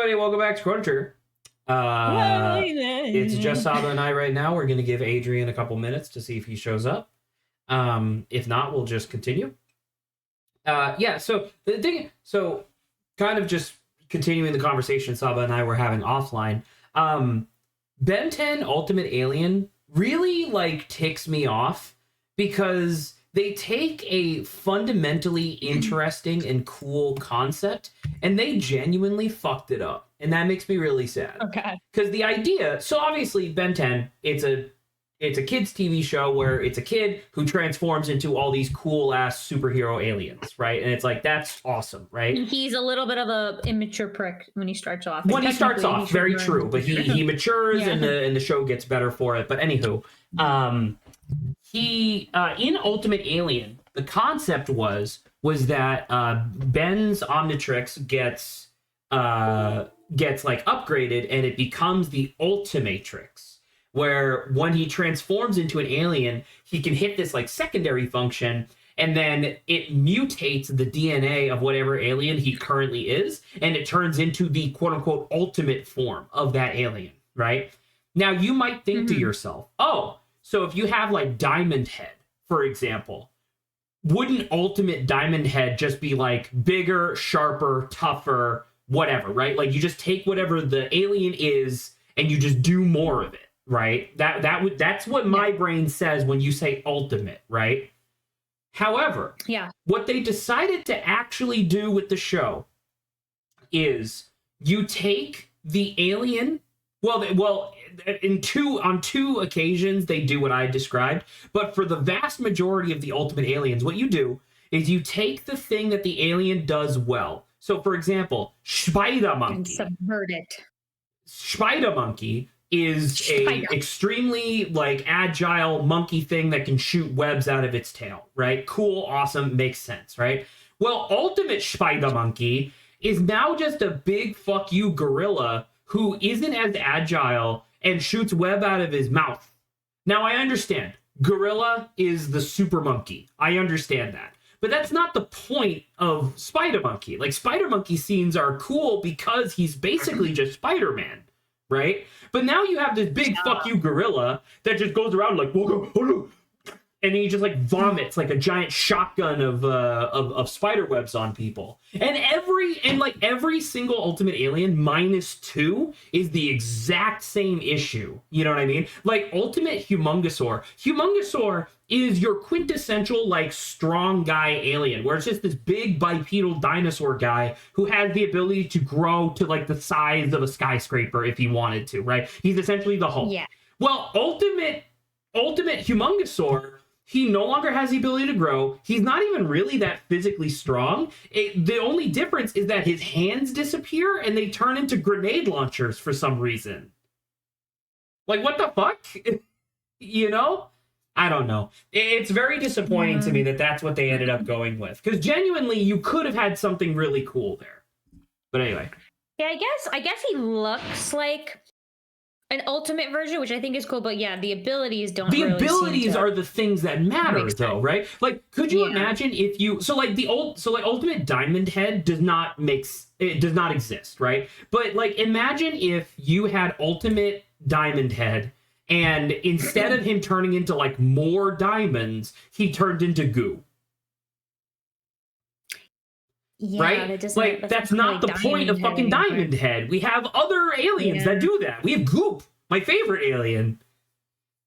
everybody, welcome back to Chrono Trigger. It's just Saba and I right now. We're going to give Adrian a couple minutes to see if he shows up. If not, we'll just continue. So the thing, kind of just continuing the conversation Saba and I were having offline. Ben 10 Ultimate Alien really ticks me off because they take a fundamentally interesting and cool concept and they genuinely fucked it up. And that makes me really sad. Okay. Because the idea, so obviously Ben 10, it's a kid's TV show where it's a kid who transforms into all these cool ass superhero aliens, right? And it's like, that's awesome, right? He's a little bit of a immature prick when he starts off. When he starts off, very true. But he matures and the show gets better for it. But anywho, he in Ultimate Alien, the concept was that Ben's Omnitrix gets upgraded and it becomes the Ultimatrix, where when he transforms into an alien, he can hit this secondary function and then it mutates the DNA of whatever alien he currently is, and it turns into the quote-unquote ultimate form of that alien, right? Now, you might think to yourself, oh, so if you have Diamond Head, for example, wouldn't Ultimate Diamond Head just be bigger, sharper, tougher, whatever, right? You just take whatever the alien is and you just do more of it, right? That's what my brain says when you say ultimate, right? However, what they decided to actually do with the show is you take the alien. Well, on two occasions they do what I described, but for the vast majority of the Ultimate Aliens, what you do is you take the thing that the alien does well. So, for example, Spider Monkey. And subvert it. Spider Monkey is a extremely agile monkey thing that can shoot webs out of its tail, right? Cool, awesome, makes sense, right? Well, Ultimate Spider Monkey is now just a big fuck you gorilla who isn't as agile and shoots web out of his mouth. Now, I understand. Gorilla is the super monkey. I understand that. But that's not the point of Spider Monkey. Spider Monkey scenes are cool because he's basically just Spider-Man, right? But now you have this big fuck you gorilla that just goes around and he just vomits a giant shotgun of spider webs on people. And every single Ultimate Alien -2 is the exact same issue. You know what I mean? Ultimate Humongosaur. Humongosaur is your quintessential strong guy alien, where it's just this big bipedal dinosaur guy who has the ability to grow to the size of a skyscraper if he wanted to, right? He's essentially the Hulk. Yeah. Well, Ultimate Humongosaur, he no longer has the ability to grow. He's not even really that physically strong. The only difference is that his hands disappear and they turn into grenade launchers for some reason. What the fuck? You know? I don't know. It's very disappointing to me that that's what they ended up going with. Because genuinely, you could have had something really cool there. But anyway. Yeah, I guess he looks like an ultimate version, which I think is cool, but the abilities don't. The really abilities are the things that matter, though, right? Could you imagine if you Ultimate Diamond Head does not exist, right? But imagine if you had Ultimate Diamond Head, and instead of him turning into more diamonds, he turned into goo. Yeah, right? That's not the point of fucking Diamond Head. We have other aliens that do that. We have Goop, my favorite alien.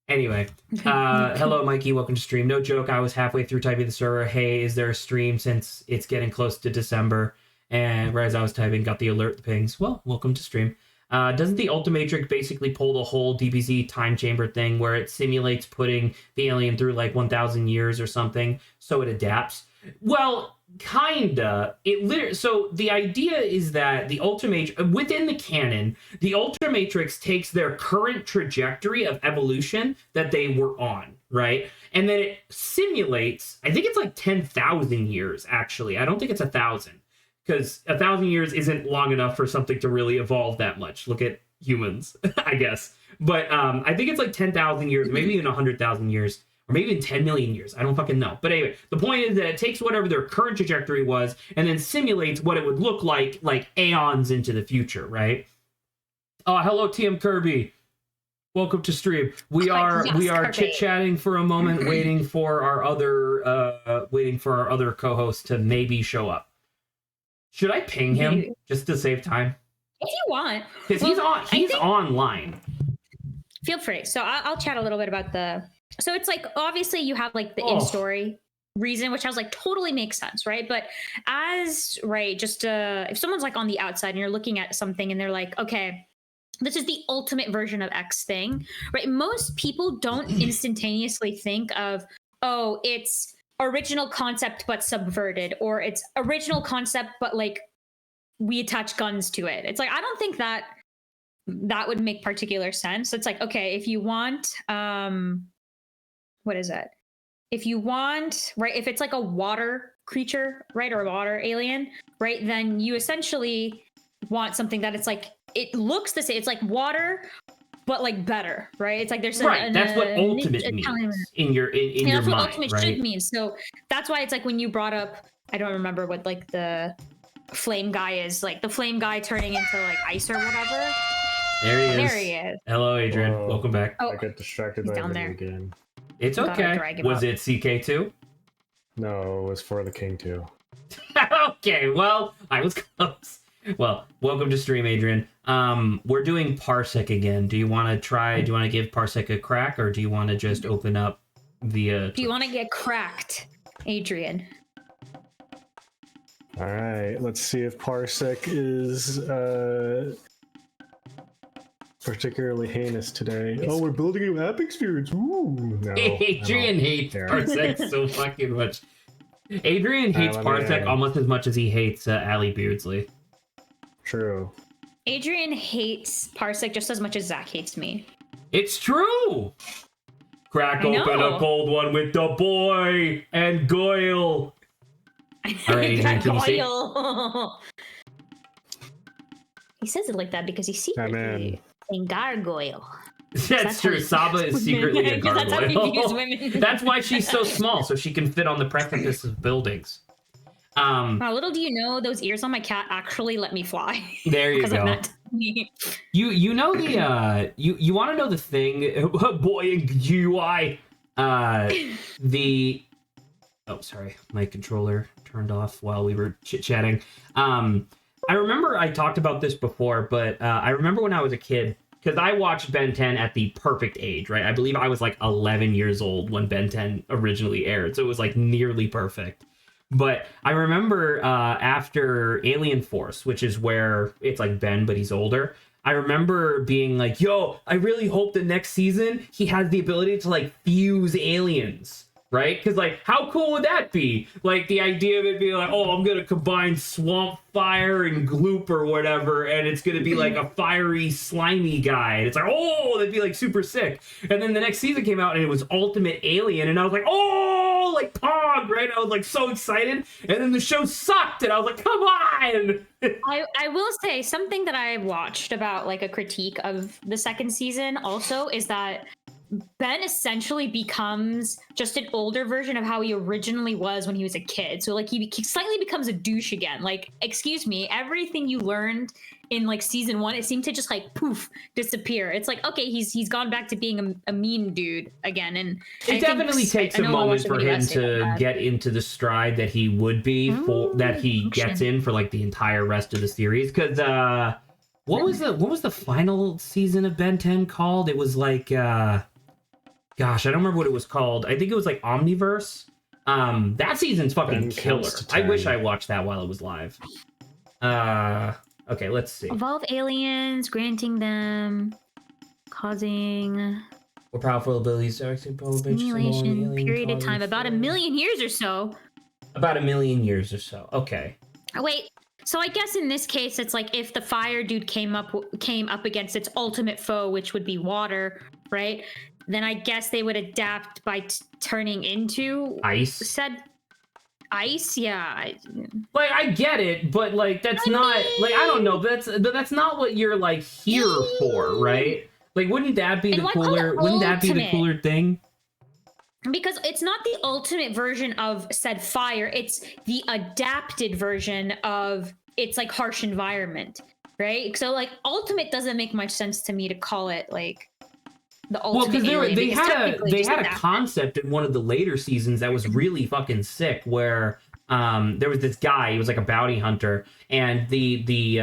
Anyway, hello, Mikey. Welcome to stream. No joke, I was halfway through typing the server. Hey, is there a stream since it's getting close to December? And right as I was typing, got the alert, the pings. Well, welcome to stream. Doesn't the Ultimatrix basically pull the whole DBZ time chamber thing where it simulates putting the alien through 1,000 years or something so it adapts? Well, kinda. So the idea is that the within the canon, the Ultimatrix takes their current trajectory of evolution that they were on, right? And then it simulates, I think it's 10,000 years, actually. I don't think it's 1,000. Because 1,000 years isn't long enough for something to really evolve that much. Look at humans, I guess. But I think it's 10,000 years, maybe even 100,000 years, or maybe in 10 million years. I don't fucking know. But anyway, the point is that it takes whatever their current trajectory was and then simulates what it would look like aeons into the future, right? Hello, TM Kirby. Welcome to stream. We are chit-chatting for a moment, waiting for our other co-host to maybe show up. Should I ping him just to save time? If you want. Because he's online. Feel free. So I'll chat a little bit about so it's like, obviously you have like the in-story reason, which I was like, totally makes sense, right? But if someone's like on the outside and you're looking at something and they're like, okay, this is the ultimate version of X thing, right? Most people don't instantaneously think of, oh, it's original concept but subverted, or it's original concept but like we attach guns to it. It's like, I don't think that would make particular sense. It's like, okay, if you want what is it? If you want, right, if it's like a water creature, right, or a water alien, right, then you essentially want something that it's like, it looks the same. It's like water, but like better, right? It's like there's that's what ultimate means in your that's mind, what ultimate right? should mean. So that's why it's like when you brought up, I don't remember what like the flame guy is, like the flame guy turning into like ice or whatever. There he is. Hello, Adrian. Whoa. Welcome back. I got distracted by down the there again. It's okay. Was it CK2? No, it was for the King 2. Okay, well, I was close. Well, welcome to stream, Adrian. We're doing Parsec again. Do you want to give Parsec a crack, or do you want to just open up via... Do you want to get cracked, Adrian? All right, let's see if Parsec is particularly heinous today. Oh, we're building a new app experience. Ooh, no. Adrian hates Parsec so fucking much. Adrian hates Parsec almost as much as he hates Ali Beardsley. True. Adrian hates Parsec just as much as Zach hates me. It's true. Crack open a cold one with the boy and Goyle. All right, Adrian, can you see? He says it like that because he's secretly a gargoyle. That's true. Saba is secretly a gargoyle. That's how he views women. That's why she's so small, so she can fit on the precipice of buildings. Little do you know, those ears on my cat actually let me fly. There you go. You know the you want to know the thing, boy in GUI. Oh, sorry, my controller turned off while we were chit-chatting. I remember I talked about this before, but I remember when I was a kid, because I watched Ben 10 at the perfect age, right? I believe I was like 11 years old when Ben 10 originally aired, so it was like nearly perfect. But I remember after Alien Force, which is where it's like Ben, but he's older, I remember being like, yo, I really hope the next season he has the ability to like fuse aliens. Right? Because, like, how cool would that be? Like, the idea of it being like, oh, I'm going to combine Swamp Fire and Gloop or whatever, and it's going to be like a fiery, slimy guy. And it's like, oh, that'd be like super sick. And then the next season came out and it was Ultimate Alien, and I was like, oh, like Pog, right? I was like so excited. And then the show sucked, and I was like, come on. I will say something that I watched about like a critique of the second season also is that Ben essentially becomes just an older version of how he originally was when he was a kid. So like he slightly becomes a douche again. Like, excuse me, everything you learned in like season 1, it seemed to just like poof disappear. It's like, okay, he's gone back to being a mean dude again. And it definitely takes a moment for him to get into the stride that he would be that he gets in for like the entire rest of the series. Because what was the final season of Ben 10 called? It was like gosh, I don't remember what it was called. I think it was like Omniverse. That season's fucking killer. I wish I watched that while it was live. Okay, let's see. Evolve aliens, granting them, causing what powerful abilities are simulation period of time, about 1 million years or so. About 1 million years or so. Okay. Oh, wait. So I guess in this case, it's like if the fire dude came up against its ultimate foe, which would be water, right? Then I guess they would adapt by turning into ice. Said ice, yeah. Like I get it, but like that's not like I don't know. That's not what you're like here for, right? Like, wouldn't that be the cooler? Wouldn't that be the cooler thing? because it's not the ultimate version of said fire, it's the adapted version of its like harsh environment, right? So like ultimate doesn't make much sense to me to call it like the ultimate alien, they because had technically just a adapted. concept in one of the later seasons that was really fucking sick, where there was this guy, he was like a bounty hunter, and the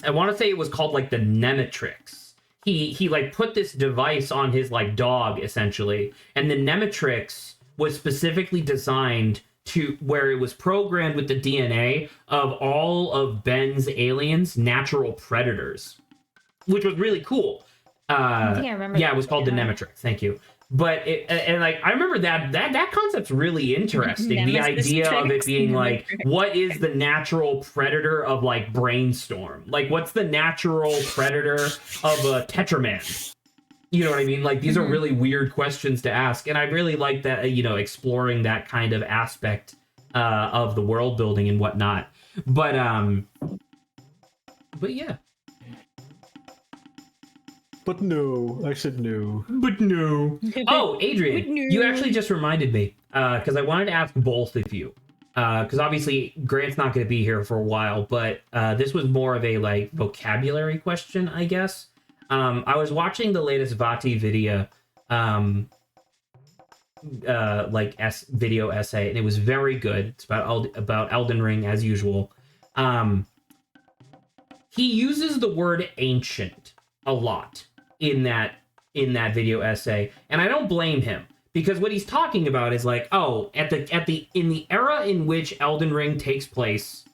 I want to say it was called like the Nematrix. He like put this device on his like dog essentially, and the Nematrix was specifically designed to where it was programmed with the DNA of all of Ben's aliens' natural predators, which was really cool. I think I remember. Yeah, it was called the Nematrix. Thank you. But like I remember that concept's really interesting. The idea of it being like, what is the natural predator of like Brainstorm? Like, what's the natural predator of a Tetraman? You know what I mean? Like, these are really weird questions to ask, and I really like that. Exploring that kind of aspect of the world building and whatnot. But yeah. But no, I said no. But no. Oh, Adrian, you actually just reminded me, because I wanted to ask both of you. Because obviously Grant's not going to be here for a while, but this was more of a like vocabulary question, I guess. I was watching the latest Vati video, video essay, and it was very good. It's about Elden Ring as usual. He uses the word ancient a lot in that video essay, and I don't blame him, because what he's talking about is like, oh, in the era in which Elden Ring takes place,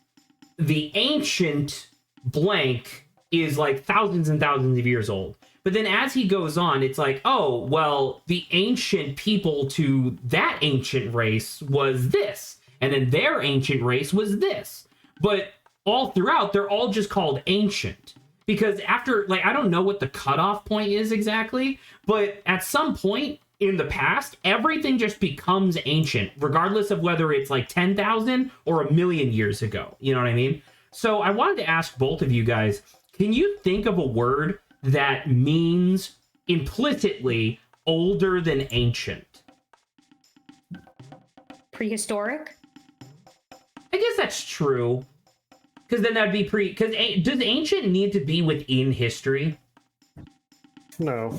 the ancient blank is like thousands and thousands of years old. But then as he goes on, it's like, oh, well, the ancient people to that ancient race was this, and then their ancient race was this. But all throughout, they're all just called ancient. Because after, like, I don't know what the cutoff point is exactly, but at some point in the past, everything just becomes ancient, regardless of whether it's like 10,000 or 1,000,000 years ago. You know what I mean? So I wanted to ask both of you guys, can you think of a word that means implicitly older than ancient? Prehistoric? I guess that's true. Because then that'd be because does ancient need to be within history? No.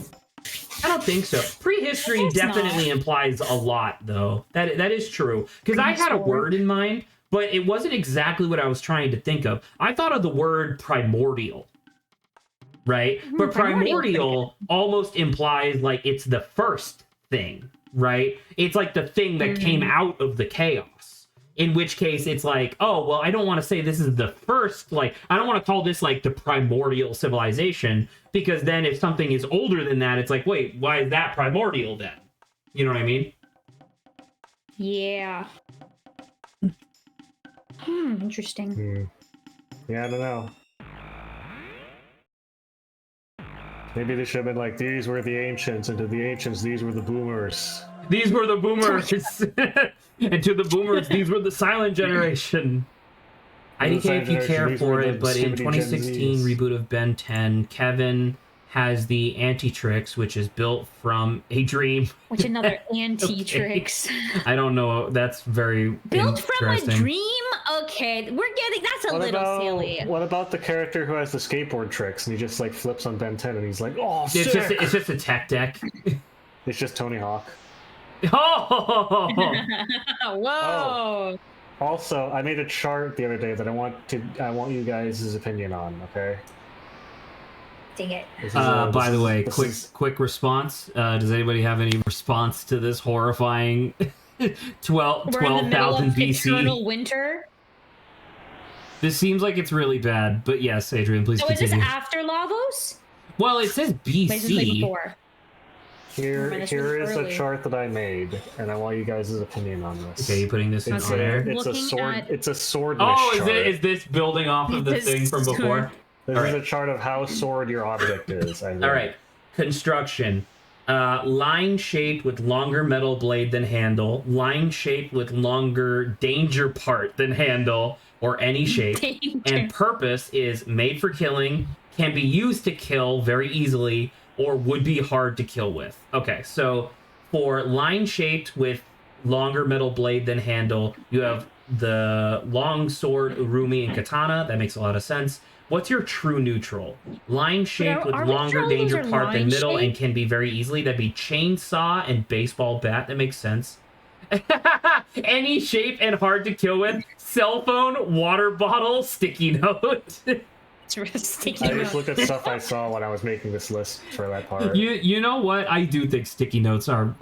I don't think so. Prehistory definitely implies a lot, though. That is true. Because I had a word in mind, but it wasn't exactly what I was trying to think of. I thought of the word primordial, right? But primordial almost implies like it's the first thing, right? It's like the thing that came out of the chaos. In which case, it's like, oh, well, I don't want to say this is the first, like, I don't want to call this, like, the primordial civilization, because then if something is older than that, it's like, wait, why is that primordial then? You know what I mean? Yeah. Interesting. Yeah, I don't know. Maybe they should have been like, these were the ancients, and to the ancients, these were the boomers. These were the boomers! And to the boomers, these were the silent generation. IDK if you care for it, but in 2016 reboot of Ben 10, Kevin has the Anti-Trix, which is built from a dream. Which another Anti-Trix. Okay. I don't know. That's very built from a dream? Okay, that's a little silly. What about the character who has the skateboard tricks and he just like flips on Ben 10 and he's like, oh, sick! It's just a tech deck. It's just Tony Hawk. Oh! Whoa! Oh. Also, I made a chart the other day that I want you guys' opinion on. Okay. Dang it. By the way, quick response. Does anybody have any response to this horrifying 12,000 BC eternal winter? This seems like it's really bad, but yes, Adrian, please continue. Is this after Lavos? Well, it says BC. Wait, this is like before. Here is a chart that I made, and I want you guys' opinion on this. Okay, you putting this in there? It's a sword. It's a sword. Oh, is this building off of the thing from before? This is a chart of how sword your object is. All right, construction. Line shaped with longer metal blade than handle. Line shaped with longer danger part than handle, or any shape. And purpose is made for killing, can be used to kill very easily, or would be hard to kill with. Okay, so for line shaped with longer metal blade than handle, you have the long sword Urumi and katana. That makes a lot of sense. What's your true neutral? Line shaped with are we longer sure all those danger are part than line middle and shaped? can be very easily. That'd be chainsaw and baseball bat. That makes sense. Any shape and hard to kill with. Cell phone, water bottle, sticky note. It's real sticky. I just looked at stuff I saw when I was making this list for that part. You know what? I do think sticky notes are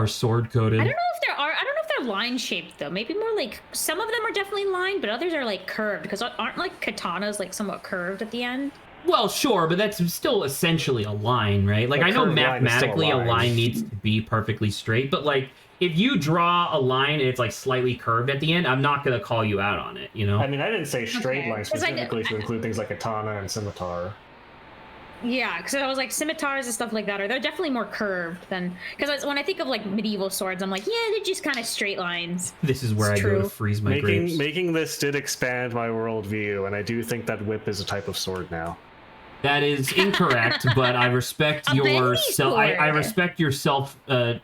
sword coded. I don't know if they're line shaped though. Maybe more like some of them are definitely lined, but others are like curved because aren't like katanas like somewhat curved at the end? Well, sure, but that's still essentially a line, right? Like, A I know curved line is still mathematically a a line. line needs to be perfectly straight, but like if you draw a line and it's like slightly curved at the end, I'm not gonna call you out on it, you know? I mean, I didn't say straight Okay. line 'Cause I- specifically to include things like katana and scimitar. Yeah, because I was like scimitars and stuff like that, they're definitely more curved than because when I think of like medieval swords, I'm like, yeah, they're just kind of straight lines. This is where It's I go to true. freeze my grapes. Making this did expand my worldview, and I do think that whip is a type of sword now. That is incorrect, but I respect A your bendy self. I sword. respect your self.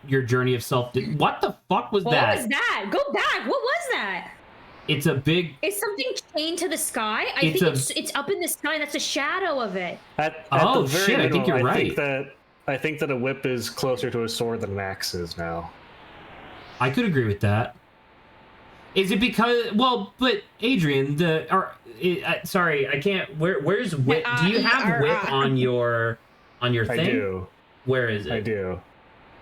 Your journey of self. What the fuck was What that? was that? Go back. What was that? It's a big. Is something chained to the sky? I It's think it's up in the sky. That's a shadow of it. At Oh, the very shit, I think minimum, you're I think that a whip is closer to a sword than an axe is now. I could agree with that. Is it because? Well, but Adrian, sorry, I can't. Where's whip? Do you have whip on your thing? I do. Where is it? I do.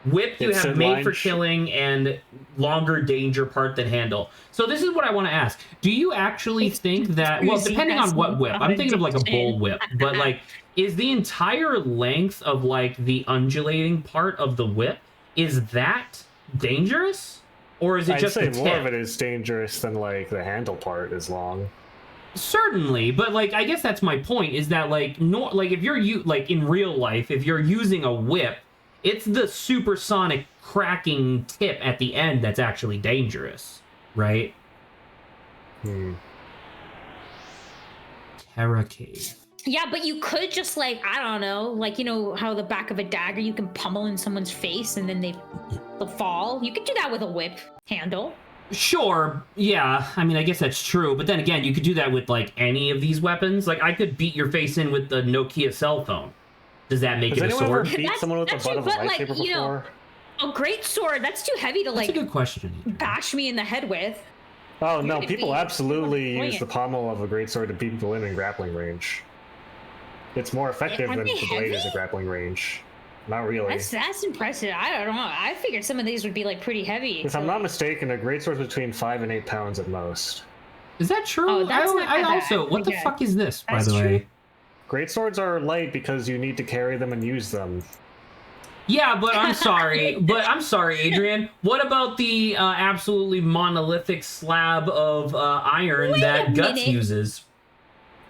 Whip you It's have in made line for killing and longer danger part than handle. So this is what I want to ask. Do you actually think that, well, depending on what whip, I'm thinking of like a bull whip, but like, is the entire length of like the undulating part of the whip, is that dangerous? Or is it I'd just say the more tip? of it is dangerous than like the handle part is long. Certainly, but like I guess that's my point is that like like if you're like in real life, if you're using a whip, it's the supersonic cracking tip at the end that's actually dangerous, right? Terra Cave. Yeah, but you could just like, I don't know, like, you know how the back of a dagger you can pummel in someone's face and then they'll fall. You could do that with a whip handle. Sure, yeah. I mean, I guess that's true. But then again, you could do that with like any of these weapons. Like I could beat your face in with the Nokia cell phone. Does that make Has it a anyone ever sword? beat someone with the That's butt true, of a but, like, lightsaber you know, before? a great sword, that's too heavy to That's like a good question. bash me in the head with. Oh no, could people be- absolutely Bring use it. the pommel of a greatsword to beat people in grappling range. It's more effective Are than they the blade is heavy? at grappling range. Not really. That's impressive. I don't know. I figured some of these would be like pretty heavy. If I'm not mistaken, a greatsword's between 5 and 8 pounds at most. Is that true? Oh, that's not I that also. bad. What the Okay. fuck is this, by That's the true. way? Greatswords are light because you need to carry them and use them. Yeah, but I'm sorry. Adrian. What about the absolutely monolithic slab of iron Wait that a Guts minute. uses?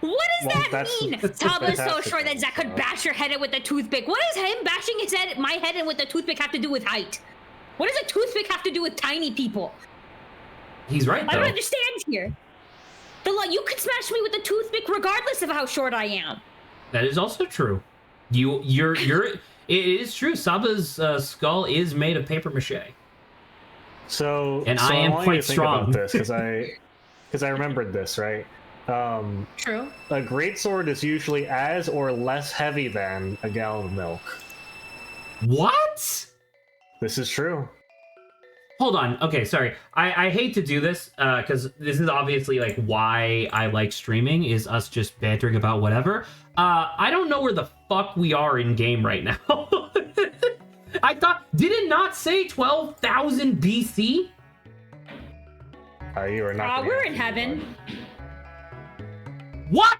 What does Well, that that's- mean? that's Taba's so fantastic short that then, Zach could so. bash your head in with a toothpick. What does him bashing my head in with a toothpick have to do with height? What does a toothpick have to do with tiny people? He's right I don't though. understand here. You could smash me with a toothpick regardless of how short I am. That is also true. You're. It is true. Saba's skull is made of paper mache. So, And so I am want you quite to think strong. about this because I remembered this, right? True. A greatsword is usually as or less heavy than a gallon of milk. What? This is true. Hold on. Okay, sorry. I hate to do this because this is obviously like why I like streaming is us just bantering about whatever. I don't know where the fuck we are in game right now. I thought, did it not say 12,000 BC? You are not. We're in heaven. What?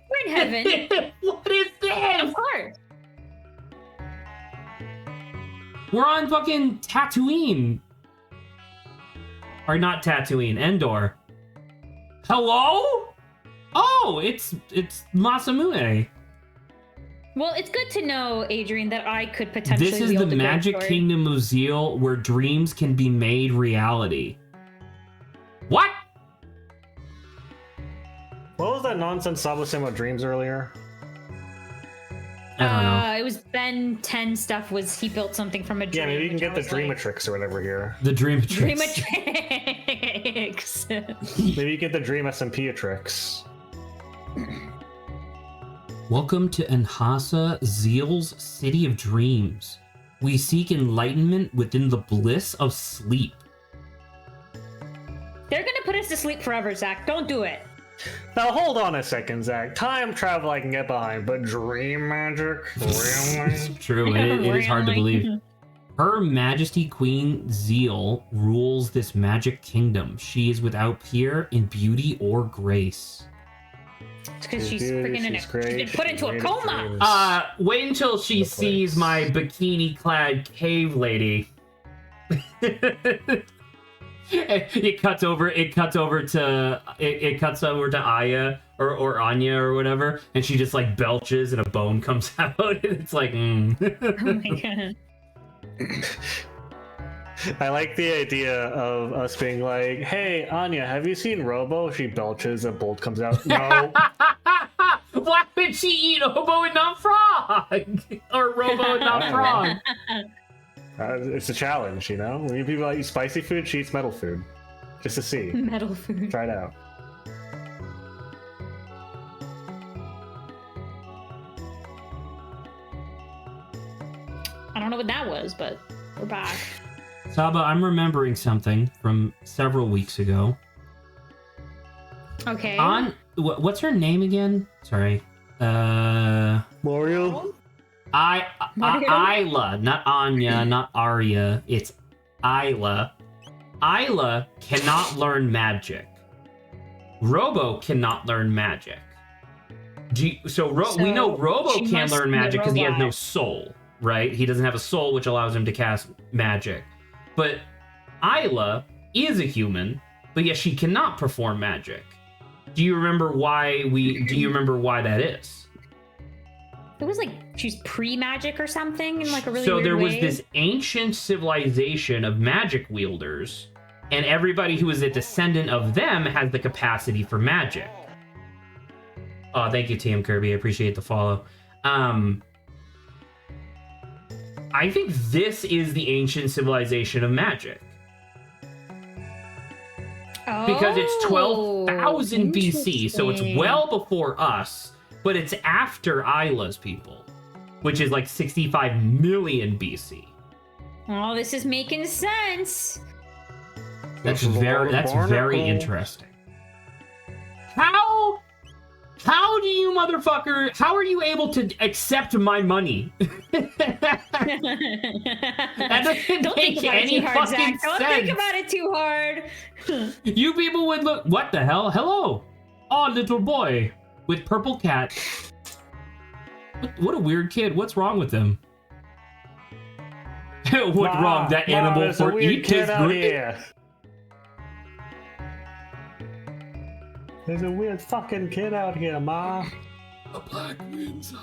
We're in heaven. What is this? Of course. We're on fucking Tatooine. Or not Tatooine, Endor. Hello? Oh, it's Masamune. Well, it's good to know, Adrian, that I could potentially This is the wield a magic greatsword. kingdom of Zeal where dreams can be made reality. What? What was that nonsense Saba was saying about dreams earlier? I don't know. It was Ben 10 stuff. Was he built something from a dream? Yeah, maybe you can get the Dreamatrix. Dreamatrix or whatever here. The Dreamatrix. Dreamatrix. Maybe you get the Dream SMPatrix. Welcome to Enhasa Zeal's City of Dreams. We seek enlightenment within the bliss of sleep. They're gonna put us to sleep forever, Zach. Don't do it. Now hold on a second, Zach. Time travel I can get behind, but dream magic? Really? It's true. It is hard to believe. Her Majesty Queen Zeal rules this magic kingdom. She is without peer in beauty or grace. It's because she's freaking in it. She's been put into a Great coma. dreams. Wait until she sees my bikini-clad cave lady. It cuts over to Aya or Anya or whatever, and she just like belches and a bone comes out, and it's like, Oh my god. I like the idea of us being like, hey, Anya, have you seen Robo? She belches, a bolt comes out. No. Why would she eat Obo and not Frog? Or Robo and not Frog? It's a challenge, you know? When people eat spicy food, she eats metal food. Just to see. Metal food. Try it out. I don't know what that was, but we're back. Saba, I'm remembering something from several weeks ago. Okay. What's her name again? Sorry. Mario? Isla, not Anya, not Arya. It's Isla. Isla cannot learn magic. Robo cannot learn magic. We know Robo can't learn magic because he has no soul, right? He doesn't have a soul, which allows him to cast magic. But Isla is a human, but yet she cannot perform magic. Do you remember why that is? It was like she's pre-magic or something in like a really So weird there was way. this ancient civilization of magic wielders, and everybody who is a descendant of them has the capacity for magic. Oh, thank you, TM Kirby. I appreciate the follow. I think this is the ancient civilization of magic. Because it's 12,000 BC, so it's well before us, but it's after Isla's people, which is like 65 million BC. Oh, this is making sense. That's very interesting. How do you motherfucker, how are you able to accept my money? That doesn't make any fucking sense. Don't think about it too hard. You people would look, what the hell? Hello. Oh, little boy with purple cat. What a weird kid. What's wrong with him? What's wrong? That animal for eat tastes good? There's a weird fucking kid out here, Ma. A black winds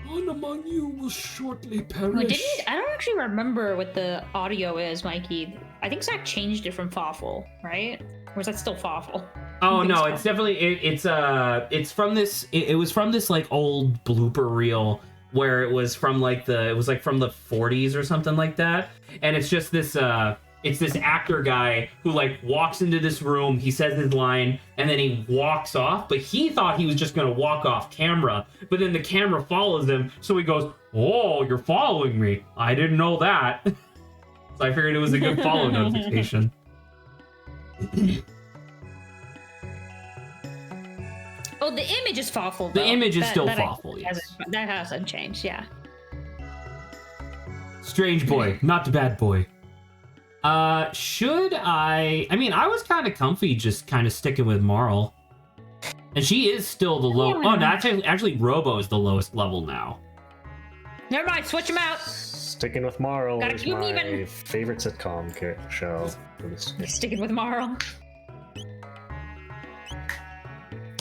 one among you will shortly perish. I don't actually remember what the audio is, Mikey. I think Zach changed it from Fawful, right? Or is that still Fawful? Oh no, it's definitely it's from this. It was from this like old blooper reel where it was from like from the 40s or something like that, and it's just this it's this actor guy who like walks into this room, he says his line, and then he walks off, but he thought he was just gonna walk off camera, but then the camera follows him, so he goes, "Oh, you're following me. I didn't know that." So I figured it was a good follow notification. Oh, the image is Fawful, though. The image is still Fawful, yes. That hasn't changed, yeah. Strange boy, not the bad boy. Should I mean, I was kind of comfy just kind of sticking with Marl. And she is still the low. Oh, no, actually Robo is the lowest level now. Never mind, switch them out. Sticking with Marl Gotta is keep my even. favorite sitcom show. Sticking with Marl.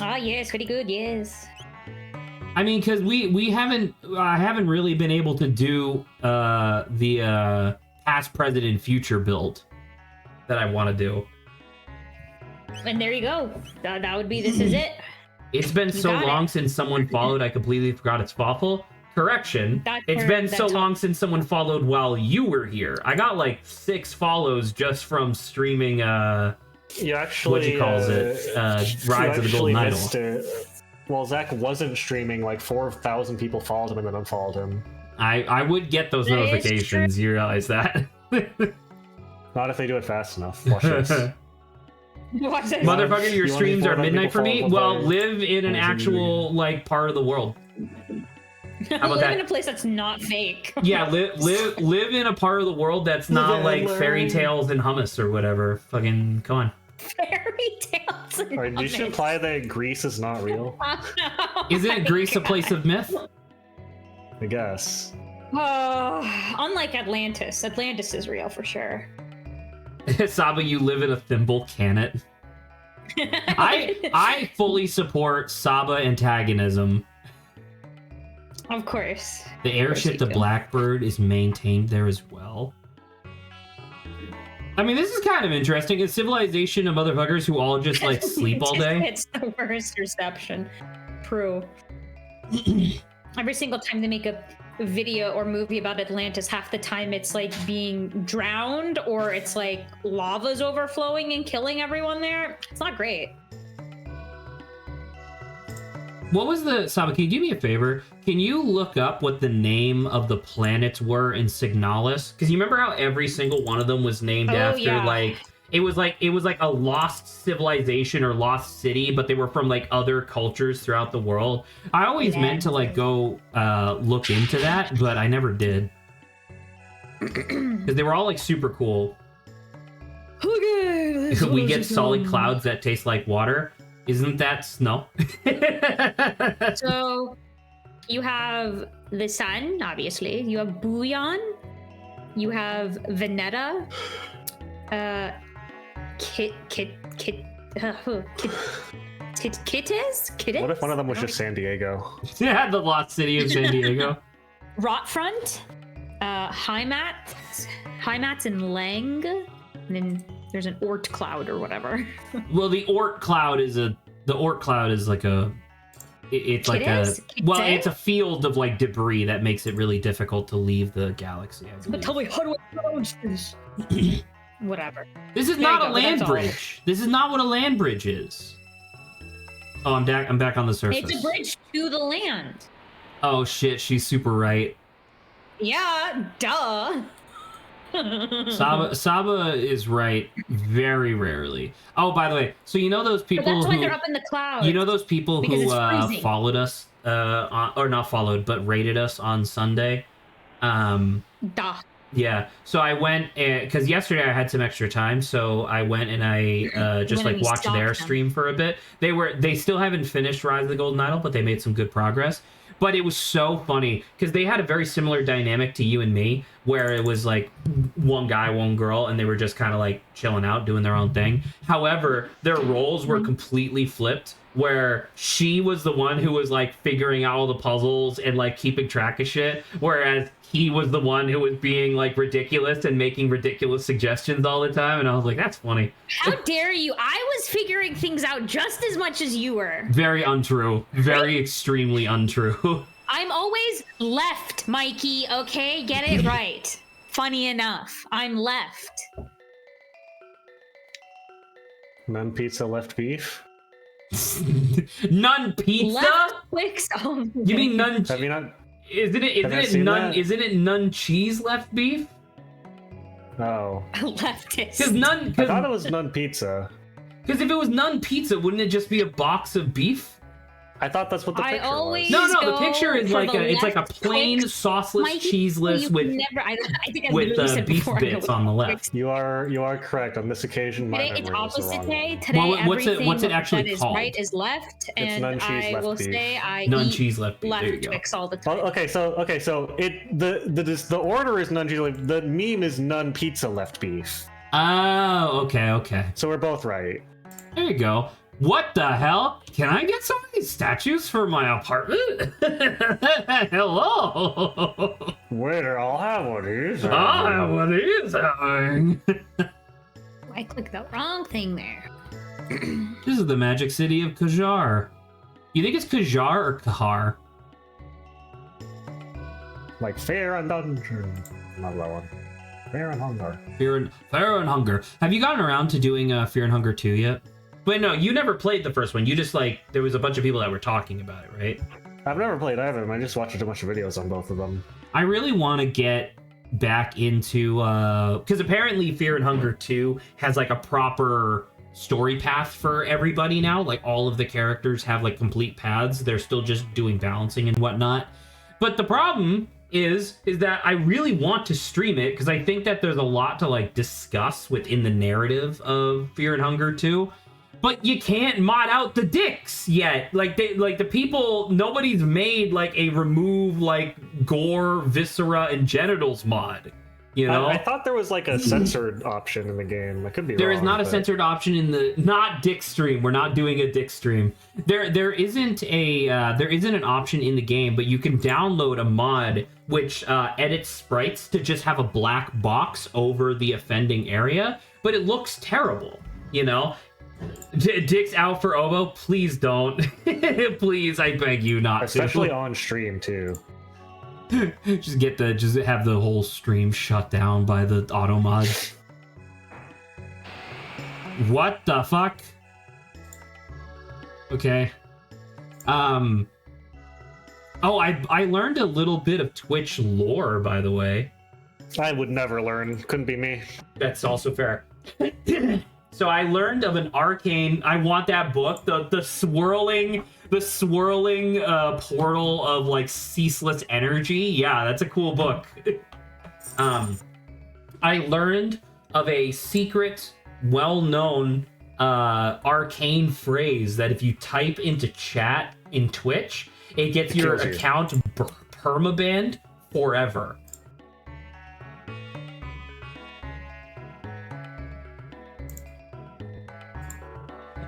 Ah, yes, pretty good, yes. I mean, because I haven't really been able to do the past, present, and future build that I want to do. And there you go. That would be This Is It. It's been so got long it. since someone followed, I completely forgot it's Fawful. Correction. It's been so long since someone followed while you were here. I got like 6 follows just from streaming, You actually, what you calls it, Rise of the Golden Idol. Well, Zach wasn't streaming, like 4,000 people followed him and then unfollowed him. I would get those notifications, you realize that? Not if they do it fast enough. Watch this. Motherfucker, your streams are midnight for me? Well, live in an actual, like, part of the world. How about live that? in a place that's not fake. Yeah, live in a part of the world that's not like fairy tales and hummus or whatever. Fucking, come on. Fairy tales and Alright, you should imply that Greece is not real. Isn't Greece a place of myth? I guess. Unlike Atlantis. Atlantis is real for sure. Saba, you live in a thimble, can it? I fully support Saba antagonism. Of course. The airship, the Blackbird, is maintained there as well. I mean, this is kind of interesting. A civilization of motherfuckers who all just like sleep all day. It's the worst reception. True. Every single time they make a video or movie about Atlantis, half the time it's like being drowned or it's like lava's overflowing and killing everyone there. It's not great. What was the... Saba, can you do me a favor? Can you look up what the name of the planets were in Signalis? Because you remember how every single one of them was named after, like... It was like a lost civilization or lost city, but they were from, like, other cultures throughout the world. I always meant to, like, go look into that, but I never did. Because they were all, like, super cool. Okay, we get solid clouds that taste like water. Isn't that snow? So, you have the sun, obviously. You have Bouillon. You have Veneta. Kittis? What if one of them was just San Diego? Yeah, the lost city of San Diego. Rotfront. Heimat's in Lang. And then there's an Oort cloud or whatever. Well, the Oort cloud is like a... It's like it's a field of like debris that makes it really difficult to leave the galaxy. But tell me, how do I approach this? Whatever. This is not a land bridge. This is not what a land bridge is. Oh, I'm back on the surface. It's a bridge to the land. Oh shit, she's super right. Yeah, duh. Saba is right very rarely. Oh, by the way, so you know those people that's why they're up in the clouds. You know those people who followed us, or not followed, but rated us on Sunday? Duh. Yeah. So I went, because yesterday I had some extra time, so I went and I just like watched their stream for a bit. They still haven't finished Rise of the Golden Idol, but they made some good progress. But it was so funny because they had a very similar dynamic to you and me, where it was like one guy, one girl, and they were just kind of like chilling out, doing their own thing. However, their roles were completely flipped, where she was the one who was like figuring out all the puzzles and like keeping track of shit, whereas he was the one who was being like ridiculous and making ridiculous suggestions all the time. And I was like, that's funny. How dare you? I was figuring things out just as much as you were. Very untrue. Very extremely untrue. I'm always left, Mikey, okay? Get it right. Funny enough, I'm left. None pizza, left beef? None pizza? Left Twix only. You mean none? Have you not? Isn't it none cheese left beef? Oh. Leftist. I thought it was none pizza. Because if it was none pizza, wouldn't it just be a box of beef? I thought that's what the picture was. No, the picture is like it's like a plain sauceless, cheeseless with beef bits on the left. You are correct on this occasion. Today it's opposite day. Today what's it actually that is called? right is left, and I will say I none eat cheese left beef. left Twix all the time. Okay, so the order is none cheese left. The meme is none pizza left beef. Oh, okay. So we're both right. There you go. What the hell? Can I get some of these statues for my apartment? Hello. Waiter, I'll have one of these. I'll have one of these. I clicked the wrong thing there. This is the magic city of Kajar. You think it's Kajar or Kahar? Like Fair and Dungeon. Not that one. Fair and Hunger. Fear and Hunger. Have you gotten around to doing Fear and Hunger 2 yet? Wait, no, you never played the first one. You just there was a bunch of people that were talking about it, right? I've never played either of them. I just watched a bunch of videos on both of them. I really want to get back into because apparently Fear and Hunger 2 has like a proper story path for everybody now. Like all of the characters have like complete paths. They're still just doing balancing and whatnot. But the problem is that I really want to stream it because I think that there's a lot to like discuss within the narrative of Fear and Hunger 2. But you can't mod out the dicks yet. Like the people, nobody's made like a remove like gore, viscera, and genitals mod. You know, I thought there was like a censored option in the game. I could be wrong. There is not a censored option in the not dick stream. We're not doing a dick stream. There isn't an option in the game, but you can download a mod which edits sprites to just have a black box over the offending area, but it looks terrible. You know. Dicks out for Obo, please don't. Please, I beg you not. Especially on stream too. just have the whole stream shut down by the auto mods. What the fuck? Okay. Oh, I learned a little bit of Twitch lore, by the way. I would never learn. Couldn't be me. That's also fair. So I learned of an arcane. I want that book. The swirling portal of like ceaseless energy. Yeah, that's a cool book. I learned of a secret, well-known arcane phrase that if you type into chat in Twitch, it gets your account permabanned forever.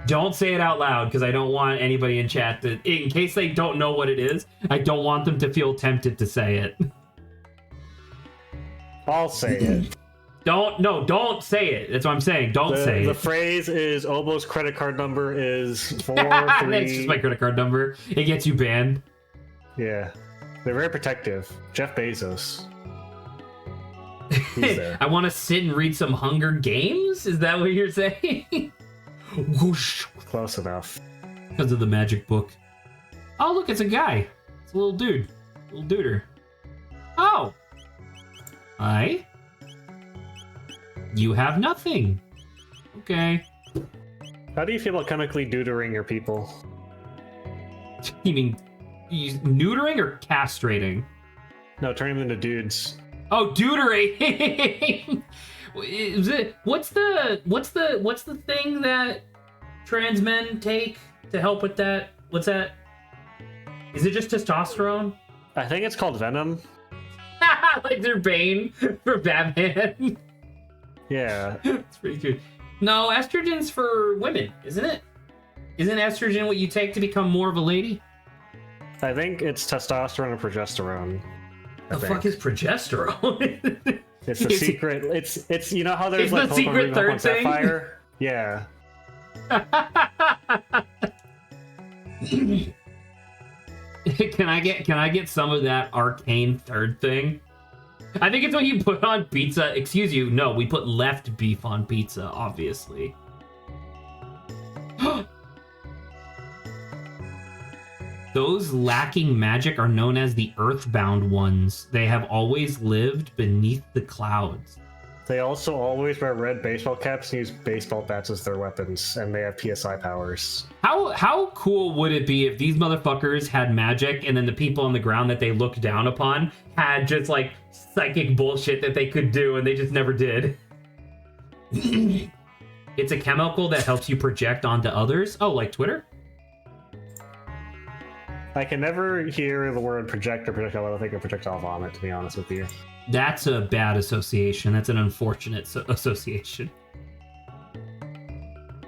Don't say it out loud because I don't want anybody in chat to, in case they don't know what it is, I don't want them to feel tempted to say it. I'll say it. Don't say it. That's what I'm saying. Don't say it. The phrase is Obo's credit card number is 4 3. That's just my credit card number. It gets you banned. Yeah. They're very protective. Jeff Bezos. He's there. I want to sit and read some Hunger Games? Is that what you're saying? Whoosh. Close enough. Because of the magic book. Oh, look, it's a guy. It's a little dude. Little duder. Oh. Hi. You have nothing. Okay. How do you feel about chemically neutering your people? You mean neutering or castrating? No, turning them into dudes. Oh, deutering. What's the thing that trans men take to help with that? What's that? Is it just testosterone? I think it's called Venom. Like their Bane for Batman. Yeah. It's pretty good. No, estrogen's for women, isn't it? Isn't estrogen what you take to become more of a lady? I think it's testosterone and progesterone. The fuck is progesterone? It's a secret. It's you know how there's like the secret third thing. Sapphire? Yeah. Can I get some of that arcane third thing? I think it's what you put on pizza. Excuse you. No, we put left beef on pizza, obviously. Those lacking magic are known as the Earthbound ones. They have always lived beneath the clouds. They also always wear red baseball caps and use baseball bats as their weapons, and they have PSI powers. How cool would it be if these motherfuckers had magic and then the people on the ground that they look down upon had just like psychic bullshit that they could do and they just never did? It's a chemical that helps you project onto others. Oh, like Twitter? I can never hear the word project or projectile without thinking projectile vomit, to be honest with you. That's a bad association. That's an unfortunate association.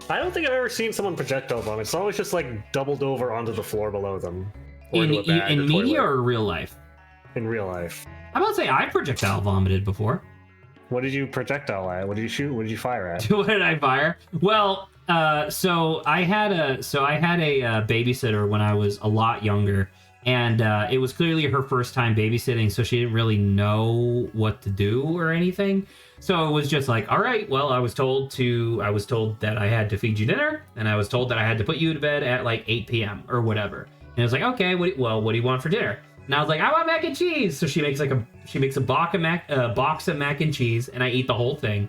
I don't think I've ever seen someone projectile vomit. It's always just like doubled over onto the floor below them. Or In media toilet. or real life? In real life. I'm about to say I projectile vomited before. What did you projectile at? What did you shoot? What did you fire at? What did I fire? Well, so I had a babysitter when I was a lot younger, and it was clearly her first time babysitting, so she didn't really know what to do or anything. So it was just like, all right, well, I was told that I had to feed you dinner, and I was told that I had to put you to bed at like 8 p.m. or whatever. And it was like, okay, what do you want for dinner? And I was like, I want mac and cheese. So she makes a box of mac and cheese, and I eat the whole thing.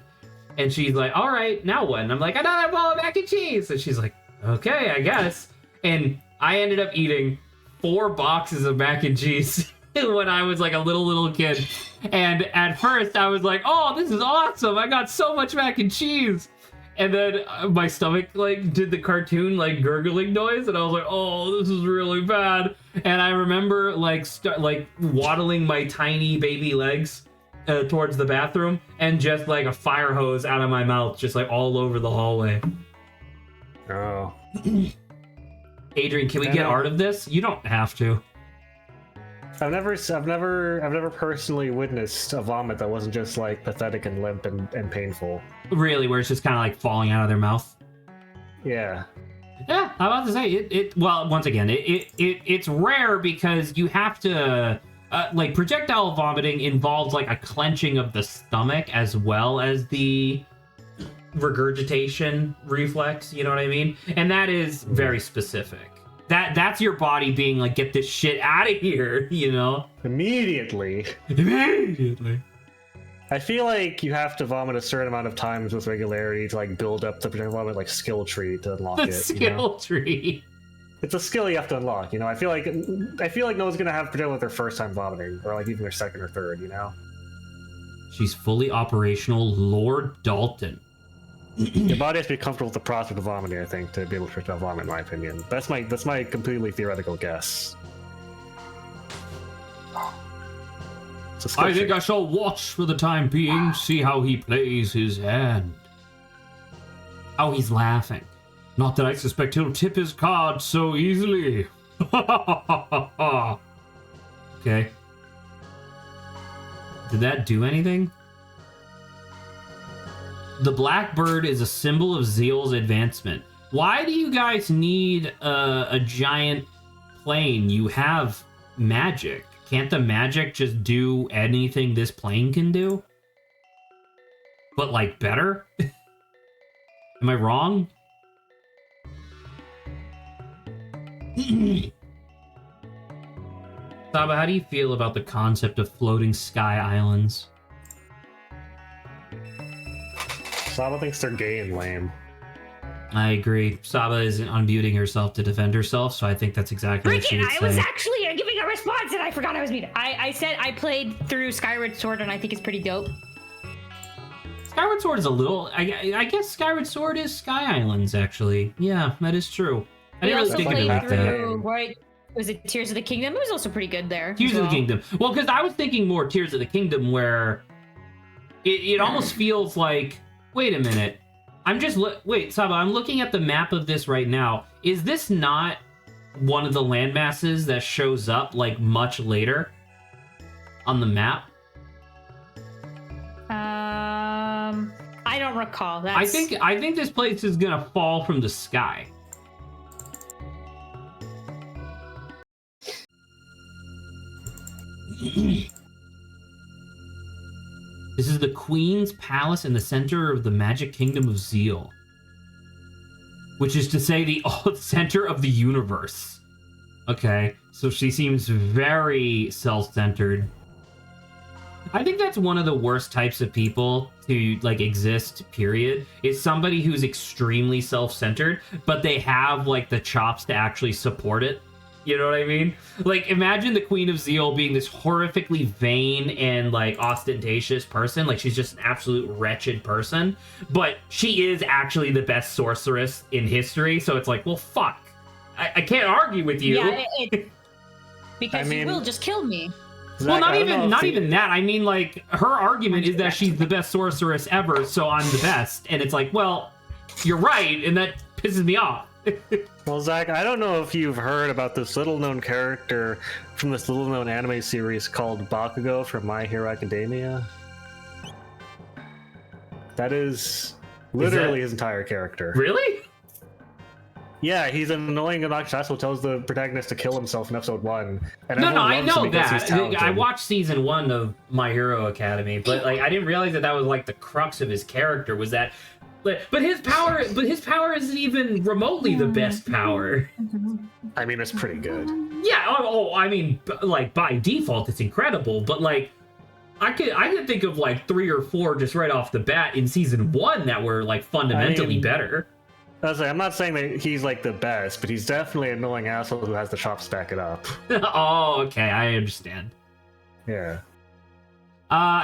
And she's like, all right, now what? And I'm like, another bowl of mac and cheese. And she's like, okay, I guess. And I ended up eating 4 boxes of mac and cheese when I was like a little kid. And at first I was like, oh, this is awesome. I got so much mac and cheese. And then my stomach like did the cartoon like gurgling noise, and I was like, oh, this is really bad. And I remember like waddling my tiny baby legs towards the bathroom, and just like a fire hose out of my mouth, just like all over the hallway. Oh. Adrian, can we get out of this? You don't have to. I've never personally witnessed a vomit that wasn't just like pathetic and limp and painful. Really, where it's just kind of like falling out of their mouth. Yeah. Yeah, I'm about to say well, once again, it's rare because you have to like projectile vomiting involves like a clenching of the stomach as well as the regurgitation reflex, you know what I mean? And that is very specific. That's your body being like, get this shit out of here, you know? Immediately. I feel like you have to vomit a certain amount of times with regularity to like build up the projectile vomit like skill tree to unlock it. Skill tree. It's a skill you have to unlock, you know? I feel like no one's gonna have projectile with their first time vomiting, or like even their second or third, you know? She's fully operational, Lord Dalton. Your body has to be comfortable with the prospect of vomiting, I think, to be able to projectile vomit, in my opinion. That's my completely theoretical guess. I think I shall watch for the time being, see how he plays his hand. Oh, he's laughing. Not that I suspect he'll tip his cards so easily. Okay. Did that do anything? The blackbird is a symbol of Zeal's advancement. Why do you guys need a giant plane? You have magic. Can't the magic just do anything this plane can do? But like better? Am I wrong? Saba, how do you feel about the concept of floating sky islands? Saba thinks they're gay and lame. I agree. Saba isn't unmuting herself to defend herself, so I think that's exactly what she would say. I was actually giving a response and I forgot I was muted. I said I played through Skyward Sword and I think it's pretty dope. Skyward Sword is a little... I guess Skyward Sword is Sky Islands, actually. Yeah, that is true. I didn't really think about that. Right? Was it Tears of the Kingdom? It was also pretty good there. Tears of the Kingdom. Well, because I was thinking more Tears of the Kingdom, where it almost feels like... Wait a minute. Wait, Saba, I'm looking at the map of this right now. Is this not one of the landmasses that shows up, like, much later on the map? I don't recall. I think this place is gonna fall from the sky. This is the Queen's Palace in the center of the Magic Kingdom of Zeal. Which is to say the center of the universe. Okay, so she seems very self-centered. I think that's one of the worst types of people to, like, exist, period. Is somebody who's extremely self-centered, but they have, like, the chops to actually support it. You know what I mean? Like, imagine the Queen of Zeal being this horrifically vain and, like, ostentatious person. Like, she's just an absolute wretched person. But she is actually the best sorceress in history. So it's like, well, fuck. I can't argue with you. Yeah, because you will just kill me. Zach, well, not even that. I mean, like, her argument is that she's the best sorceress ever, so I'm the best. And it's like, well, you're right, and that pisses me off. Well, Zach, I don't know if you've heard about this little-known character from this little-known anime series called Bakugo from My Hero Academia. That is literally his entire character. Really? Yeah, he's an annoying obnoxious asshole who tells the protagonist to kill himself in episode 1. And No, everyone I loves him know because he's that. talented. I watched season 1 of My Hero Academy, but like I didn't realize that was like the crux of his character was that. But his power isn't even remotely the best power. I mean, it's pretty good. Yeah. I mean, like by default, it's incredible. But like, I could think of like 3 or 4 just right off the bat in season 1 that were like fundamentally better. I'm not saying that he's like the best, but he's definitely an annoying asshole who has the chops to back it up. Oh, okay, I understand. Yeah.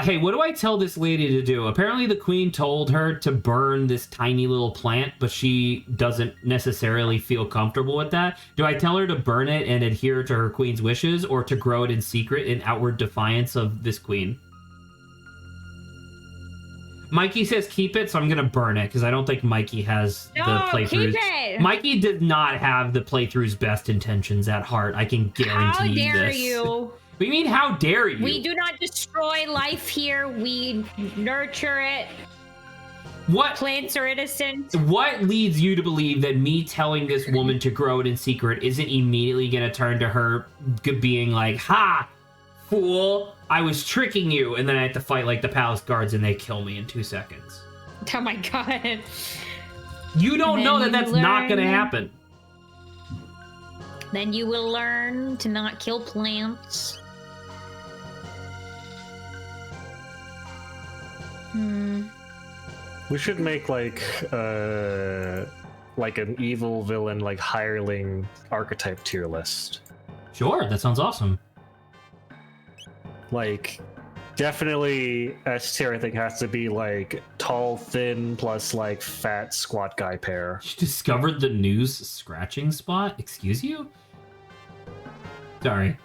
Hey, what do I tell this lady to do? Apparently the queen told her to burn this tiny little plant, but she doesn't necessarily feel comfortable with that. Do I tell her to burn it and adhere to her queen's wishes, or to grow it in secret in outward defiance of this queen? Mikey says keep it, so I'm gonna burn it, because I don't think Mikey has the playthroughs. Keep it! Mikey did not have the playthrough's best intentions at heart. I can guarantee this. How dare you? What do you mean, how dare you? We do not destroy life here. We nurture it. What? Plants are innocent. What leads you to believe that me telling this woman to grow it in secret isn't immediately gonna turn to her being like, ha! Fool, I was tricking you, and then I have to fight like the palace guards and they kill me in 2 seconds. Oh my god. You don't know that that's not gonna happen. Then you will learn to not kill plants. We should make like an evil villain, like hireling archetype tier list. Sure, that sounds awesome. Like, definitely S tier, I think, has to be like tall, thin, plus like fat, squat guy pair. You discovered the news scratching spot? Excuse you? Sorry.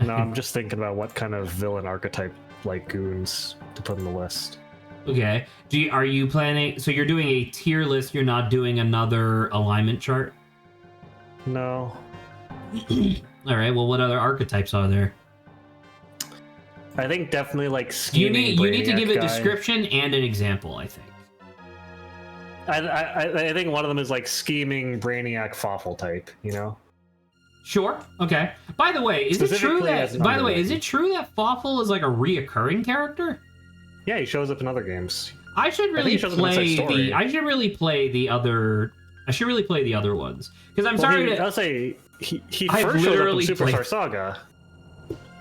No, I'm just thinking about what kind of villain archetype like goons to put on the list. Okay. Are you planning? So you're doing a tier list. You're not doing another alignment chart. No. All right. Well, what other archetypes are there? I think definitely like scheming. You need to give a guy. description and an example, I think. I think one of them is like scheming brainiac Fawful type, you know? Sure. Okay. By the way, is it true that Fawful is like a reoccurring character? Yeah, he shows up in other games. I should really play the other ones, because I'm sorry I'll say he I've first showed up in literally Superstar Saga.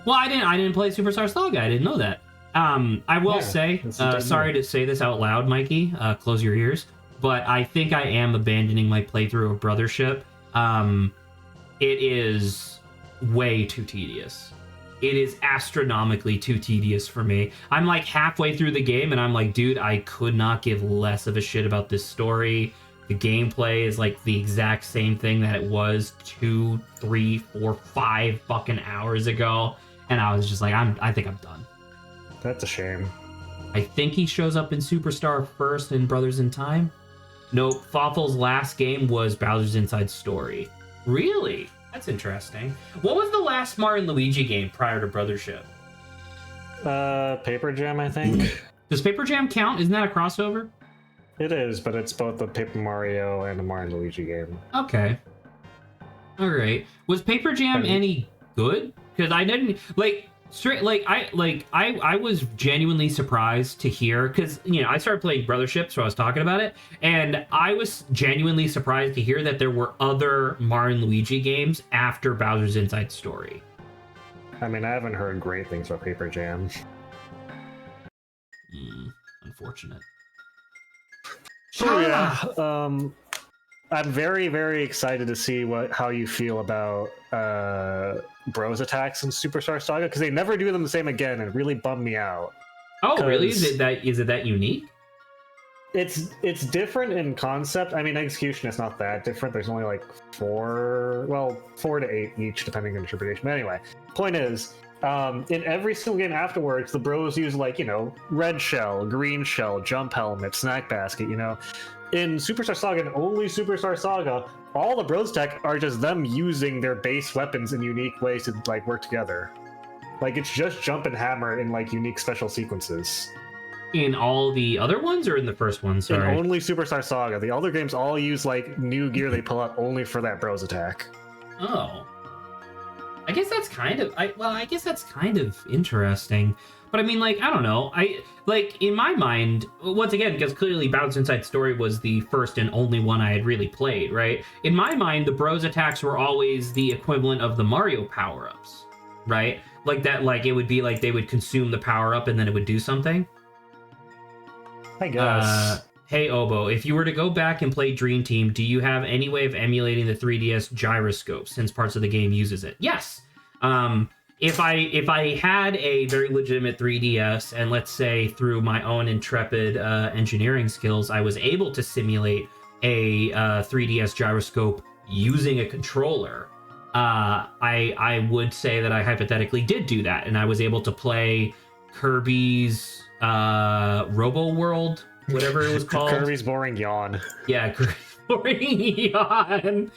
Well, I didn't play Superstar Saga. I didn't know that. I will say, sorry to say this out loud, Mikey. Close your ears. But I think I am abandoning my playthrough of Brothership. It is way too tedious. It is astronomically too tedious for me. I'm like halfway through the game, and I'm like, dude, I could not give less of a shit about this story. The gameplay is like the exact same thing that it was 2, 3, 4, 5 fucking hours ago. And I was just like, I think I'm done. That's a shame. I think he shows up in Superstar first in Brothers in Time. Nope, Fawful's last game was Bowser's Inside Story. Really? That's interesting. What was the last Mario and Luigi game prior to Brothership? Paper Jam, I think. Does Paper Jam count? Isn't that a crossover? It is, but it's both a Paper Mario and a Mario and Luigi game. Okay. All right. Was Paper Jam any good? Because I didn't I was genuinely surprised to hear, because I started playing Brothership, so I was talking about it, and I was genuinely surprised to hear that there were other Mario and Luigi games after Bowser's Inside Story. I mean, I haven't heard great things about Paper Jam. Unfortunate. So yeah, I'm very, very excited to see how you feel about Bros attacks in Superstar Saga, because they never do them the same again, and it really bummed me out. Oh, really? Is it that unique? It's different in concept. I mean, execution is not that different. There's only like 4 to 8 each, depending on interpretation. But anyway, point is, in every single game afterwards, the Bros use red shell, green shell, jump helmet, snack basket. In Superstar Saga and only Superstar Saga, all the Bros tech are just them using their base weapons in unique ways to work together. It's just jump and hammer in unique special sequences. In all the other ones or in the first one? Sorry. And only Superstar Saga. The other games all use like new gear they pull out only for that bros attack. Oh. I guess that's kind of interesting. But I mean, like, I don't know. In my mind, once again, because clearly Bounce Inside Story was the first and only one I had really played, right? In my mind, the bros attacks were always the equivalent of the Mario power-ups, right? Like that, like it would be like they would consume the power-up and then it would do something. I guess. Hey Obo, if you were to go back and play Dream Team, do you have any way of emulating the 3DS gyroscope since parts of the game uses it? Yes. If I had a very legitimate 3DS and let's say through my own intrepid engineering skills, I was able to simulate a 3DS gyroscope using a controller, I would say that I hypothetically did do that, and I was able to play Kirby's Robo World, whatever it was called. Kirby's Boring Yawn. Yeah, Kirby's Boring Yawn.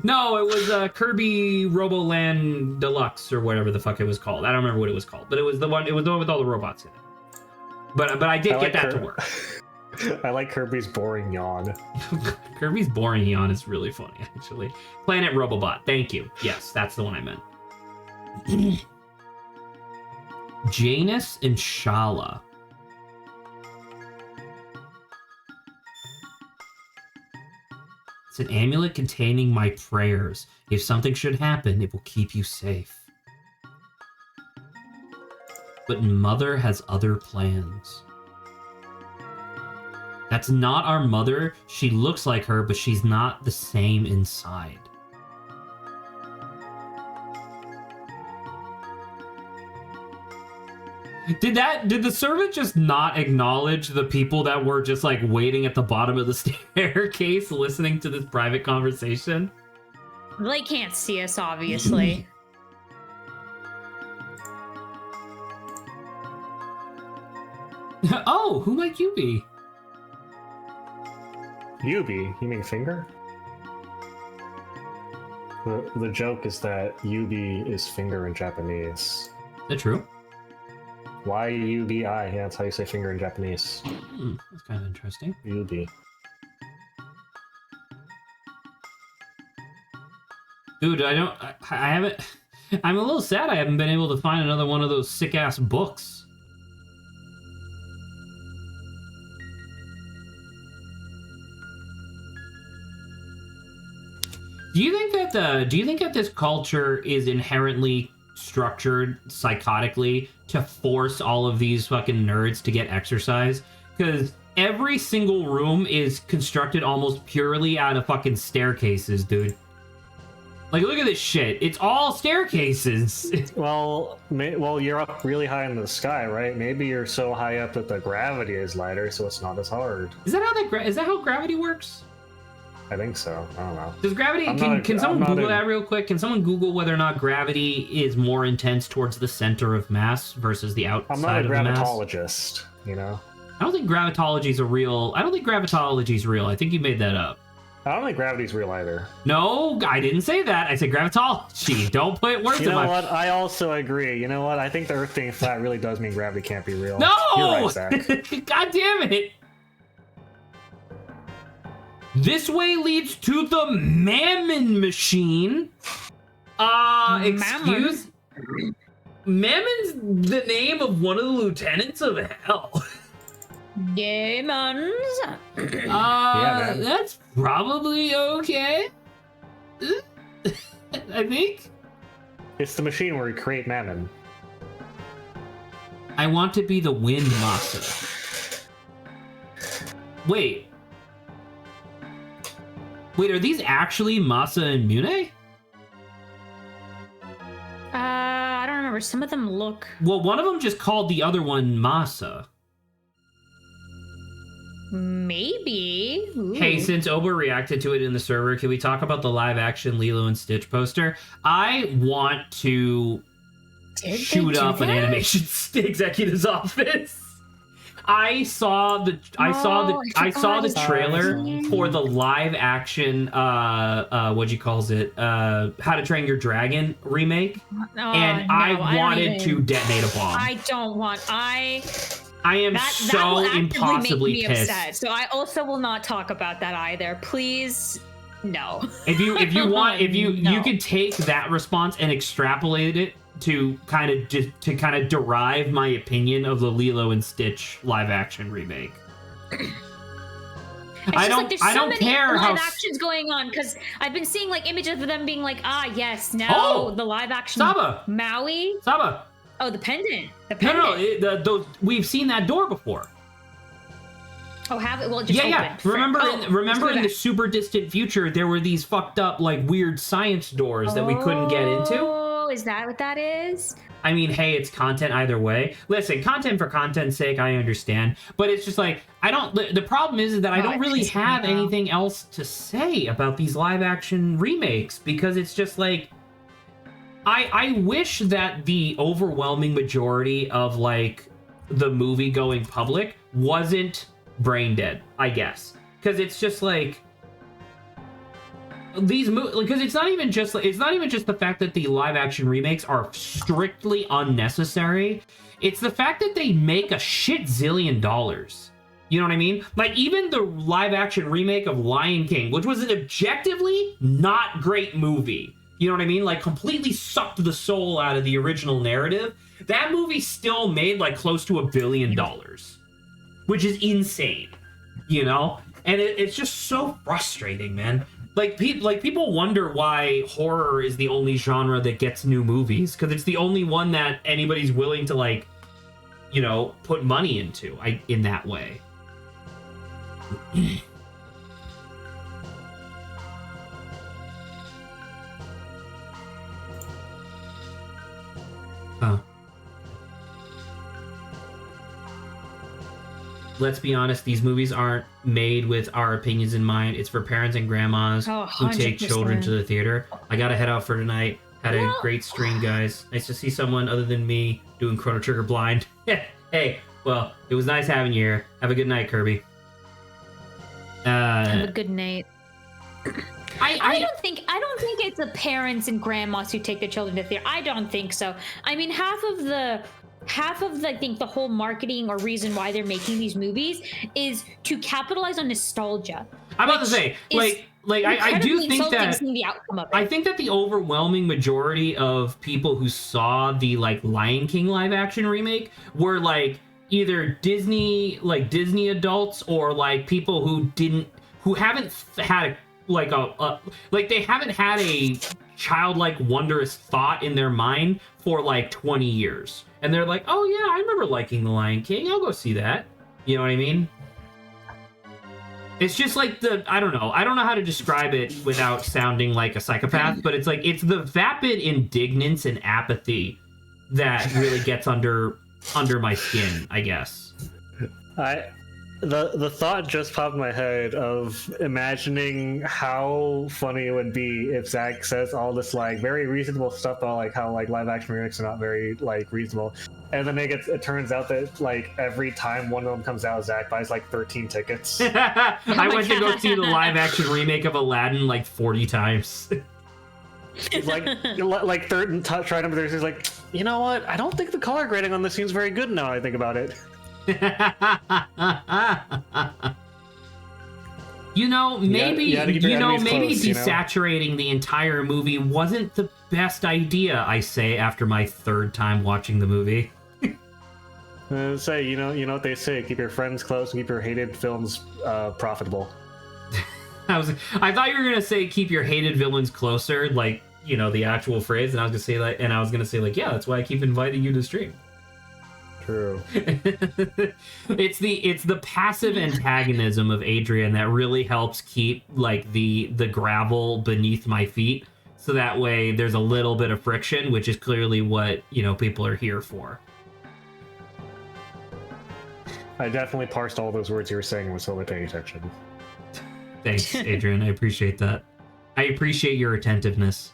No, it was Kirby Roboland Deluxe or whatever the fuck it was called. I don't remember what it was called, but it was the one with all the robots in it. But I did get that to work. I like Kirby's Boring Yawn. Kirby's Boring Yawn is really funny, actually. Planet Robobot. Thank you. Yes, that's the one I meant. Janus and Shala. It's an amulet containing my prayers. If something should happen, it will keep you safe. But Mother has other plans. That's not our mother. She looks like her, but she's not the same inside. Did the servant just not acknowledge the people that were just like waiting at the bottom of the staircase listening to this private conversation? They can't see us, obviously. Oh, who might you be? Yubi? You mean finger? The joke is that Yubi is finger in Japanese. Is that true? Y-U-B-I, yeah, that's how you say finger in Japanese. That's kind of interesting. Yubi. Dude, I haven't... I'm a little sad I haven't been able to find another one of those sick-ass books. Do you think that this culture is inherently structured psychotically to force all of these fucking nerds to get exercise? Because every single room is constructed almost purely out of fucking staircases, dude. Like, look at this shit. It's all staircases. Well, you're up really high in the sky, right? Maybe you're so high up that the gravity is lighter, so it's not as hard. Is that how gravity works? I think so. I don't know. Does gravity... Can someone Google that real quick? Can someone Google whether or not gravity is more intense towards the center of mass versus the outside of the mass? I'm not a gravitologist, you know? I don't think gravitology's real. I think you made that up. I don't think gravity's real either. No, I didn't say that. I said gravitology. Don't put words in my... You know what? I also agree. You know what? I think the Earth being flat really does mean gravity can't be real. No! You're right, Zach. God damn it! This way leads to the Mammon Machine. Excuse? Mammon's the name of one of the lieutenants of hell. Demons. Yeah, man. That's probably okay. I think. It's the machine where we create Mammon. I want to be the Wind Masa. Wait, are these actually Masa and Mune? I don't remember. Some of them look... Well, one of them just called the other one Masa. Maybe. Ooh. Hey, since Oba reacted to it in the server, can we talk about the live-action Lilo and Stitch poster? I want to shoot up an animation executive's office. I saw the trailer for the live action How to Train Your Dragon remake, and I wanted to detonate a bomb. I don't want. I am that will actively impossibly make me pissed. upset. So I also will not talk about that either. Please, no. If you want, you No. could take that response and extrapolate it to kind of derive my opinion of the Lilo and Stitch live action remake. I don't care how live actions going on, because I've been seeing like images of them being like, yes, now the live action Saba. Maui. Saba. Oh, the pendant. The No, pendant. we've seen that door before. Oh, have it? Well, it just Yeah. opened. Remember in the super distant future, there were these fucked up like weird science doors that we couldn't get into. Oh, is that what that is? I mean, hey, it's content either way. Listen, content for content's sake, I understand. But it's just like, the problem is that I don't really have anything else to say about these live action remakes, because it's just like, I wish that the overwhelming majority of like the movie going public wasn't brain dead, I guess. Because it's just like, because it's not even just the fact that the live action remakes are strictly unnecessary. It's the fact that they make a shit zillion dollars. You know what I mean? Like, even the live action remake of Lion King, which was an objectively not great movie. You know what I mean? Like, completely sucked the soul out of the original narrative. That movie still made like close to $1 billion, which is insane. You know? And it's just so frustrating, man. Like people wonder why horror is the only genre that gets new movies, because it's the only one that anybody's willing to, like, you know, put money into in that way. Huh. Let's be honest, these movies aren't made with our opinions in mind. It's for parents and grandmas who take children to the theater. I gotta head out for tonight. Had a great stream, guys. Nice to see someone other than me doing Chrono Trigger blind. Hey, well, it was nice having you here. Have a good night, Kirby. Have a good night. I don't think it's the parents and grandmas who take their children to theater. I don't think so. I mean, half of I think the whole marketing or reason why they're making these movies is to capitalize on nostalgia. I'm about to say, I do think that the outcome of it. I think that the overwhelming majority of people who saw the like Lion King live action remake were like either Disney adults, or like people who haven't had they haven't had a childlike wondrous thought in their mind for like 20 years. And they're like, oh yeah, I remember liking The Lion King. I'll go see that. You know what I mean? It's just like I don't know how to describe it without sounding like a psychopath, but it's like, it's the vapid indignance and apathy that really gets under my skin, I guess. The thought just popped in my head of imagining how funny it would be if Zach says all this like very reasonable stuff about like how like live action remakes are not very like reasonable, and then it turns out that like every time one of them comes out, Zach buys like 13 tickets. I went to go see the live action remake of Aladdin like 40 times. like third and try number 36 is like, you know what? I don't think the color grading on this seems very good now I think about it. Maybe close, desaturating the entire movie wasn't the best idea, I say after my third time watching the movie. Say, you know what they say, keep your friends close and keep your hated films profitable. I thought you were gonna say keep your hated villains closer, like, you know, the actual phrase, and I was gonna say like, yeah, that's why I keep inviting you to stream. True. It's the passive antagonism of Adrian that really helps keep like the gravel beneath my feet, so that way there's a little bit of friction, which is clearly what, you know, people are here for. I definitely parsed all those words you were saying and was totally paying attention. Thanks, Adrian. I appreciate that. I appreciate your attentiveness.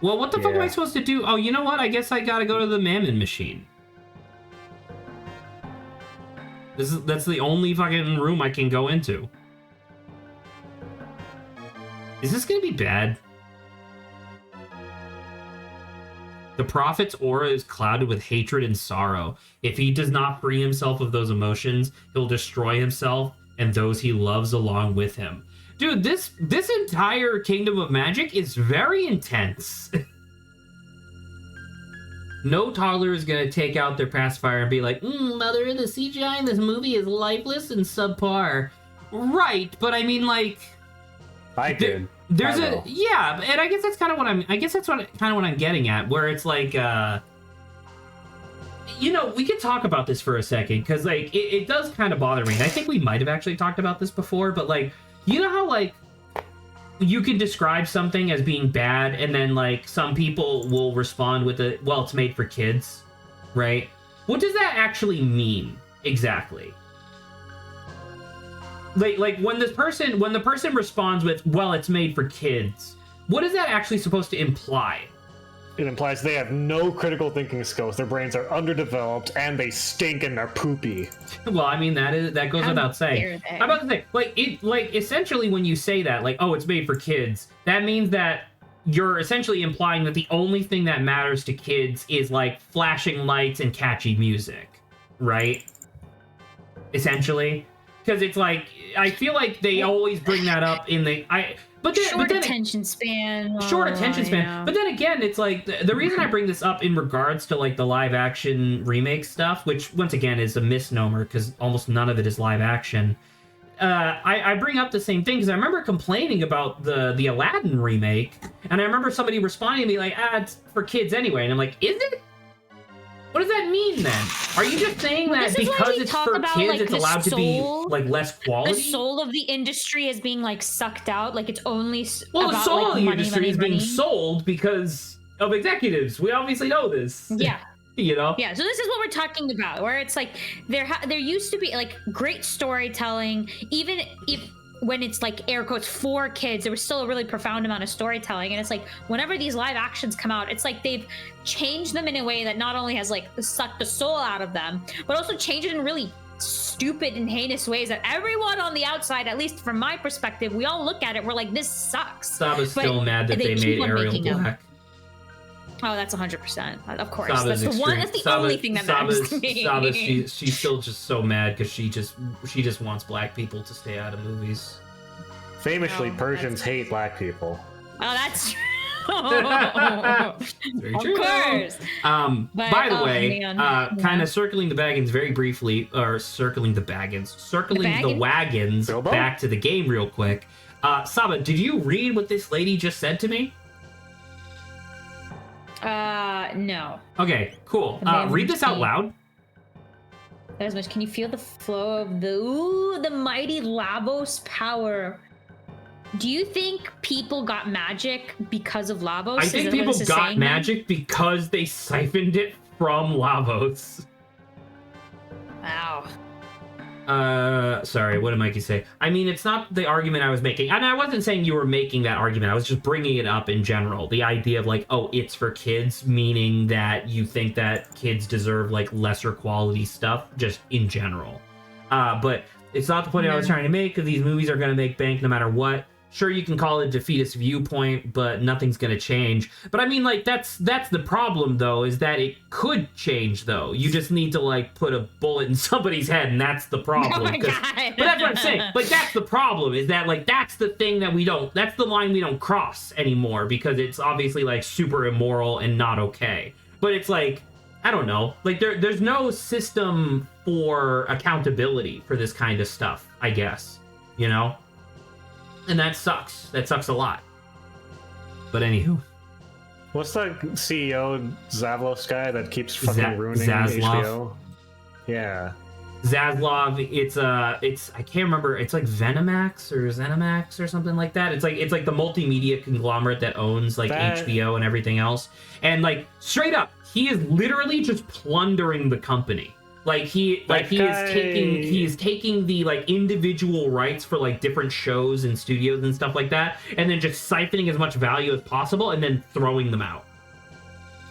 Well, what the fuck am I supposed to do? Oh, you know what? I guess I gotta go to the Mammon Machine. That's the only fucking room I can go into. Is this gonna be bad? The prophet's aura is clouded with hatred and sorrow. If he does not free himself of those emotions, he'll destroy himself and those he loves along with him. Dude, this entire Kingdom of Magic is very intense. No toddler is going to take out their pacifier and be like, mother, the CGI in this movie is lifeless and subpar. Right, but I mean, like... I did. There's yeah, and I guess that's kind of what I'm getting at, where it's like, you know, we could talk about this for a second, because, like, it does kind of bother me, and I think we might have actually talked about this before, but, like, you know how, like, you can describe something as being bad, and then, like, some people will respond with well, it's made for kids, right? What does that actually mean, exactly? Like when the person responds with, well, it's made for kids, what is that actually supposed to imply? It implies they have no critical thinking skills, their brains are underdeveloped, and they stink and are poopy. Well, I mean, that goes without saying. I'm about to say, like essentially when you say that, like, oh, it's made for kids, that means that you're essentially implying that the only thing that matters to kids is, like, flashing lights and catchy music, right? Essentially. Because it's like, I feel like they always bring that up in the... Short attention span. Yeah. But then again, it's like, the reason I bring this up in regards to, like, the live-action remake stuff, which, once again, is a misnomer, because almost none of it is live-action, I bring up the same thing, because I remember complaining about the Aladdin remake, and I remember somebody responding to me like, it's for kids anyway, and I'm like, is it? What does that mean, then? Are you just saying that because it's for kids, like, it's allowed to be, like, less quality? The soul of the industry is being, like, sucked out. Like, it's only the soul of the money, industry is being sold because of executives. We obviously know this. Yeah. You know? Yeah, so this is what we're talking about, where it's like there used to be, like, great storytelling, even if when it's, like, air quotes for kids, there was still a really profound amount of storytelling. And it's like, whenever these live actions come out, it's like they've changed them in a way that not only has, like, sucked the soul out of them, but also changed it in really stupid and heinous ways that everyone on the outside, at least from my perspective, we all look at it, we're like, this sucks. Saba's still mad that they made Ariel black. Oh, that's 100%. Of course. Saba's that's the only thing that matters to me. Saba, she's still just so mad because she just wants black people to stay out of movies. Famously, Persians hate black people. Oh, that's true. Very true. Of course. By the way, kind of circling the wagons back to the game real quick. Saba, did you read what this lady just said to me? No. Okay, cool. Read this out loud. As much. Can you feel the flow of the mighty Lavos power? Do you think people got magic because of Lavos? I think people got magic because they siphoned it from Lavos. Wow. Sorry, what did Mikey say? I mean, it's not the argument I was making. And I wasn't saying you were making that argument. I was just bringing it up in general. The idea of, like, oh, it's for kids, meaning that you think that kids deserve, like, lesser quality stuff, just in general. But it's not the point I was trying to make, because these movies are going to make bank no matter what. Sure, you can call it a defeatist viewpoint, but nothing's going to change. But I mean, like, that's the problem, though, is that it could change, though. You just need to, like, put a bullet in somebody's head, and that's the problem. Oh my God. But that's what I'm saying. Like, that's the problem, is that, like, that's the thing that that's the line we don't cross anymore, because it's obviously, like, super immoral and not okay. But it's like, I don't know. Like, there's no system for accountability for this kind of stuff, I guess. You know? And that sucks. That sucks a lot. But anywho. What's that CEO Zavlos guy that keeps fucking ruining Zaslav? HBO? Yeah. Zaslav, it's I can't remember, it's like Venomax or Zenimax or something like that. It's like the multimedia conglomerate that owns, like, HBO and everything else. And, like, straight up, he is literally just plundering the company. Like, he is taking the, like, individual rights for, like, different shows and studios and stuff like that, and then just siphoning as much value as possible and then throwing them out.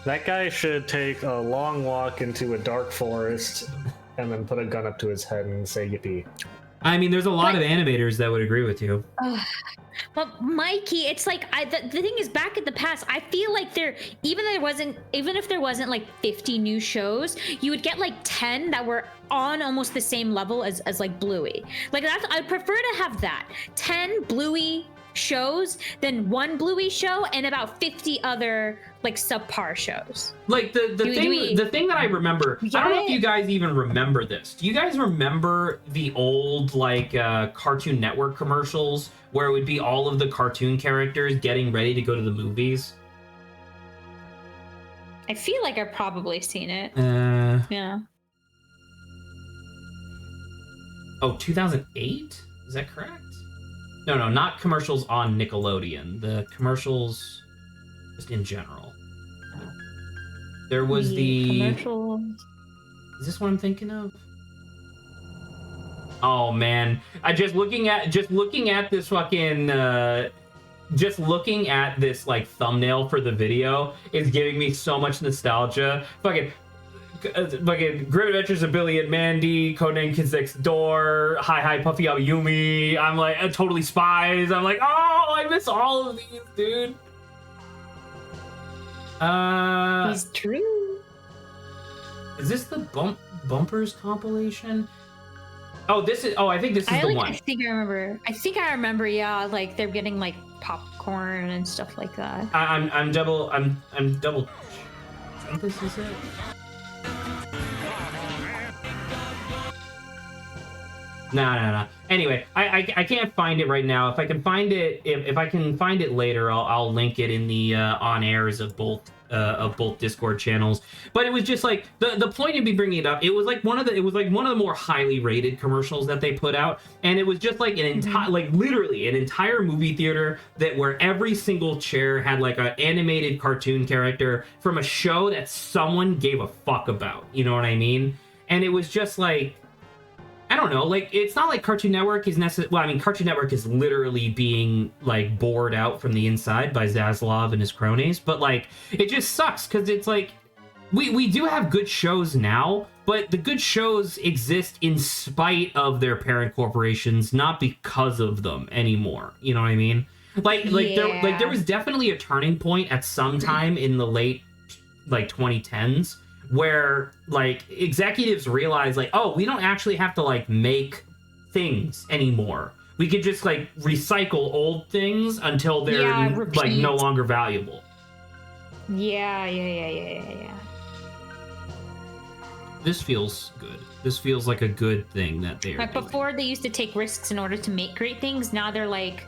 That guy should take a long walk into a dark forest and then put a gun up to his head and say yippee. I mean, there's a lot of animators that would agree with you. But Mikey, it's like the thing is, back in the past, I feel like even if there wasn't like 50 new shows, you would get like 10 that were on almost the same level as like Bluey. Like I'd prefer to have that 10 Bluey shows than one Bluey show and about 50 other like subpar shows. Like the thing that I remember, I don't know if you guys even remember this. Do you guys remember the old like Cartoon Network commercials where it would be all of the cartoon characters getting ready to go to the movies? I feel like I've probably seen it. Yeah. Oh, 2008? Is that correct? No, not commercials on Nickelodeon. The commercials just in general. There was the commercials. Is this what I'm thinking of? Oh man, just looking at this fucking just looking at this like thumbnail for the video is giving me so much nostalgia. Fucking Grim Adventures of Billy and Mandy, Codename Kids Next Door, Hi Puffy Ayumi. I'm like Totally Spies. I'm like, oh, I miss all of these, dude. He's true. Is this the Bumpers compilation? Oh, this is. Oh, I think this is the one. I think I remember. Yeah, like they're getting like popcorn and stuff like that. I'm double. I think this is it. No. Anyway, I can't find it right now. If I can find it, if I can find it later, I'll link it in the on airs of both Discord channels. But it was just like the point of me bringing it up. It was like one of the more highly rated commercials that they put out, and it was just like an entire literally an entire movie theater where every single chair had like an animated cartoon character from a show that someone gave a fuck about. You know what I mean? And it was just like, I don't know, like, it's not like Cartoon Network is well, I mean, Cartoon Network is literally being, like, bored out from the inside by Zaslav and his cronies, but, like, it just sucks, because it's like, we do have good shows now, but the good shows exist in spite of their parent corporations, not because of them anymore, you know what I mean? There was definitely a turning point at some time in the late, like, 2010s, where like executives realize like, oh, we don't actually have to like make things anymore. We could just like recycle old things until they're like no longer valuable. Yeah. This feels good. This feels like a good thing that they're like doing. Before they used to take risks in order to make great things. Now they're like,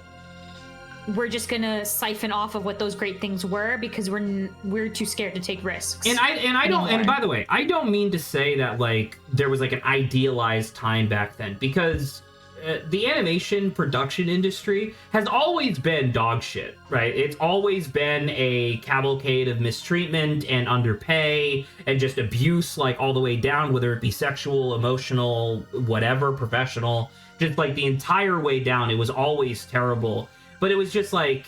we're just gonna siphon off of what those great things were because we're too scared to take risks. And I don't. And by the way, I don't mean to say that like there was like an idealized time back then, because the animation production industry has always been dog shit, right? It's always been a cavalcade of mistreatment and underpay and just abuse, like all the way down, whether it be sexual, emotional, whatever, professional, just like the entire way down. It was always terrible. But it was just like,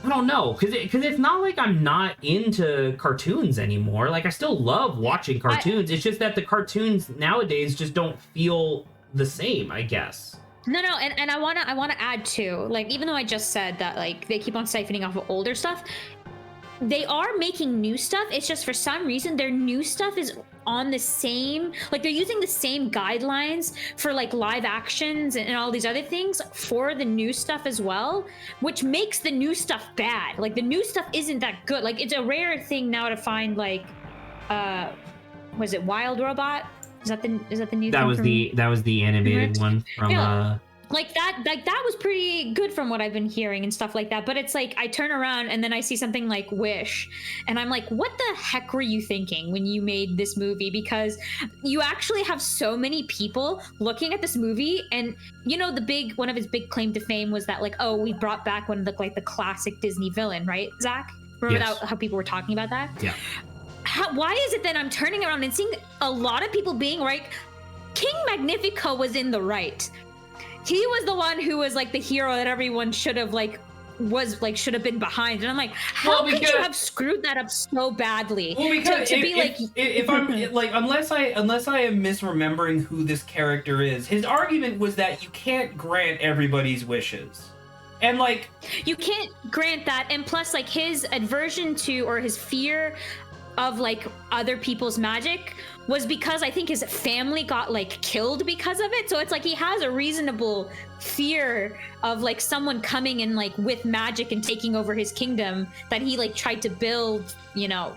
I don't know, because it's not like I'm not into cartoons anymore. Like, I still love watching cartoons. It's just that the cartoons nowadays just don't feel the same, I guess. No, and I wanna add too, like, even though I just said that like they keep on siphoning off of older stuff, they are making new stuff. It's just for some reason their new stuff is on the same, like they're using the same guidelines for like live actions and all these other things for the new stuff as well, which makes the new stuff bad. Like the new stuff isn't that good. Like it's a rare thing now to find like was it Wild Robot? Is that the new thing? That was the animated one from like that was pretty good from what I've been hearing and stuff like that. But it's like I turn around and then I see something like Wish and I'm like, what the heck were you thinking when you made this movie? Because you actually have so many people looking at this movie, and you know one of his big claim to fame was that like, oh, we brought back one of the classic Disney villain, right, Zach? Remember how people were talking about that? Yeah. Why is it that I'm turning around and seeing a lot of people being right? King Magnifico was in the right. He was the one who was like the hero that everyone should have like was like should have been behind, and I'm like, how could you have screwed that up so badly? Well, because if I'm like, unless I am misremembering who this character is, his argument was that you can't grant everybody's wishes, and like you can't grant that, and plus like his aversion to or his fear of like other people's magic was because I think his family got like killed because of it. So it's like he has a reasonable fear of like someone coming in like with magic and taking over his kingdom that he like tried to build, you know,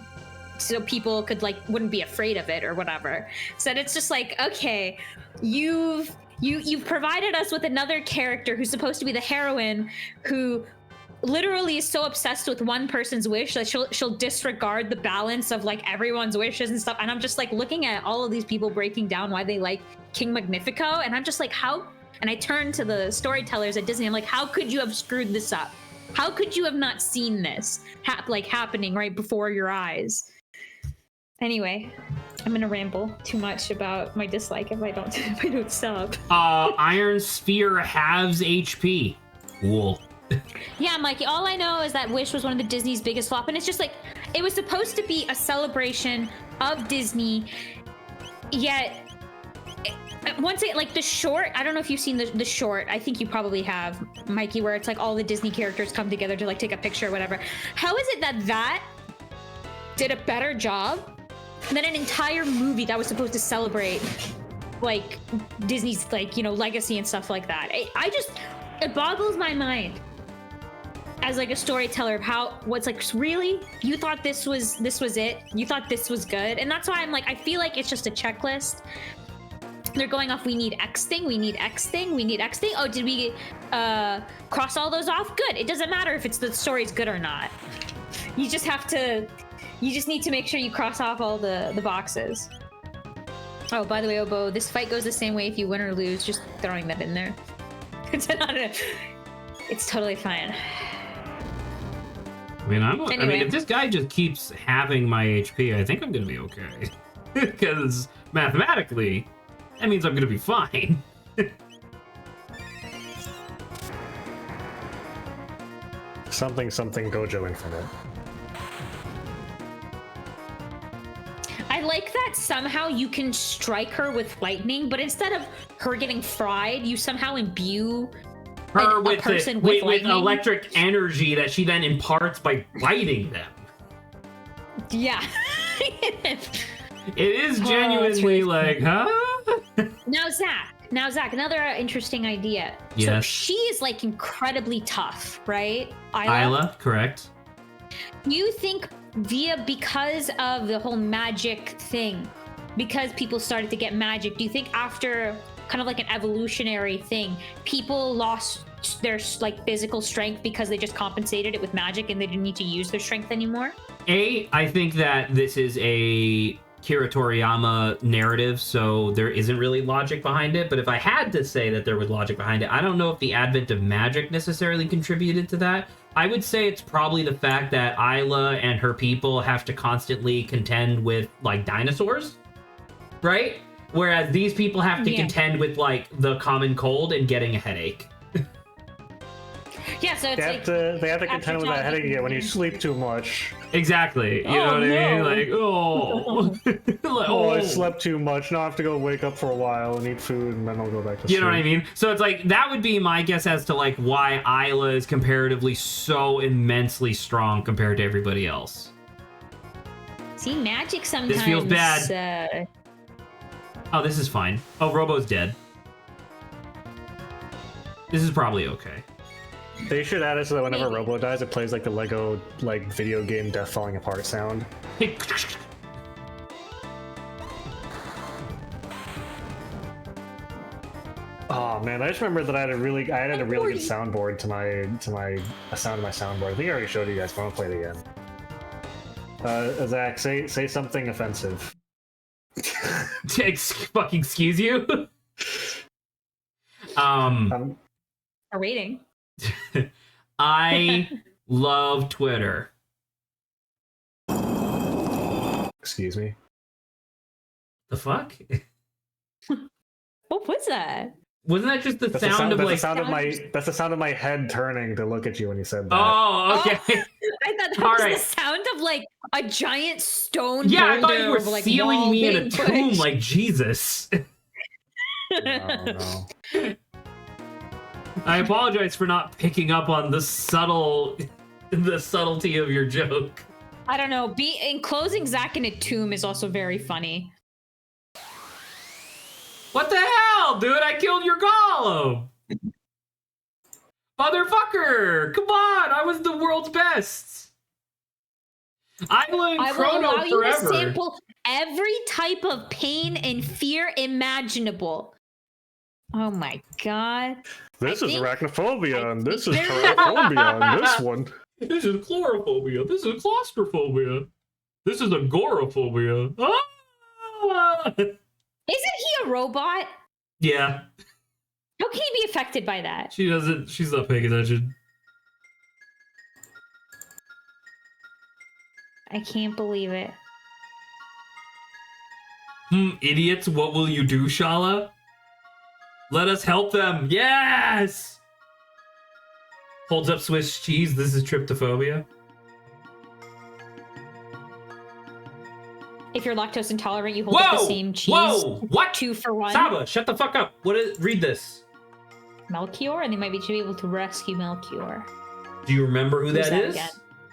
so people could like wouldn't be afraid of it or whatever. So it's just like, okay, you've provided us with another character who's supposed to be the heroine who literally is so obsessed with one person's wish that she'll disregard the balance of like everyone's wishes and stuff. And I'm just like looking at all of these people breaking down why they like King Magnifico, and I'm just like, how? And I turn to the storytellers at Disney. I'm like, how could you have screwed this up? How could you have not seen this happening right before your eyes? Anyway, I'm gonna ramble too much about my dislike if I don't stop. Iron Sphere halves HP. Cool. Yeah, Mikey, all I know is that Wish was one of the Disney's biggest flop, and it's just like, it was supposed to be a celebration of Disney, yet once it, like the short, I don't know if you've seen the short, I think you probably have, Mikey, where it's like all the Disney characters come together to like take a picture or whatever. How is it that did a better job than an entire movie that was supposed to celebrate like Disney's like, you know, legacy and stuff like that? It boggles my mind as like a storyteller of what's like, really, you thought this was it, you thought this was good? And that's why I'm like, I feel like it's just a checklist. They're going off, we need X thing, we need X thing, we need X thing. Oh, did we cross all those off? Good. It doesn't matter if the story's good or not. You just need to make sure you cross off all the boxes. Oh, by the way, Obo, this fight goes the same way if you win or lose, just throwing that in there. It's totally fine. I mean, if this guy just keeps having my HP, I think I'm gonna be okay. Because mathematically, that means I'm gonna be fine. Something Gojo Infinite. I like that somehow you can strike her with lightning, but instead of her getting fried, you somehow imbue her a person with electric energy that she then imparts by biting them. Yeah. It is genuinely really like, huh? Now, Zach, another interesting idea. Yes. So she is like incredibly tough, right? Isla, correct. You think because of the whole magic thing, because people started to get magic, do you think after kind of like an evolutionary thing, people lost their like physical strength because they just compensated it with magic and they didn't need to use their strength anymore? I think that this is a Kira Toriyama narrative, so there isn't really logic behind it. But if I had to say that there was logic behind it, I don't know if the advent of magic necessarily contributed to that. I would say it's probably the fact that Isla and her people have to constantly contend with like dinosaurs, right? Whereas these people have to contend with like the common cold and getting a headache. Yeah, so it's they have to contend with that headache again when you sleep too much. Exactly. You know what I mean? Like, I slept too much. Now I have to go wake up for a while and eat food, and then I'll go back to sleep. You know what I mean? So it's like, that would be my guess as to like why Isla is comparatively so immensely strong compared to everybody else. See, magic sometimes... This feels bad. Oh, this is fine. Oh, Robo's dead. This is probably okay. They should add it so that whenever Robo dies, it plays like the Lego like video game death falling apart sound. Oh man, I just remembered that I had a really good soundboard to my sound of my soundboard. I think I already showed you guys, but I'm gonna play it again. Zach, say something offensive. Fucking excuse you. Are waiting. I love Twitter. Excuse me. The fuck? What was that? Wasn't that just the sound of like? That's the sound of my head turning to look at you when you said that. Oh, okay. I thought that was the sound of like a giant stone. Yeah, I thought you were like, sealing me in a tomb like Jesus. No. I apologize for not picking up on the subtlety of your joke. I don't know. Enclosing Zack in a tomb is also very funny. What the hell, dude? I killed your golem! Motherfucker! Come on! I was the world's best! I learned Chrono forever. I will allow you to sample every type of pain and fear imaginable. Oh my god. This is arachnophobia, and this is chronophobia, and this one. This is chlorophobia. This is claustrophobia. This is agoraphobia. Ah! Isn't he a robot? Yeah. How can he be affected by that? She's not paying attention. I can't believe it. Idiots, what will you do, Shala? Let us help them. Yes! Holds up Swiss cheese. This is tryptophobia. If you're lactose intolerant, you hold up the same cheese. Whoa! What? 2 for 1. Saba, shut the fuck up. Read this. Melchior, and they might be able to rescue Melchior. Do you remember who that is? Again?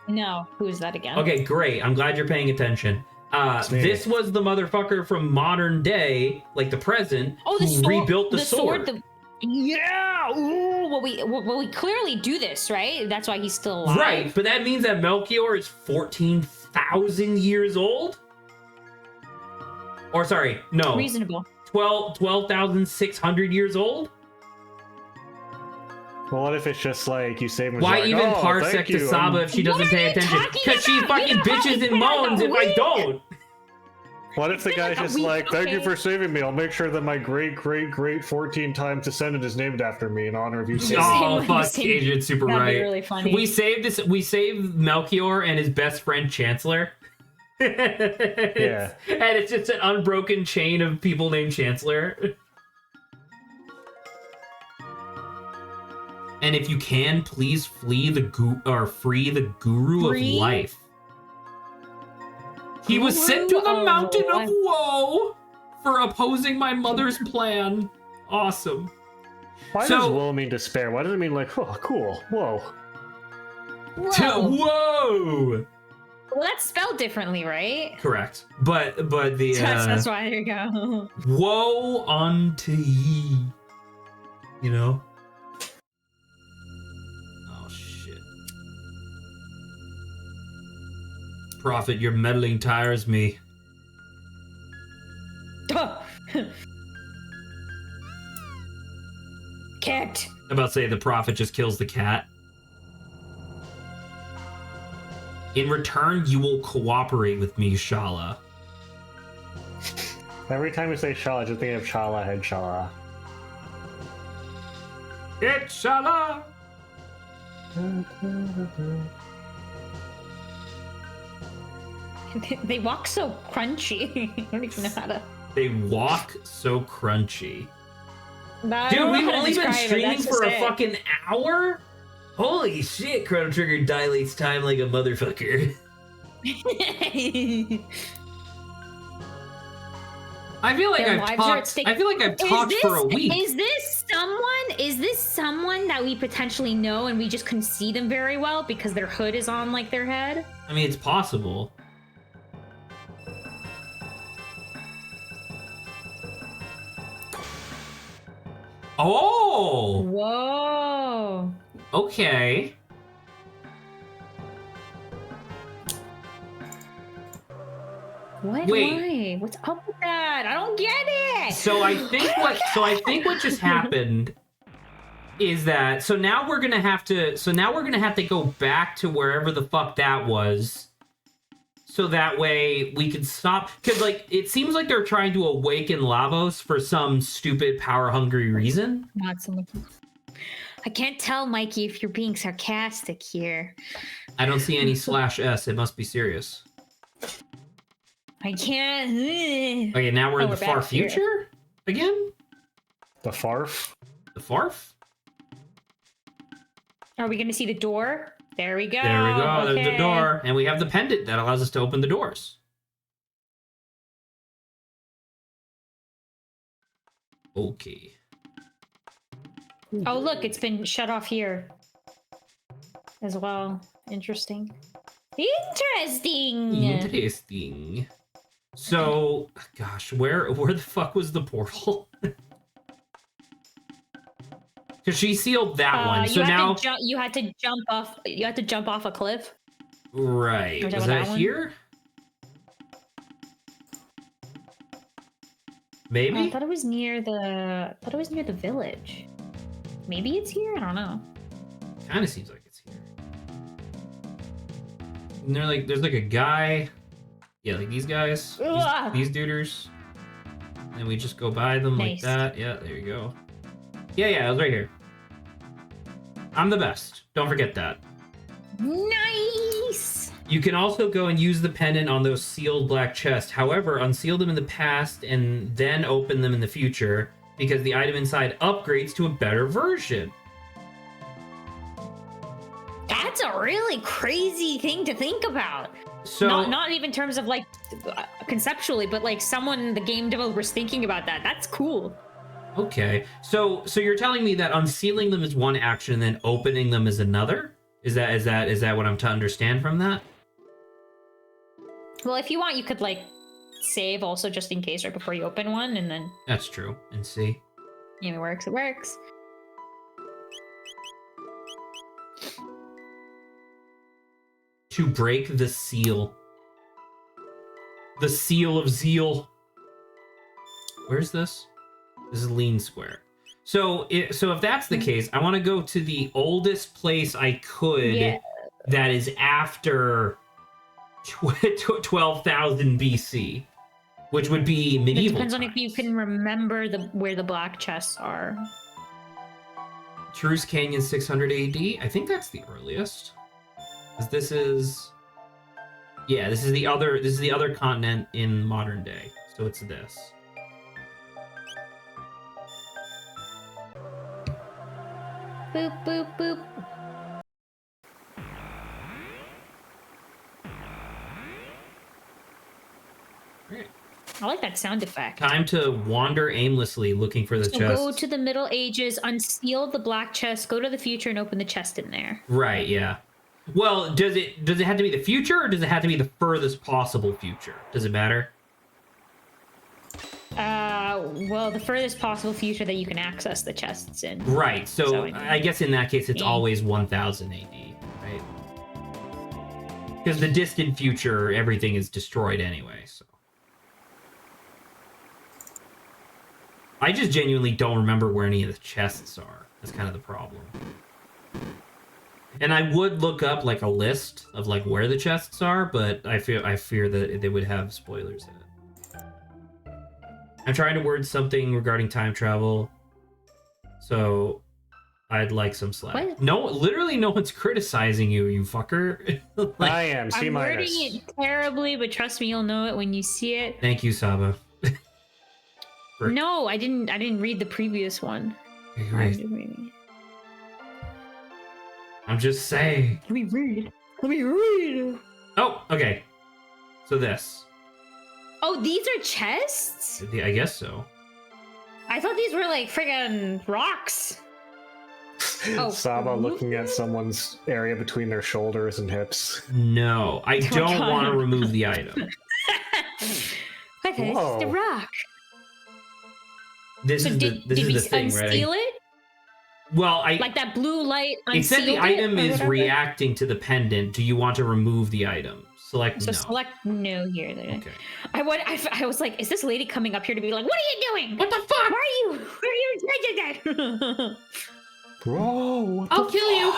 No, who is that again? Okay, great. I'm glad you're paying attention. This was the motherfucker from modern day, like the present, who rebuilt the sword. Yeah! Ooh, well, we clearly do this, right? That's why he's still alive. Right, but that means that Melchior is 14,000 years old? Or sorry, no. Reasonable. 12,600 years old? Well, what if it's just like you save him? Why even parsec to Saba if she doesn't pay attention? Because she fucking bitches and moans if I don't. What if the guy's just like, thank you for saving me. I'll make sure that my great 14 times descendant is named after me in honor of you. Oh, fuck, Agent Super right. Be really funny. We saved Melchior and his best friend Chancellor. Yeah. And it's just an unbroken chain of people named Chancellor. And if you can, please free the Guru of Life. He was sent to the Mountain of Woe for opposing my mother's plan. Awesome. Why does woe mean despair? Why does it mean like, oh, cool, whoa? Whoa! Well, that's spelled differently, right? Correct. But the that's why there you go. Woe unto ye. You know? Oh shit. Prophet, your meddling tires me. Cat. I'm about to say the prophet just kills the cat. In return, you will cooperate with me, Shala. Every time you say Shala, just think of Shala, head Shala. It's Shala! They walk so crunchy. I don't even know how to... They walk so crunchy. No, dude, we've only been streaming for a fucking hour? Holy shit, Chrono Trigger dilates time like a motherfucker. I feel like I've talked for a week. Is this someone that we potentially know and we just couldn't see them very well because their hood is on like their head? I mean, it's possible. Oh! Whoa. Okay. What? Why? What's up with that? I don't get it. So I think what just happened is that now we're gonna have to go back to wherever the fuck that was. So that way we can stop, because like it seems like they're trying to awaken Lavos for some stupid power hungry reason. Not so much. I can't tell, Mikey, if you're being sarcastic here. I don't see any /s. It must be serious. I can't. Okay, now we're in the far future again. The farf. The Farf? Are we going to see the door? There we go. There we go. Okay. There's the door. And we have the pendant that allows us to open the doors. Okay. Oh, look, it's been shut off here as well. Interesting. Interesting. So, gosh, where the fuck was the portal? Because she sealed that one. So now you had to jump off. You had to jump off a cliff. Right. Was that here? Maybe. I thought it was near the. I thought it was near the village. Maybe it's here. I don't know. Kind of seems like it's here. And there's like a guy. Yeah, like these guys. These duders. And we just go by them like that. Yeah, there you go. Yeah, it was right here. I'm the best. Don't forget that. Nice! You can also go and use the pendant on those sealed black chests. However, unseal them in the past and then open them in the future because the item inside upgrades to a better version. That's a really crazy thing to think about. So not even in terms of like conceptually, but like someone, the game developers thinking about that. That's cool. Okay, so you're telling me that unsealing them is one action and then opening them is another? Is that what I'm to understand from that? Well, if you want, you could like save also just in case right before you open one, and then That's true. And see. if it works, it works. To break the seal. The seal of zeal. Where's this? This is Lean Square. So if that's the case, I want to go to the oldest place I could that is after 12,000 BC, which would be medieval. It depends on times. if you can remember where the black chests are. Truce Canyon 600 AD. I think that's the earliest. 'Cause this is the other continent in modern day. So it's this. Boop, boop, boop. Right. I like that sound effect. Time to wander aimlessly looking for the So chest. go to the Middle Ages, unseal the black chest, go to the future, and open the chest in there. Right, yeah. Well, does it have to be the future, or does it have to be the furthest possible future? Does it matter? Well, the furthest possible future that you can access the chests in. Right, so I guess in that case it's Yeah. always 1000 AD, right? Because the distant future, everything is destroyed anyway, so. I just genuinely don't remember where any of the chests are. That's kind of the problem. And I would look up like a list of like where the chests are, but I fear that they would have spoilers in it. I'm trying to word something regarding time travel, so I'd like some slack. What? No, literally no one's criticizing you, you fucker. Like, I am C I'm wording minus. it terribly, but trust me, you'll know it when you see it. thank you, Saba. Frick. No, I didn't read the previous one. Right. I'm just saying. Let me read. Let me read. Oh, okay. So this. Oh, these are chests? I guess so. I thought these were like friggin' rocks. Oh. Saba looking at someone's area between their shoulders and hips. No, I Oh, don't God. want to remove the item. I thought this is the Whoa. rock. This So is did the we thing, right? unseal it? Well, Like that blue light it said the unsealed item it, or is whatever? reacting to the pendant. Do you want to remove the item? Select So no. select no here. Then. Okay. I was like, is this lady coming up here to be like, what are you doing? What the fuck? Why are you judging that? Bro, what I'll the kill you.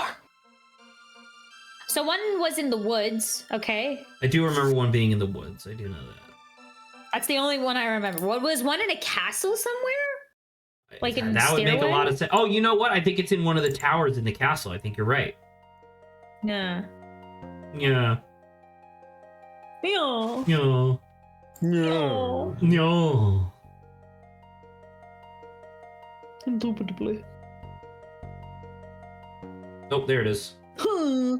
So one was in the woods, okay? I do remember one being in the woods. I do know that. That's the only one I remember. What was one in a castle somewhere? Like in that would make a stairway? lot of sense. Oh, you know what? I think it's in one of the towers in the castle. I think you're right. Yeah. Yeah. Yeah. Yeah. No. No. Indubitably. Oh, there it is. It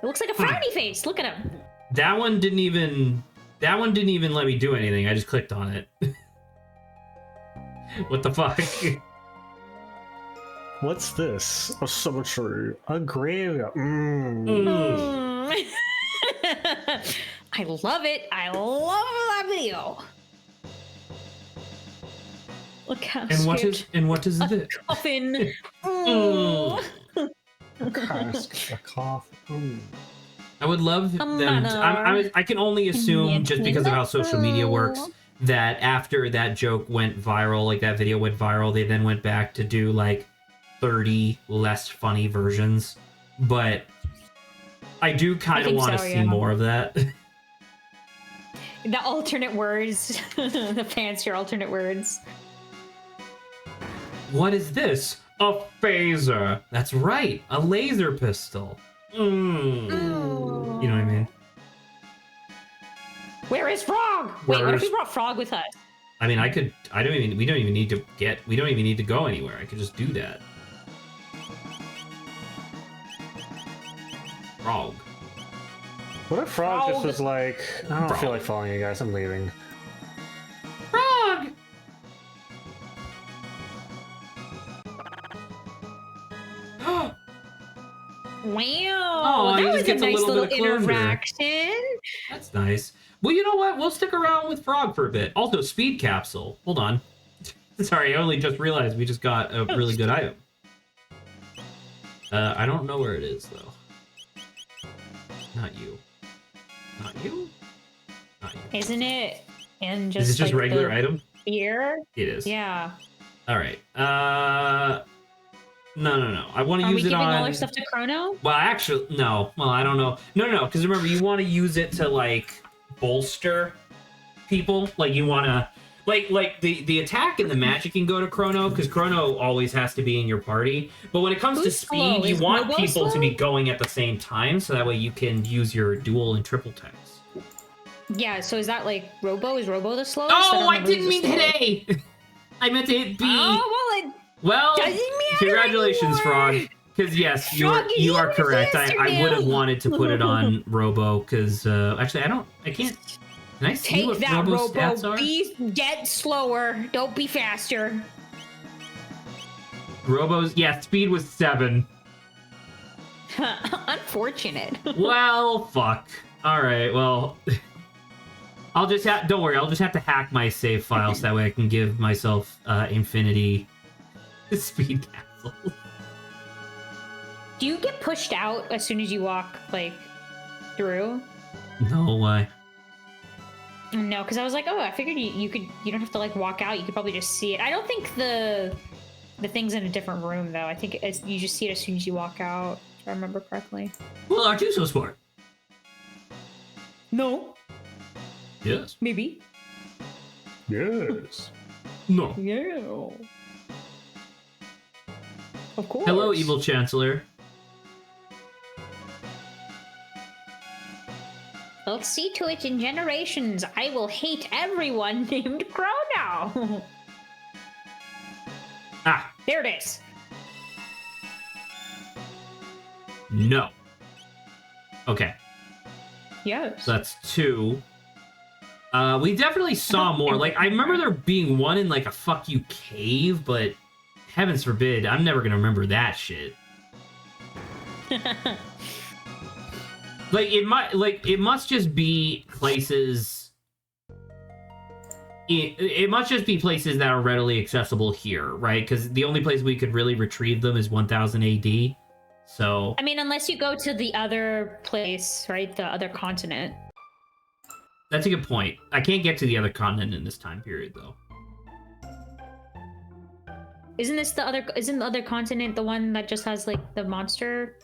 looks like a frowny face. Look at him. That one didn't even let me do anything. I just clicked on it. What the fuck? What's this? A cemetery. A graveyard. I love it. I love that video. Look how And what is this? coffin. A coffin. I would love them. I can only assume, just because of how social media works, that after that joke went viral, like that video went viral, they then went back to do like 30 less funny versions. But I do kind of want to see more of that. The alternate words, the fancier alternate words. What is this? A phaser. That's right, a laser pistol. You know what I mean? Where is Frog? Wait, what if we brought Frog with us? I mean, we don't even need to go anywhere. I could just do that. Frog. What if Frog just was like, I don't feel like following you guys, I'm leaving. Frog! Wow, that was a nice little interaction. That's nice. Well, you know what? We'll stick around with Frog for a bit. Also, speed capsule. Hold on. Sorry, I only just realized we just got a really good item. I don't know where it is, though. Not you. Not you? Not you. Isn't it? And just is it just like regular item? Here? It is. Yeah. All right. No. I want to use it on... Are we giving all our stuff to Chrono? Well, actually, no. Well, I don't know. No. Because remember, you want to use it to, like, bolster people. Like, you want to... Like the attack and the magic can go to Chrono, because Chrono always has to be in your party. But when it comes to speed, you want people to be going at the same time, so that way you can use your dual and triple attacks. Yeah, so is that like Robo? Is Robo the slowest? Oh, I didn't mean hit A! I meant to hit B. Oh, well, doesn't matter congratulations, anymore. Frog. Because yes, you are correct. I would have wanted to put it on Robo, because actually I can't. Can I see Take what that, Robo's stats Robo. are? Get slower. Don't be faster. Robo's, speed was 7. Unfortunate. Well, fuck. All right, well, don't worry. I'll just have to hack my save file so that way I can give myself infinity speed capsule. Do you get pushed out as soon as you walk like through? No, why? No, because I was like, oh, I figured you don't have to like walk out. You could probably just see it. I don't think the thing's in a different room though. I think you just see it as soon as you walk out. If I remember correctly. Well, aren't you so smart? No. Yes. Maybe. Yes. No. Yeah. Of course. Hello, evil chancellor. I'll see to it in generations. I will hate everyone named Chrono. Ah. There it is. No. Okay. Yes. So that's 2. We definitely saw more. Like, I remember there being one in, like, a fuck you cave, but heavens forbid, I'm never gonna remember that shit. It must just be places... It must just be places that are readily accessible here, right? Because the only place we could really retrieve them is 1000 AD. So... I mean, unless you go to the other place, right? The other continent. That's a good point. I can't get to the other continent in this time period, though. Isn't the other continent the one that just has, like, the monster?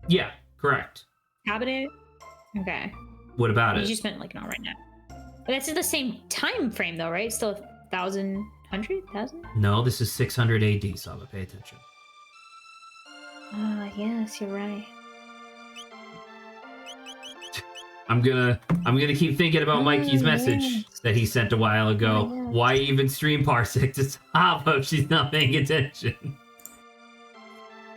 Yeah, correct. Cabinet? Okay. What about it? You just meant, like, not right now. But that's the same time frame, though, right? Still 1,000? No, this is 600 AD, Saba. Pay attention. Ah, yes, you're right. I'm gonna keep thinking about Mikey's message that he sent a while ago. Why even stream Parsec to Saba if she's not paying attention?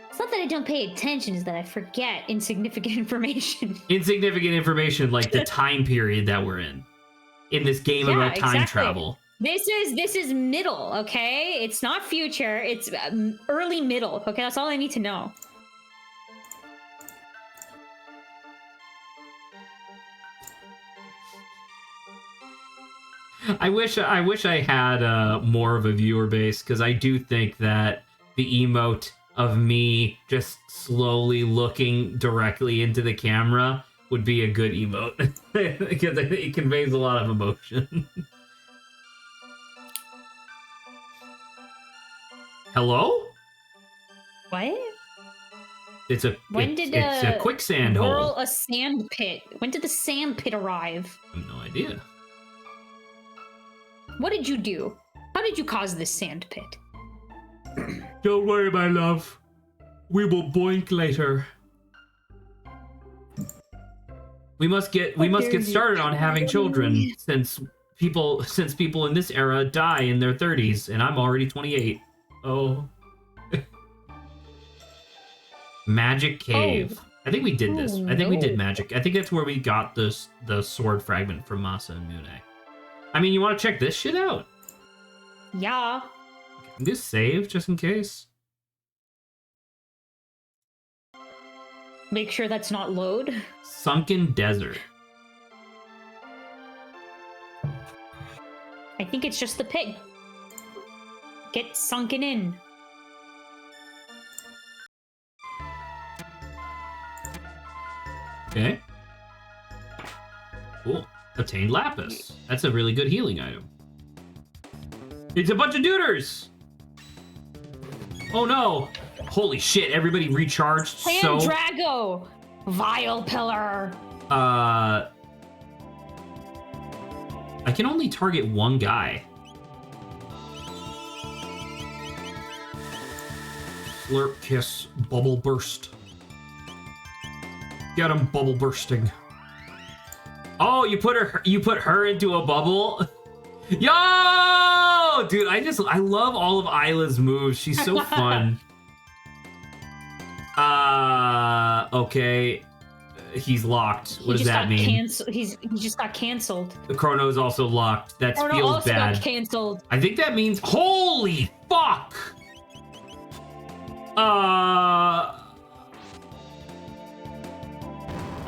It's not that I don't pay attention is that I forget insignificant information. Insignificant information like the time period that we're in this game about time travel. This is middle, okay? It's not future. It's early middle, okay? That's all I need to know. I wish I had more of a viewer base, because I do think that the emote of me just slowly looking directly into the camera would be a good emote, because I think it conveys a lot of emotion. Hello? What? It's a quicksand hole. A sand pit. When did the sand pit arrive? I have no idea. What did you do? How did you cause this sand pit? Don't worry, my love. We will boink later. We must get started on having children, since people in this era die in their 30s, and I'm already 28. Oh. Magic Cave. Oh. I think we did this. I think we did magic. I think that's where we got the sword fragment from Masa and Mune. I mean, you want to check this shit out? Yeah. Just save, just in case. Make sure that's not load. Sunken Desert. I think it's just the pig. Get sunken in. Okay. Cool. Obtained Lapis. That's a really good healing item. It's a bunch of duders! Oh no! Holy shit, everybody recharged so... Drago! Vile Pillar! I can only target one guy. Slurp Kiss, Bubble Burst. Get him bubble bursting. Oh, you put her into a bubble? Yo! Dude, I love all of Isla's moves. She's so fun. Okay. He's locked. What does that mean? He just got canceled. The Chrono is also locked. That feels bad. Got canceled. I think that means holy fuck.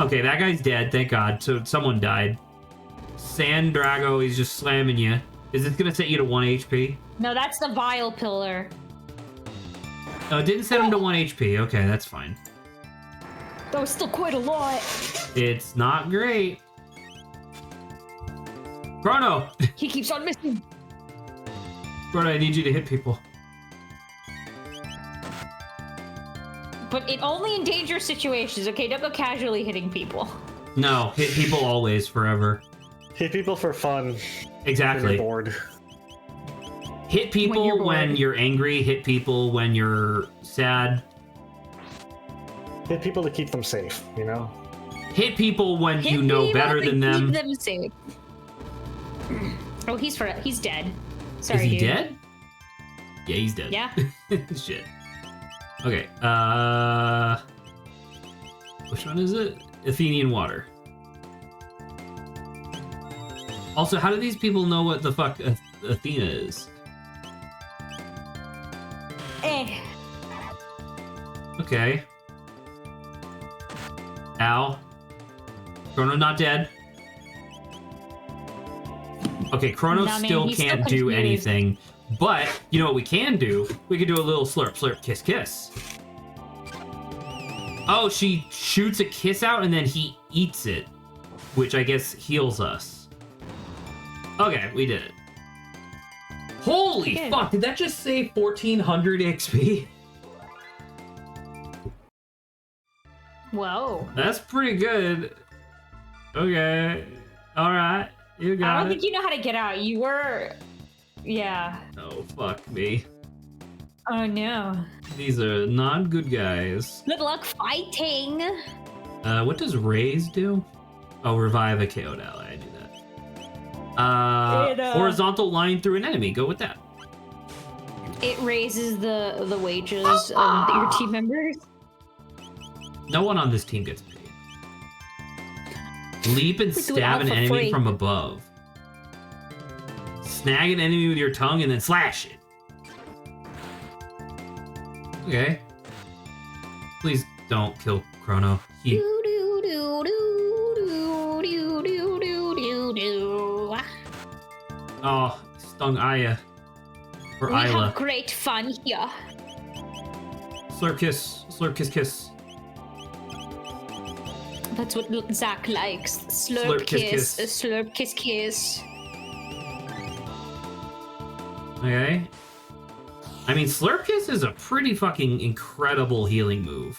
Okay, that guy's dead. Thank God. So someone died. Sand Drago is just slamming you. Is this gonna set you to 1 HP? No, that's the Vile Pillar. Oh, it didn't set him to 1 HP. Okay, that's fine. That was still quite a lot. It's not great. Chrono! He keeps on missing. Chrono, I need you to hit people. But in only in dangerous situations, okay? Don't go casually hitting people. No, hit people always, forever. Hit people for fun. Exactly. When you're bored. Hit people when you're angry. Hit people when you're sad. Hit people to keep them safe, you know? Hit people when you know better than them. Keep them safe. Oh, he's dead. Sorry, Is he dude. dead? Yeah, he's dead. Yeah. Shit. Okay, which one is it? Athenian water. Also, how do these people know what the fuck Athena is? Okay. Ow. Chrono not dead. Okay, Chrono still can't do anything. But, you know what we can do? We can do a little slurp, slurp, kiss, kiss. Oh, she shoots a kiss out and then he eats it. Which I guess heals us. Okay, we did it. Holy fuck, did that just say 1400 XP? Whoa. That's pretty good. Okay. Alright, you got it. I don't think you know how to get out. You were... Yeah. Oh, fuck me. Oh, no. These are not good guys. Good luck fighting. What does raise do? Oh, revive a KO'd ally. I do that. Horizontal line through an enemy. Go with that. It raises the wages of your team members. No one on this team gets paid. Leap and We do it stab all an for enemy free. from above. Snag an enemy with your tongue and then slash it. Okay. Please don't kill Chrono. He... Oh, stung Aya. Or We Isla. have great fun here. Slurp kiss. Slurp kiss kiss. That's what Zach likes. Slurp, Slurp, kiss, kiss, kiss. slurp kiss kiss. Okay. I mean, Slurp Kiss is a pretty fucking incredible healing move.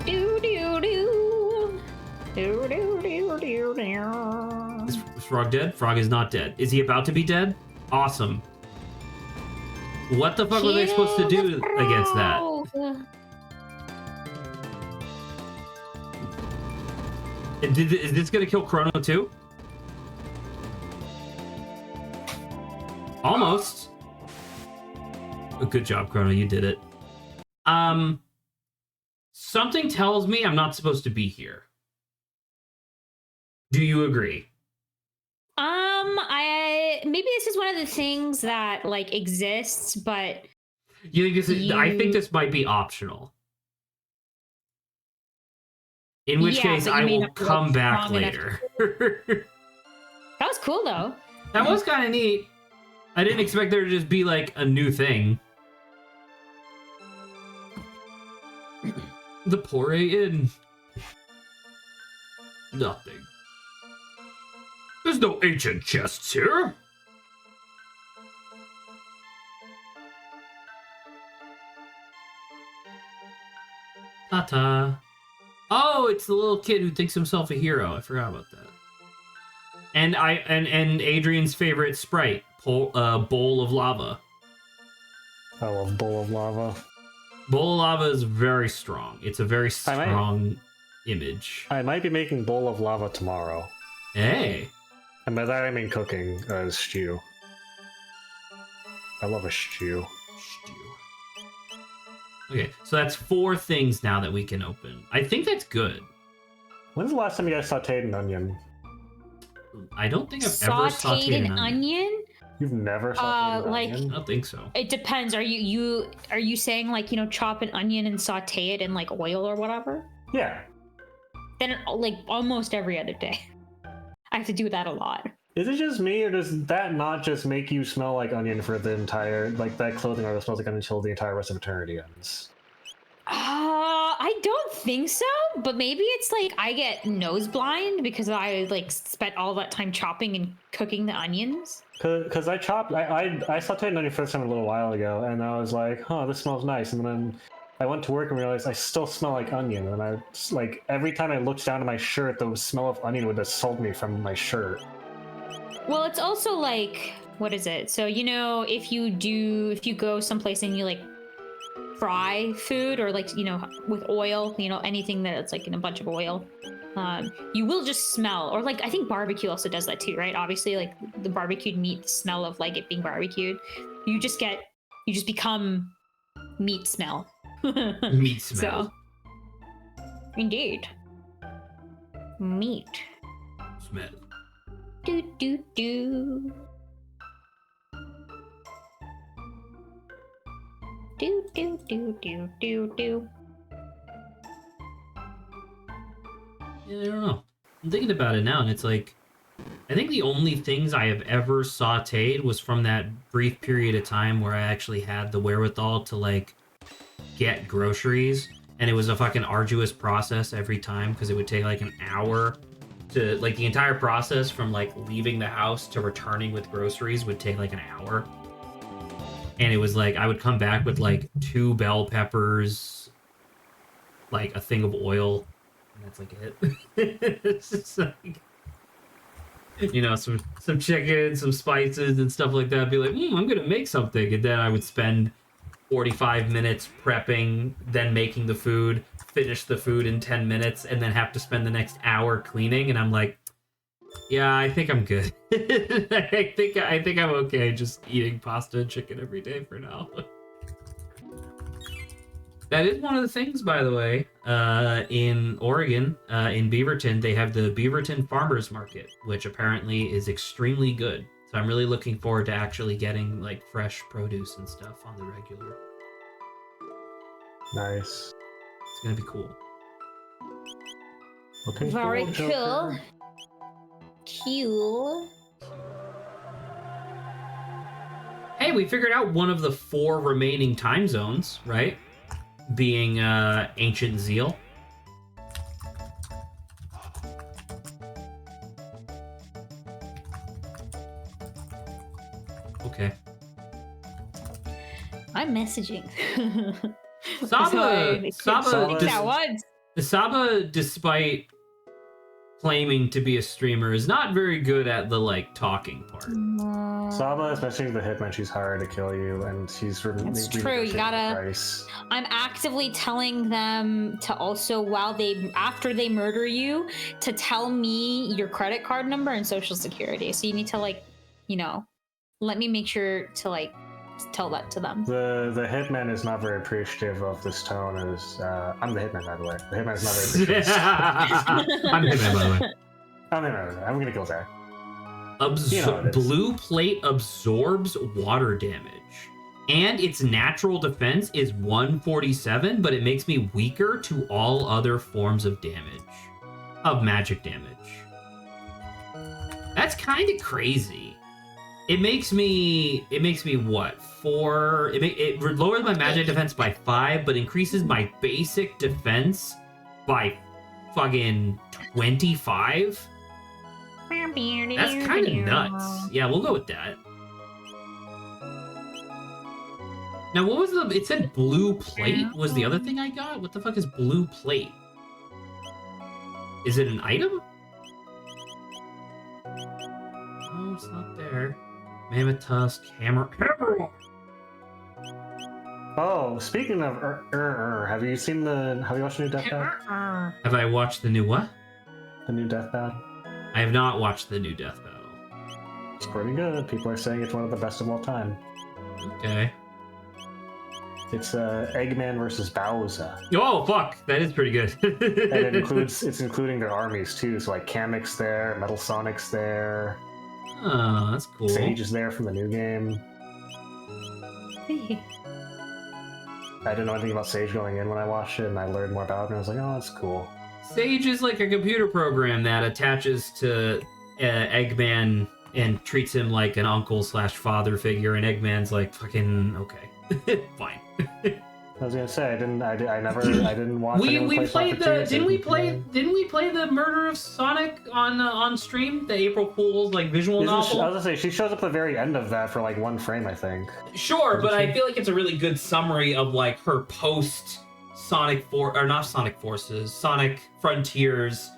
Do do do. Do do do do do. Is Frog dead? Frog is not dead. Is he about to be dead? Awesome. What the fuck were they supposed to do against that? Is this gonna kill Chrono too? Almost. Oh, good job, Chrono. You did it. Something tells me I'm not supposed to be here. Do you agree? I maybe this is one of the things that like exists, but You think this is, I think this might be optional. In which Yeah, case, but you I may will not be, like, come back strong enough later. that was cool though. That was kind of neat. I didn't expect there to just be like a new thing. The Poire Inn. Nothing. There's no ancient chests here. Ta-ta. Oh, it's the little kid who thinks himself a hero. I forgot about that. And Adrian's favorite sprite, bowl of lava. I love Bowl of Lava. Bowl of lava is very strong. It's a very strong image. I might be making Bowl of Lava tomorrow. Hey. And by that I mean cooking stew. I love a stew. Stew. Okay, so that's 4 things now that we can open. I think that's good. When's the last time you guys sauteed an onion? I don't think I've ever sauteed Sauteed an onion. You've never sauteed an like- I onion? don't think so. It depends. Are you saying like, you know, chop an onion and saute it in like oil or whatever? Yeah. Then like almost every other day. I have to do that a lot. Is it just me, or does that not just make you smell like onion for the entire, like that clothing artist smells like onion until the entire rest of eternity ends? I don't think so, but maybe it's like I get nose blind because I like spent all that time chopping and cooking the onions. Because I sauteed an onion for the first time a little while ago, and I was like, huh, this smells nice. And then I went to work and realized I still smell like onion. And I like every time I looked down at my shirt, the smell of onion would assault me from my shirt. Well, it's also like, what is it? So, you know, if you go someplace and you like fry food or like, you know, with oil, you know, anything that's like in a bunch of oil, you will just smell. Or like, I think barbecue also does that too, right? Obviously, like the barbecued meat, the smell of like it being barbecued, you just become meat smell. Meat smell. So, indeed. Meat. Smell. Do do do. Do do do do do do. Yeah, I don't know. I'm thinking about it now, and it's like, I think the only things I have ever sauteed was from that brief period of time where I actually had the wherewithal to like get groceries, and it was a fucking arduous process every time because it would take like an hour to like the entire process from like leaving the house to returning with groceries would take like an hour. And it was like I would come back with like 2 bell peppers, like a thing of oil, and that's like it. It's just like, you know, some chicken, some spices and stuff like that. I'd be like, I'm gonna make something, and then I would spend 45 minutes prepping, then making the food, finish the food in 10 minutes, and then have to spend the next hour cleaning. And I'm like, yeah, I think I'm good. I think I'm okay just eating pasta and chicken every day for now. That is one of the things, by the way, in Oregon, in Beaverton, they have the Beaverton Farmers Market, which apparently is extremely good. So I'm really looking forward to actually getting like fresh produce and stuff on the regular. Nice. It's gonna be cool. Looking Very cool, cool. Joker. Cool. Hey, we figured out one of the 4 remaining time zones, right? Being Ancient Zeal. Okay. I'm messaging. Saba, Saba- Saba, despite claiming to be a streamer, is not very good at the like talking part. Saba is messaging the hitman she's hired to kill you, and she's That's true. You gotta. Price. I'm actively telling them to also, after they murder you, to tell me your credit card number and social security. So you need to like, let me make sure to like tell that to them. The hitman is not very appreciative of this tone. I'm the hitman, by the way. The hitman is not very appreciative. I'm the hitman, by the way. I'm gonna kill Zach. Blue plate absorbs water damage. And its natural defense is 147, but it makes me weaker to all other forms of damage. Of magic damage. That's kind of crazy. It makes me what? 4. It lowers my magic defense by 5, but increases my basic defense by fucking 25? That's kind of nuts. Yeah, we'll go with that. Now, what was it said blue plate was the other thing I got? What the fuck is blue plate? Is it an item? Oh, it's not there. Mammoth tusk, hammer. Oh, speaking of have you watched the new Deathpad? Have I watched the new what? The new Deathpad? I have not watched the new Death Battle. It's pretty good. People are saying it's one of the best of all time. Okay. It's Eggman versus Bowser. Oh fuck, that is pretty good. And it's including their armies too. So like Kamek's there, Metal Sonic's there. Oh, that's cool. Sage is there from the new game. I didn't know anything about Sage going in when I watched it, and I learned more about it, and I was like, oh, that's cool. Sage is like a computer program that attaches to Eggman and treats him like an uncle/father figure, and Eggman's like, fucking, okay, fine. I was gonna say I didn't watch. We played the didn't we play the Murder of Sonic on stream, the April Fool's like visual novel. I was gonna say she shows up at the very end of that for like 1 frame, I think. Sure, but I feel like it's a really good summary of like her post Sonic Frontiers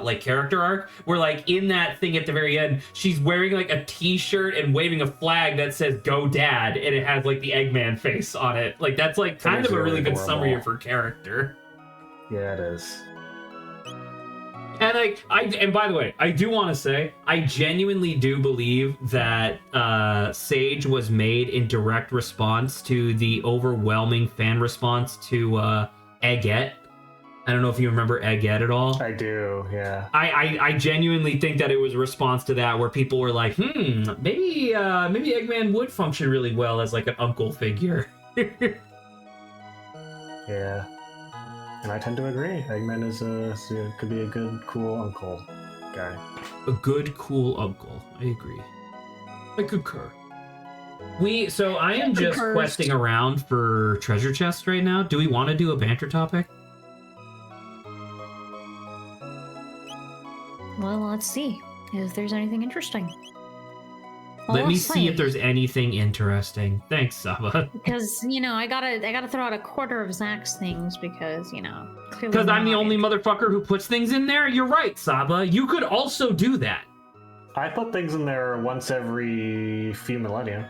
like character arc, where like in that thing at the very end, she's wearing like a t-shirt and waving a flag that says "Go Dad," and it has like the Eggman face on it. Like that's like kind of a really good summary of her character. Yeah, it is. And and by the way, I do want to say I genuinely do believe that Sage was made in direct response to the overwhelming fan response to Eggette. I don't know if you remember Eggette at all. I do, yeah. I genuinely think that it was a response to that where people were like, maybe Eggman would function really well as like an uncle figure. Yeah. And I tend to agree. Eggman could be a good, cool uncle guy. A good, cool uncle. I agree. I concur. So I am just questing around for treasure chests right now. Do we want to do a banter topic? Well, let's see if there's anything interesting. Let me see if there's anything interesting. Thanks, Saba. Because I gotta throw out a quarter of Zach's things because clearly. Because I'm the only motherfucker who puts things in there. You're right, Saba. You could also do that. I put things in there once every few millennia.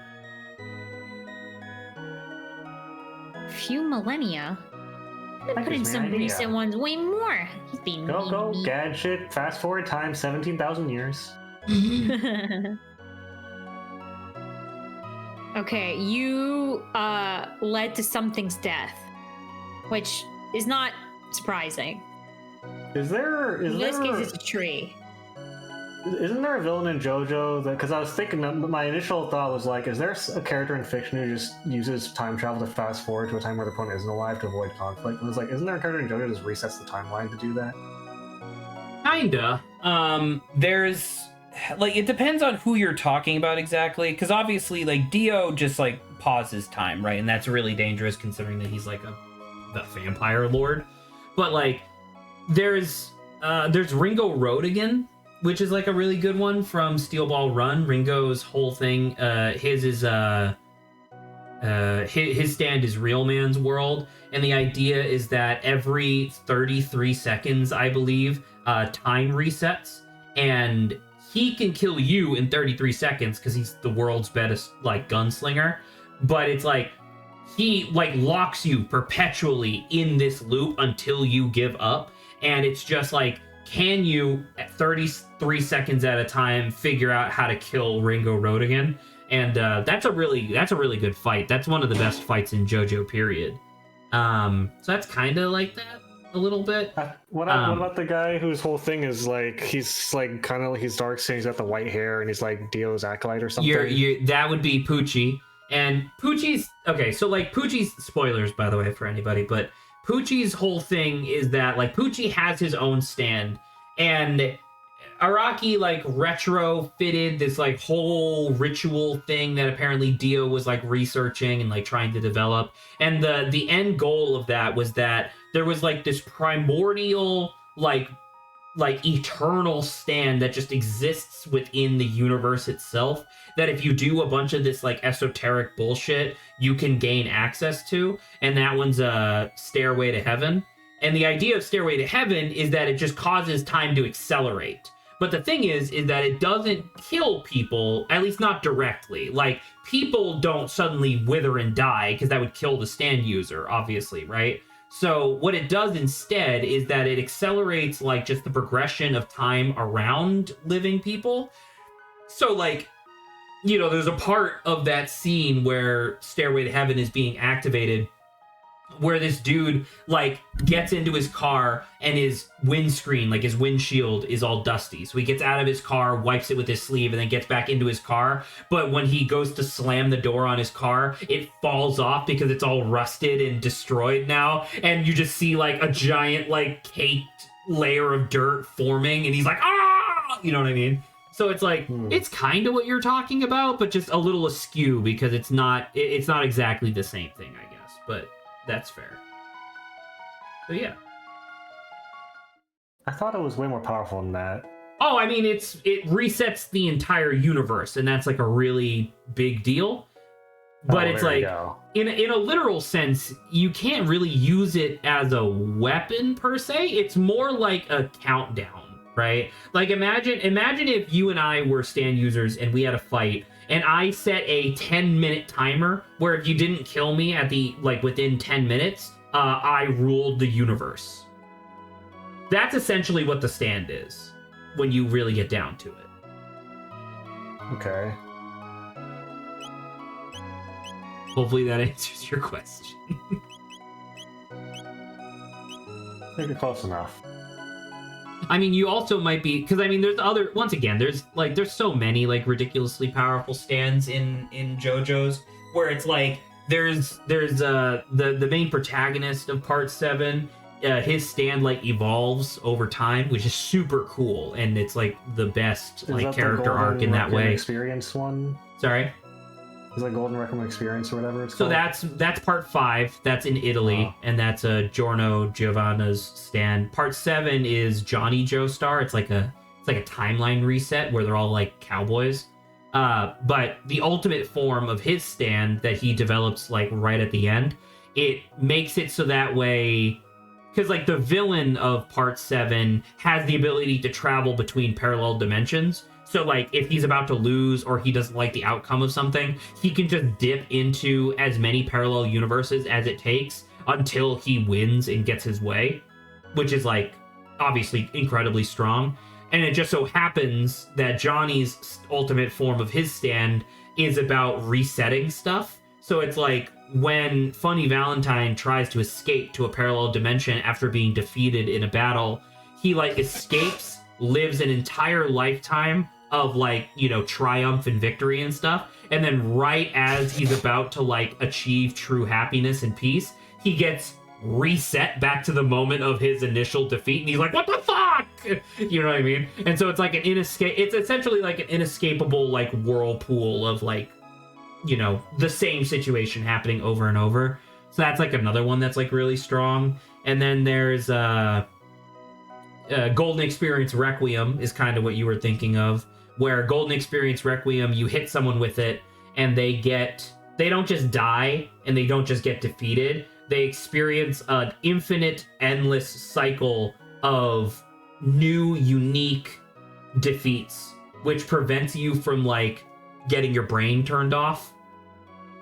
Few millennia. I put in some recent ones way more. Go, gadget. Fast forward time 17,000 years. Okay, you led to something's death. which is not surprising. In this case, it's a tree. Isn't there a villain in JoJo that? Because I was thinking, my initial thought was like, is there a character in fiction who just uses time travel to fast forward to a time where the opponent isn't alive to avoid conflict? And I was like, isn't there a character in JoJo that just resets the timeline to do that? Kinda. There's like, it depends on who you're talking about exactly, because obviously like Dio just like pauses time, right? And that's really dangerous considering that he's like the vampire lord. But like, there's Ringo Road which is like a really good one from Steel Ball Run. Ringo's whole thing, his stand is Real Man's World, and the idea is that every 33 seconds, I believe, time resets, and he can kill you in 33 seconds because he's the world's best like gunslinger. But it's like he like locks you perpetually in this loop until you give up, and it's just like, can you, at 33 seconds at a time, figure out how to kill Ringo Road? And that's a really good fight. That's one of the best fights in JoJo, period. So that's kind of like that a little bit. What about the guy whose whole thing is like, he's like kind of like, he's dark skin, he's got the white hair, and he's like Dio's acolyte or something? That would be Poochie. And Poochie's, okay, so like Poochie's, spoilers by the way for anybody, but Poochie's whole thing is that like Poochie has his own stand, and Araki like retrofitted this like whole ritual thing that apparently Dio was like researching and like trying to develop. And the end goal of that was that there was like this primordial like eternal stand that just exists within the universe itself, that if you do a bunch of this like esoteric bullshit, you can gain access to. And that one's a Stairway to Heaven. And the idea of Stairway to Heaven is that it just causes time to accelerate. But the thing is that it doesn't kill people, at least not directly. Like, people don't suddenly wither and die, because that would kill the stand user, obviously, right? So what it does instead is that it accelerates like just the progression of time around living people. So like, you know, there's a part of that scene where Stairway to Heaven is being activated, where this dude like gets into his car and his windscreen, like his windshield, is all dusty. So he gets out of his car, wipes it with his sleeve, and then gets back into his car. But when he goes to slam the door on his car, it falls off because it's all rusted and destroyed now. And you just see like a giant like caked layer of dirt forming, and he's like, ah, you know what I mean? So it's like, it's kind of what you're talking about, but just a little askew because it's not exactly the same thing, I guess. But that's fair. So yeah. I thought it was way more powerful than that. Oh, I mean, it resets the entire universe, and that's like a really big deal. But it's like, in a literal sense, you can't really use it as a weapon per se. It's more like a countdown, right? Like imagine if you and I were stand users and we had a fight, and I set a 10-minute timer where if you didn't kill me at the within 10 minutes, I ruled the universe. That's essentially what the stand is when you really get down to it. Okay. Hopefully that answers your question. I think you're close enough. I mean, you also might be, because I mean, there's other, once again, there's so many like ridiculously powerful stands in JoJo's, where it's like there's the main protagonist of Part 7, his stand like evolves over time, which is super cool, and it's like the best like character arc in that way. Experience one. Sorry. Is that Golden Requiem Experience or whatever it's called? So that's Part 5. That's in Italy, and that's Giorno Giovanna's stand. Part 7 is Johnny Joestar. It's like a timeline reset where they're all like cowboys. But the ultimate form of his stand that he develops like right at the end, it makes it so that way, because like the villain of Part 7 has the ability to travel between parallel dimensions. So, like, if he's about to lose or he doesn't like the outcome of something, he can just dip into as many parallel universes as it takes until he wins and gets his way, which is, like, obviously incredibly strong. And it just so happens that Johnny's ultimate form of his stand is about resetting stuff. So it's like when Funny Valentine tries to escape to a parallel dimension after being defeated in a battle, he like escapes, lives an entire lifetime of like, you know, triumph and victory and stuff. And then right as he's about to like achieve true happiness and peace, he gets reset back to the moment of his initial defeat. And he's like, what the fuck? You know what I mean? And so it's like it's essentially like an inescapable like whirlpool of like, you know, the same situation happening over and over. So that's like another one that's like really strong. And then there's Golden Experience Requiem is kind of what you were thinking of, where Golden Experience Requiem, you hit someone with it and they don't just die and they don't just get defeated. They experience an infinite, endless cycle of new, unique defeats, which prevents you from like getting your brain turned off.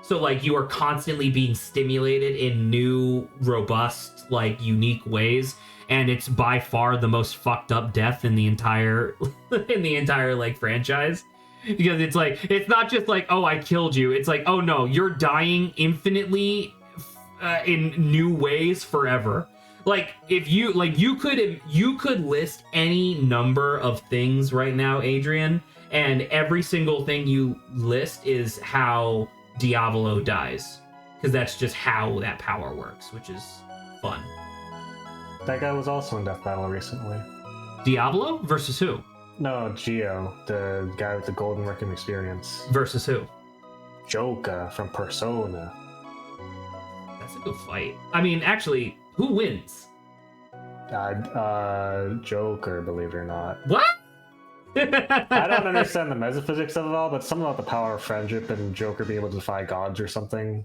So like you are constantly being stimulated in new, robust, like unique ways, and it's by far the most fucked up death in the entire like franchise. Because it's like, it's not just like, oh, I killed you. It's like, oh no, you're dying infinitely in new ways forever. Like if you like you could list any number of things right now, Adrian, and every single thing you list is how Diavolo dies, because that's just how that power works, which is fun. That guy was also in Death Battle recently. Diavolo versus who? No, Geo, the guy with the Golden Requiem experience. Versus who? Joker from Persona. That's a good fight. I mean, actually, who wins? Joker, believe it or not. What? I don't understand the metaphysics of it all, but something about the power of friendship and Joker being able to defy gods or something.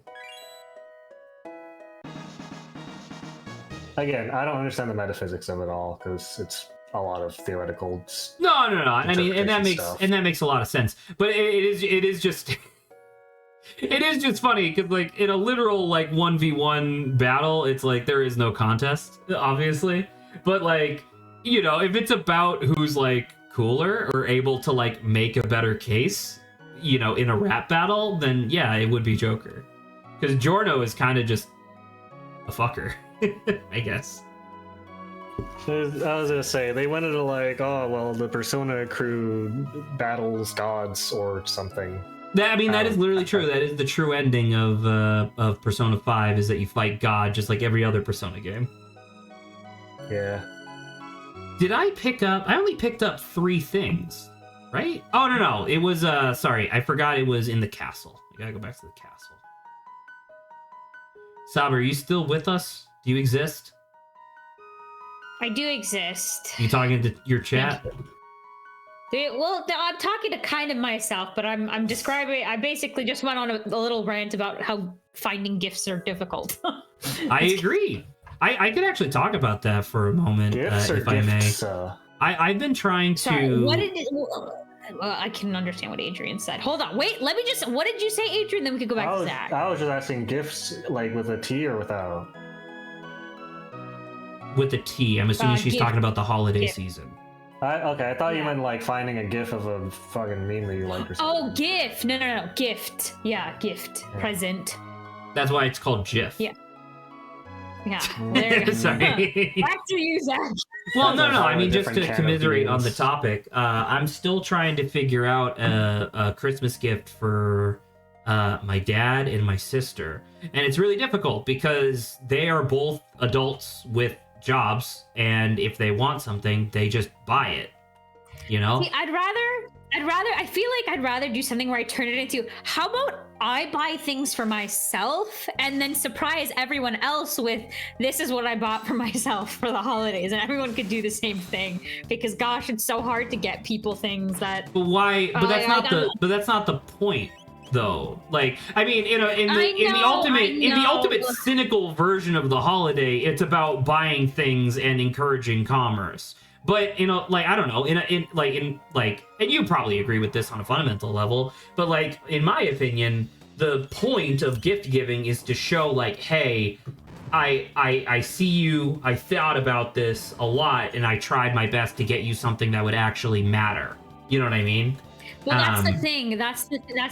Again, I don't understand the metaphysics of it all because it's a lot of theoretical. No. I mean, and that makes a lot of sense. But it is just it is just funny because like in a literal like 1v1 battle, it's like there is no contest, obviously. But like, you know, if it's about who's like cooler or able to like make a better case, you know, in a rap battle, then yeah, it would be Joker. Because Giorno is kind of just a fucker, I guess. I was gonna say, they went into like, oh, well, the Persona crew battles gods or something. I mean, that is literally true. That is the true ending of Persona 5, is that you fight God just like every other Persona game. Yeah. Did I pick up... I only picked up 3 things, right? Oh, no. It was, sorry, I forgot it was in the castle. I gotta go back to the castle. Saber, are you still with us? Do you exist? I do exist. You talking to your chat? Well, I'm talking to kind of myself, but I'm describing. I basically just went on a little rant about how finding gifts are difficult. I agree. I could actually talk about that for a moment, if I may. I've been trying to. Sorry, what did it? Well, I can understand what Adrian said. Hold on, wait. Let me just. What did you say, Adrian? Then we could go back to that. I was just asking gifts, like with a T or without. With a T, I'm assuming she's talking about the holiday season. Okay, I thought you meant like finding a gif of a fucking meme that you like or something. Oh, GIF. No. Gift. Yeah, gift. Yeah. Present. That's why it's called GIF. Yeah. There. Sorry. Back to you, Zach. Well, no. I mean, just to commiserate on the topic, I'm still trying to figure out a Christmas gift for my dad and my sister. And it's really difficult because they are both adults with jobs, and if they want something, they just buy it, you know? See, I feel like I'd rather do something where I turn it into, how about I buy things for myself and then surprise everyone else with, this is what I bought for myself for the holidays, and everyone could do the same thing, because gosh, it's so hard to get people things that. But why? But that's not the point, though. Like, I mean, in the ultimate cynical version of the holiday, it's about buying things and encouraging commerce. But like, I don't know, and you probably agree with this on a fundamental level, but like, in my opinion, the point of gift giving is to show like, hey, I see you, I thought about this a lot, and I tried my best to get you something that would actually matter. You know what I mean? Well, that's the Um, thing. That's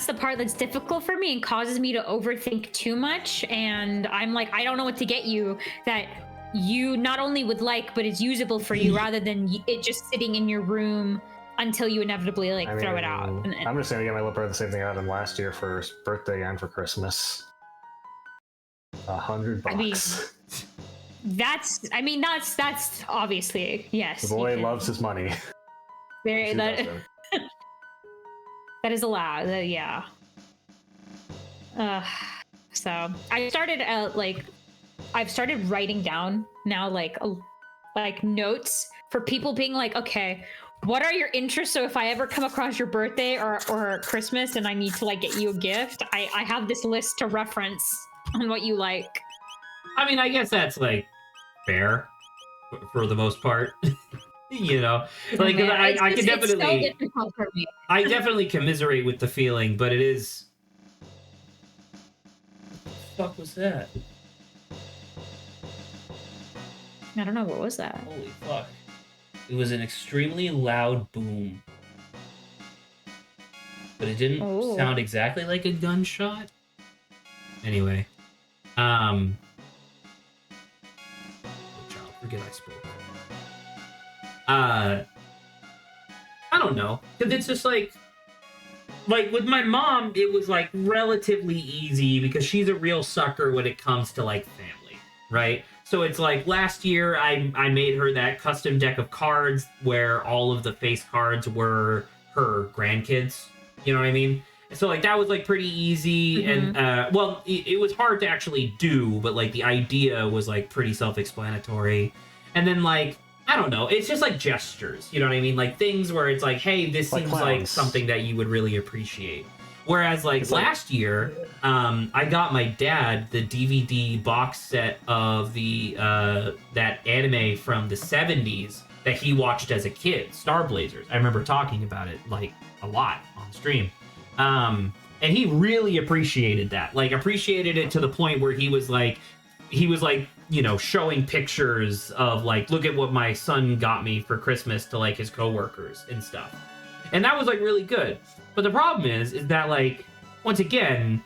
the part that's difficult for me and causes me to overthink too much. And I'm like, I don't know what to get you that you not only would like, but is usable for you, rather than it just sitting in your room until you inevitably like throw it out. I'm just gonna get my little brother the same thing I got him last year for his birthday and for Christmas. $100. I mean, that's obviously, yes. The boy loves his money. That is allowed. Yeah. So I started I've started writing down now like notes for people being like, okay, what are your interests? So if I ever come across your birthday or Christmas and I need to like get you a gift, I have this list to reference on what you like. I mean, I guess that's like fair for the most part. You know, like I can definitely, so difficult for me. I definitely commiserate with the feeling, but it is. What the fuck was that? I don't know, what was that? Holy fuck! It was an extremely loud boom, but it didn't sound exactly like a gunshot. Anyway, Child, forget I spoke. I don't know, because it's just like with my mom, it was like relatively easy because she's a real sucker when it comes to like family, right? So it's like last year I made her that custom deck of cards where all of the face cards were her grandkids. You know what I mean? So like that was like pretty easy, and well, it was hard to actually do, but like the idea was like pretty self-explanatory. And then like I don't know, it's just like gestures, you know what I mean? Like things where it's like, hey, this seems like something that you would really appreciate. Whereas like last year, I got my dad the DVD box set of the that anime from the 70s that he watched as a kid, Star Blazers. I remember talking about it like a lot on stream. And he really appreciated that. Like appreciated it to the point where he was like, you know, showing pictures of like, look at what my son got me for Christmas to like his coworkers and stuff. And that was like really good. But the problem is that like, once again,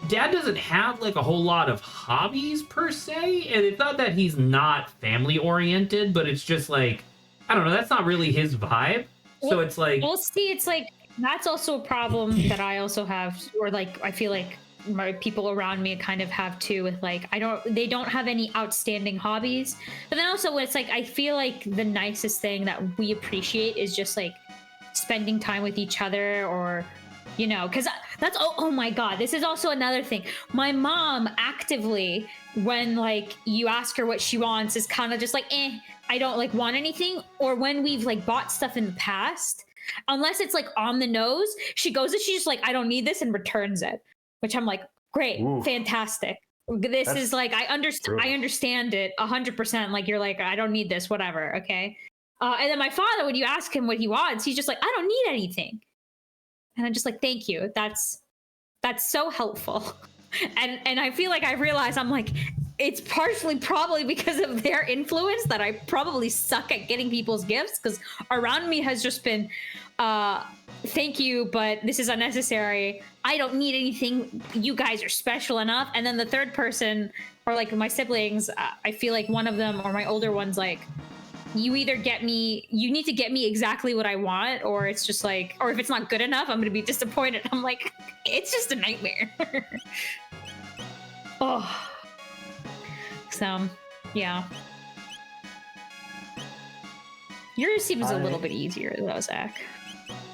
Dad doesn't have like a whole lot of hobbies per se. And it's not that he's not family oriented, but it's just like, I don't know, that's not really his vibe. So it's like, well, see, it's like, that's also a problem that I also have, or like, I feel like my people around me kind of have too, with like they don't have any outstanding hobbies. But then also it's like I feel like the nicest thing that we appreciate is just like spending time with each other, or you know, because that's oh my god, this is also another thing. My mom actively, when like you ask her what she wants, is kind of just like I don't like want anything. Or when we've like bought stuff in the past, unless it's like on the nose, she goes and she's just like, I don't need this, and returns it. Which I'm like, great, fantastic. This is like, I understand it 100%. Like, you're like, I don't need this, whatever, okay? And then my father, when you ask him what he wants, he's just like, I don't need anything. And I'm just like, thank you. That's so helpful. And I feel like I realize I'm like, it's partially probably because of their influence that I probably suck at getting people's gifts, because around me has just been, thank you, but this is unnecessary. I don't need anything. You guys are special enough. And then the third person, or like my siblings, I feel like one of them, or my older one's like, you need to get me exactly what I want, or it's just like, or if it's not good enough, I'm going to be disappointed. I'm like, it's just a nightmare. Oh. So, yeah. Yours seems a little bit easier though, Zach.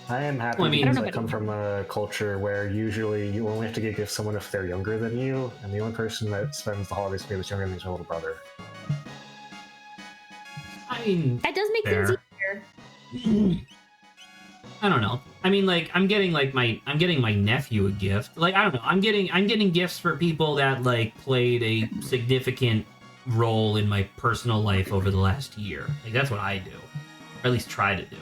I am happy because I come from a culture where usually you only have to give someone if they're younger than you, and the only person that spends the holidays with me that's younger than me is my little brother. I mean, that does make things easier. I don't know. I mean, like I'm getting my nephew a gift. Like I don't know. I'm getting gifts for people that like played a significant role in my personal life over the last year. Like that's what I do, or at least try to do.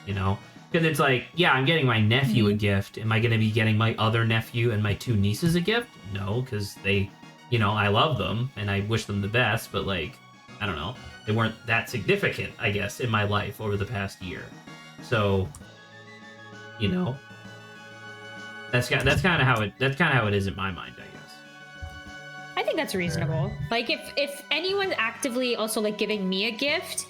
You know. Because it's like, yeah, I'm getting my nephew a gift. Am I going to be getting my other nephew and my two nieces a gift? No, because they, you know, I love them and I wish them the best. But like, I don't know. They weren't that significant, I guess, in my life over the past year. So, you know. That's kind of how it is in my mind, I guess. I think that's reasonable. Like if anyone's actively also like giving me a gift,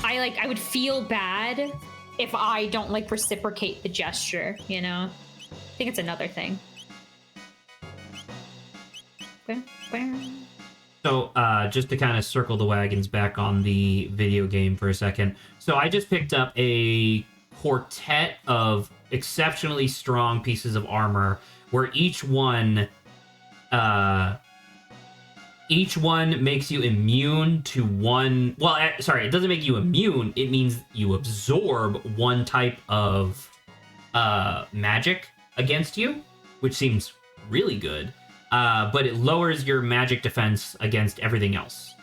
I would feel bad if I don't like reciprocate the gesture, you know? I think it's another thing. So just to kind of circle the wagons back on the video game for a second. So I just picked up a quartet of exceptionally strong pieces of armor where each one makes you immune to one. Well, sorry, it doesn't make you immune. It means you absorb one type of magic against you, which seems really good. But it lowers your magic defense against everything else,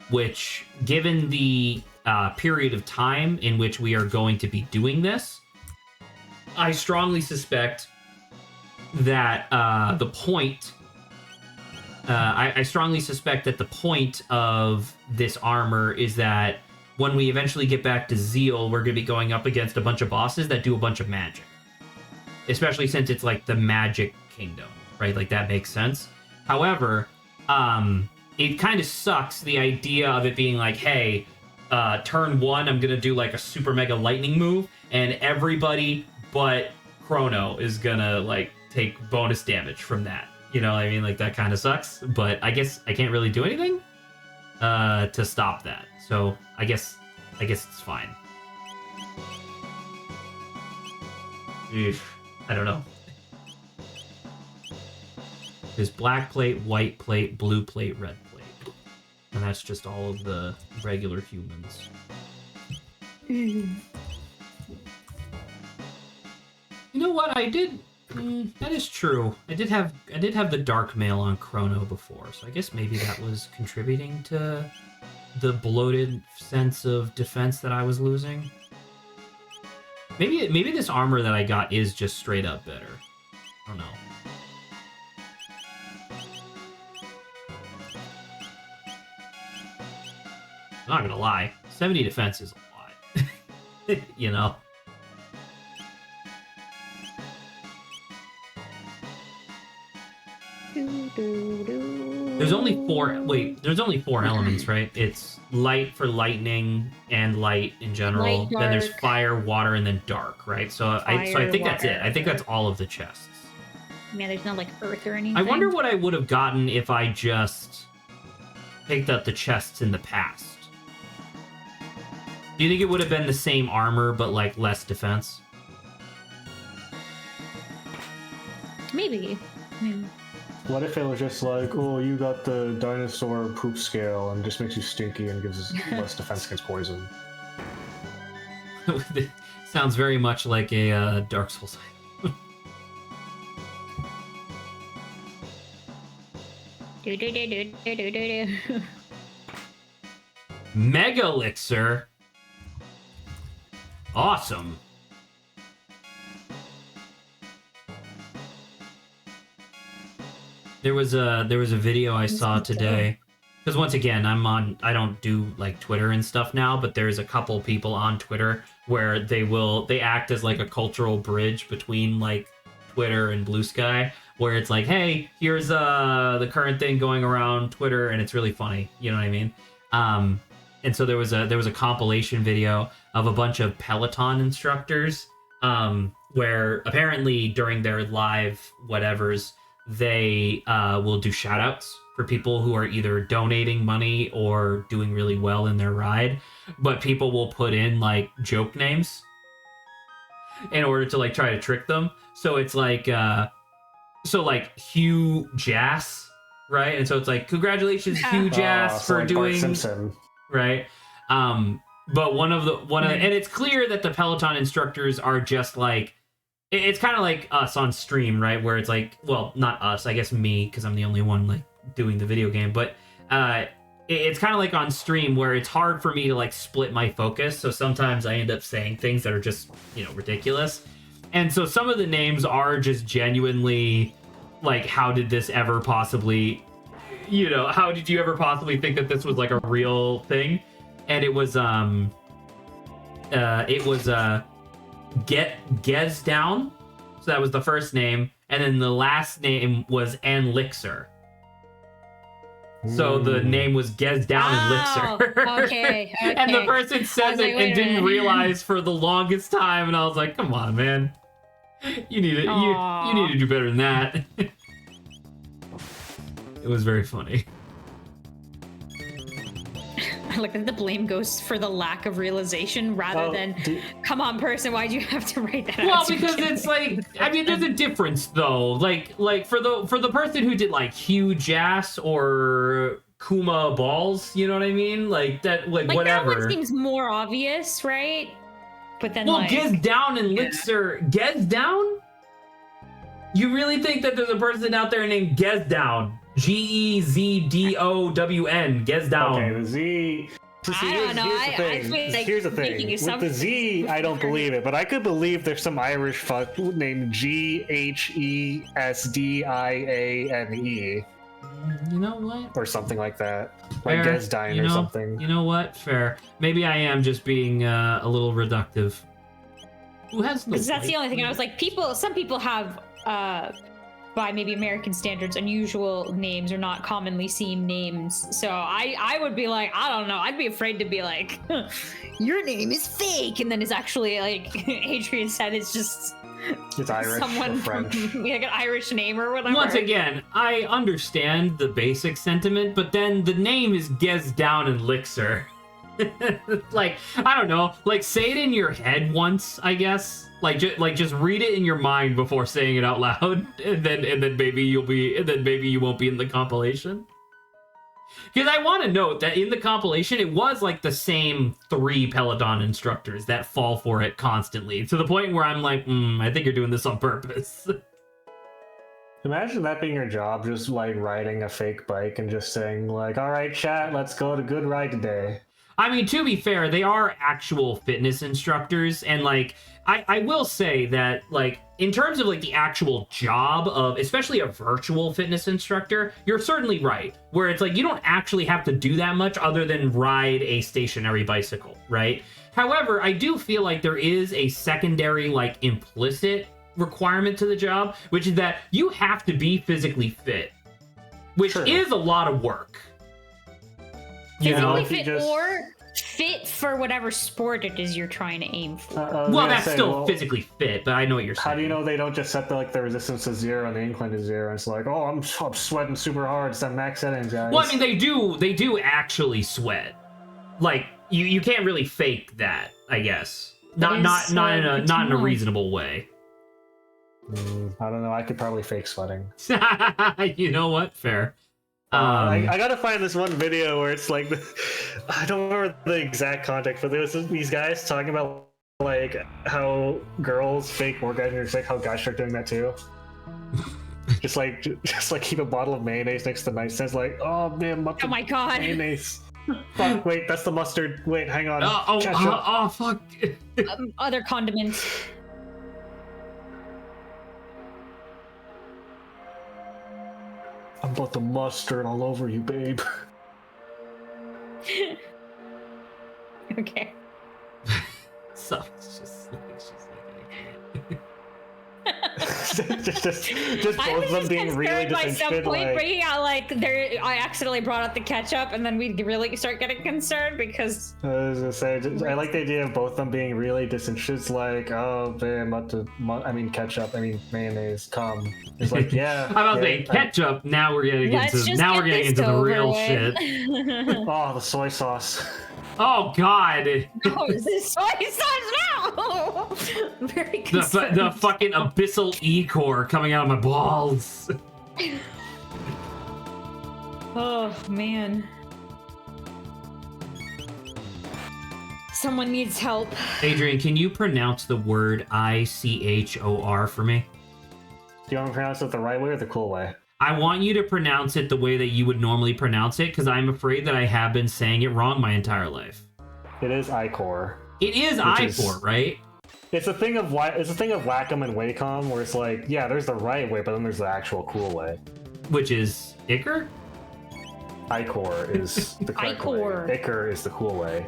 which, given the period of time in which we are going to be doing this, I strongly suspect that the point... I strongly suspect that the point of this armor is that when we eventually get back to Zeal, we're going to be going up against a bunch of bosses that do a bunch of magic. Especially since it's like the magic kingdom, right? Like that makes sense. However, it kind of sucks the idea of it being like, hey, turn 1, I'm going to do like a super mega lightning move, and everybody but Chrono is going to like take bonus damage from that. You know what I mean? Like, that kind of sucks. But I guess I can't really do anything to stop that. So I guess it's fine. Eesh, I don't know. There's black plate, white plate, blue plate, red plate. And that's just all of the regular humans. You know what? I did... that is true. I did have the dark mail on Chrono before, so I guess maybe that was contributing to the bloated sense of defense that I was losing. Maybe this armor that I got is just straight up better. I don't know. I'm not gonna lie, 70 defense is a lot. You know. There's only four elements, right? It's light for lightning and light in general. Light, then there's dark. fire, water, and then dark, right? So I think that's it. I think that's all of the chests. Yeah, there's no like earth or anything. I wonder what I would have gotten if I just picked up the chests in the past. Do you think it would have been the same armor but like less defense? Maybe. I mean, What if it was just like, oh, you got the dinosaur poop scale and just makes you stinky and gives us less defense against poison? Sounds very much like a Dark Souls item. Mega Elixir. Awesome. There was a video I saw today, because once again I don't do like Twitter and stuff now, but there's a couple people on Twitter where they act as like a cultural bridge between like Twitter and Blue Sky, where it's like, hey, here's the current thing going around Twitter, and it's really funny, you know what I mean? And so there was a compilation video of a bunch of Peloton instructors, where apparently during their live whatevers, they will do shout outs for people who are either donating money or doing really well in their ride, but people will put in like joke names in order to like try to trick them. So it's like like Hugh Jass, right? And so it's like, congratulations Hugh Jass for like doing Bart Simpson. Right. But one of and it's clear that the Peloton instructors are just like, it's kind of like us on stream, right? Where it's like, well, not us, I guess me, because I'm the only one like doing the video game. But it's kind of like on stream where it's hard for me to like split my focus. So sometimes I end up saying things that are just, ridiculous. And so some of the names are just genuinely like, how did this ever possibly, how did you ever possibly think that this was like a real thing? And it was Gez Down. So that was the first name, and then the last name was Elixir. So the name was Gez Down Elixir. Okay. And the person says like, it wait and a didn't minute. realize for the longest time, and I was like, "Come on, man, you need to you need to do better than that." It was very funny. I like that the blame goes for the lack of realization rather than, come on, person, why'd you have to write that out? Well, to because begin it's with? like, I mean, there's a difference though. Like for the person who did like huge ass or Kuma balls, you know what I mean? Like that, like whatever. That one seems more obvious, right? But then, Well, Gez Down and Elixir, Gez Down? You really think that there's a person out there named Gez Down? Gezdowwn, Gez Down. Okay, the Z. So see, I don't know. Here's the thing. With the Z, I don't believe it, but I could believe there's some Irish fuck named Ghesdiane You know what? or something like that, like Fair. Gesdine or something. You know what? Fair. Maybe I am just being a little reductive. Who has no? Because that's the only thing. I was like, some people have, by maybe American standards, unusual names or not commonly seen names. So I would be like, I don't know. I'd be afraid to be like, your name is fake, and then it's actually like Adrian said, it's just It's Irish someone or French. from like an Irish name or whatever. Once again, I understand the basic sentiment, but then the name is Gez Down Elixir. Like, I don't know. Like, say it in your head once, I guess. Like just read it in your mind before saying it out loud, and then maybe you won't be in the compilation. Because I want to note that in the compilation, it was like the same 3 Peloton instructors that fall for it constantly, to the point where I'm like, I think you're doing this on purpose. Imagine that being your job, just like riding a fake bike and just saying like, all right, chat, let's go to Good Ride today. I mean, to be fair, they are actual fitness instructors, and like, I will say that, like, in terms of like the actual job of, especially a virtual fitness instructor, you're certainly right. Where it's like, you don't actually have to do that much other than ride a stationary bicycle, right? However, I do feel like there is a secondary, like, implicit requirement to the job, which is that you have to be physically fit, which is a lot of work. Physically fit or fit for whatever sport it is you're trying to aim for. Well, that's still physically fit, but I know what you're saying. How do you know they don't just set the resistance to 0 and the incline to 0? It's like, oh, I'm sweating super hard. It's at max settings, guys. Well, I mean, they do actually sweat. Like, you can't really fake that, I guess. Not in a reasonable way. I don't know. I could probably fake sweating. You know what? Fair. I gotta find this one video where it's like, I don't remember the exact context, but there was these guys talking about like how girls fake orgasms, it's like how guys start doing that too. just like keep a bottle of mayonnaise next to the nightstand. It's like, oh man, oh my god, mayonnaise. Fuck, wait, that's the mustard. Wait, hang on. Oh, fuck. Other condiments. I'm about to mustard all over you, babe. Okay. So it's just just both of them being really by some disinterested. point Like, bringing out like I accidentally brought out the ketchup, and then we'd really start getting concerned because I was gonna say, I like the idea of both of them being really disinterested. It's like, oh, babe, ketchup. I mean, mayonnaise. Come. It's like, yeah. I'm about to say ketchup. Now we're getting into the real shit. Oh, the soy sauce. Oh God! Oh, is this soy sauce now? Very concerned. The fucking abyssal E-core coming out of my balls. Oh man. Someone needs help. Adrian, can you pronounce the word ICHOR for me? Do you want me to pronounce it the right way or the cool way? I want you to pronounce it the way that you would normally pronounce it, because I'm afraid that I have been saying it wrong my entire life. It is Icor. It is Icor, right? It's a thing of Wacom and Wacom, where it's like, yeah, there's the right way, but then there's the actual cool way. Which is Icar? Icor is the correct way. Icar is the cool way.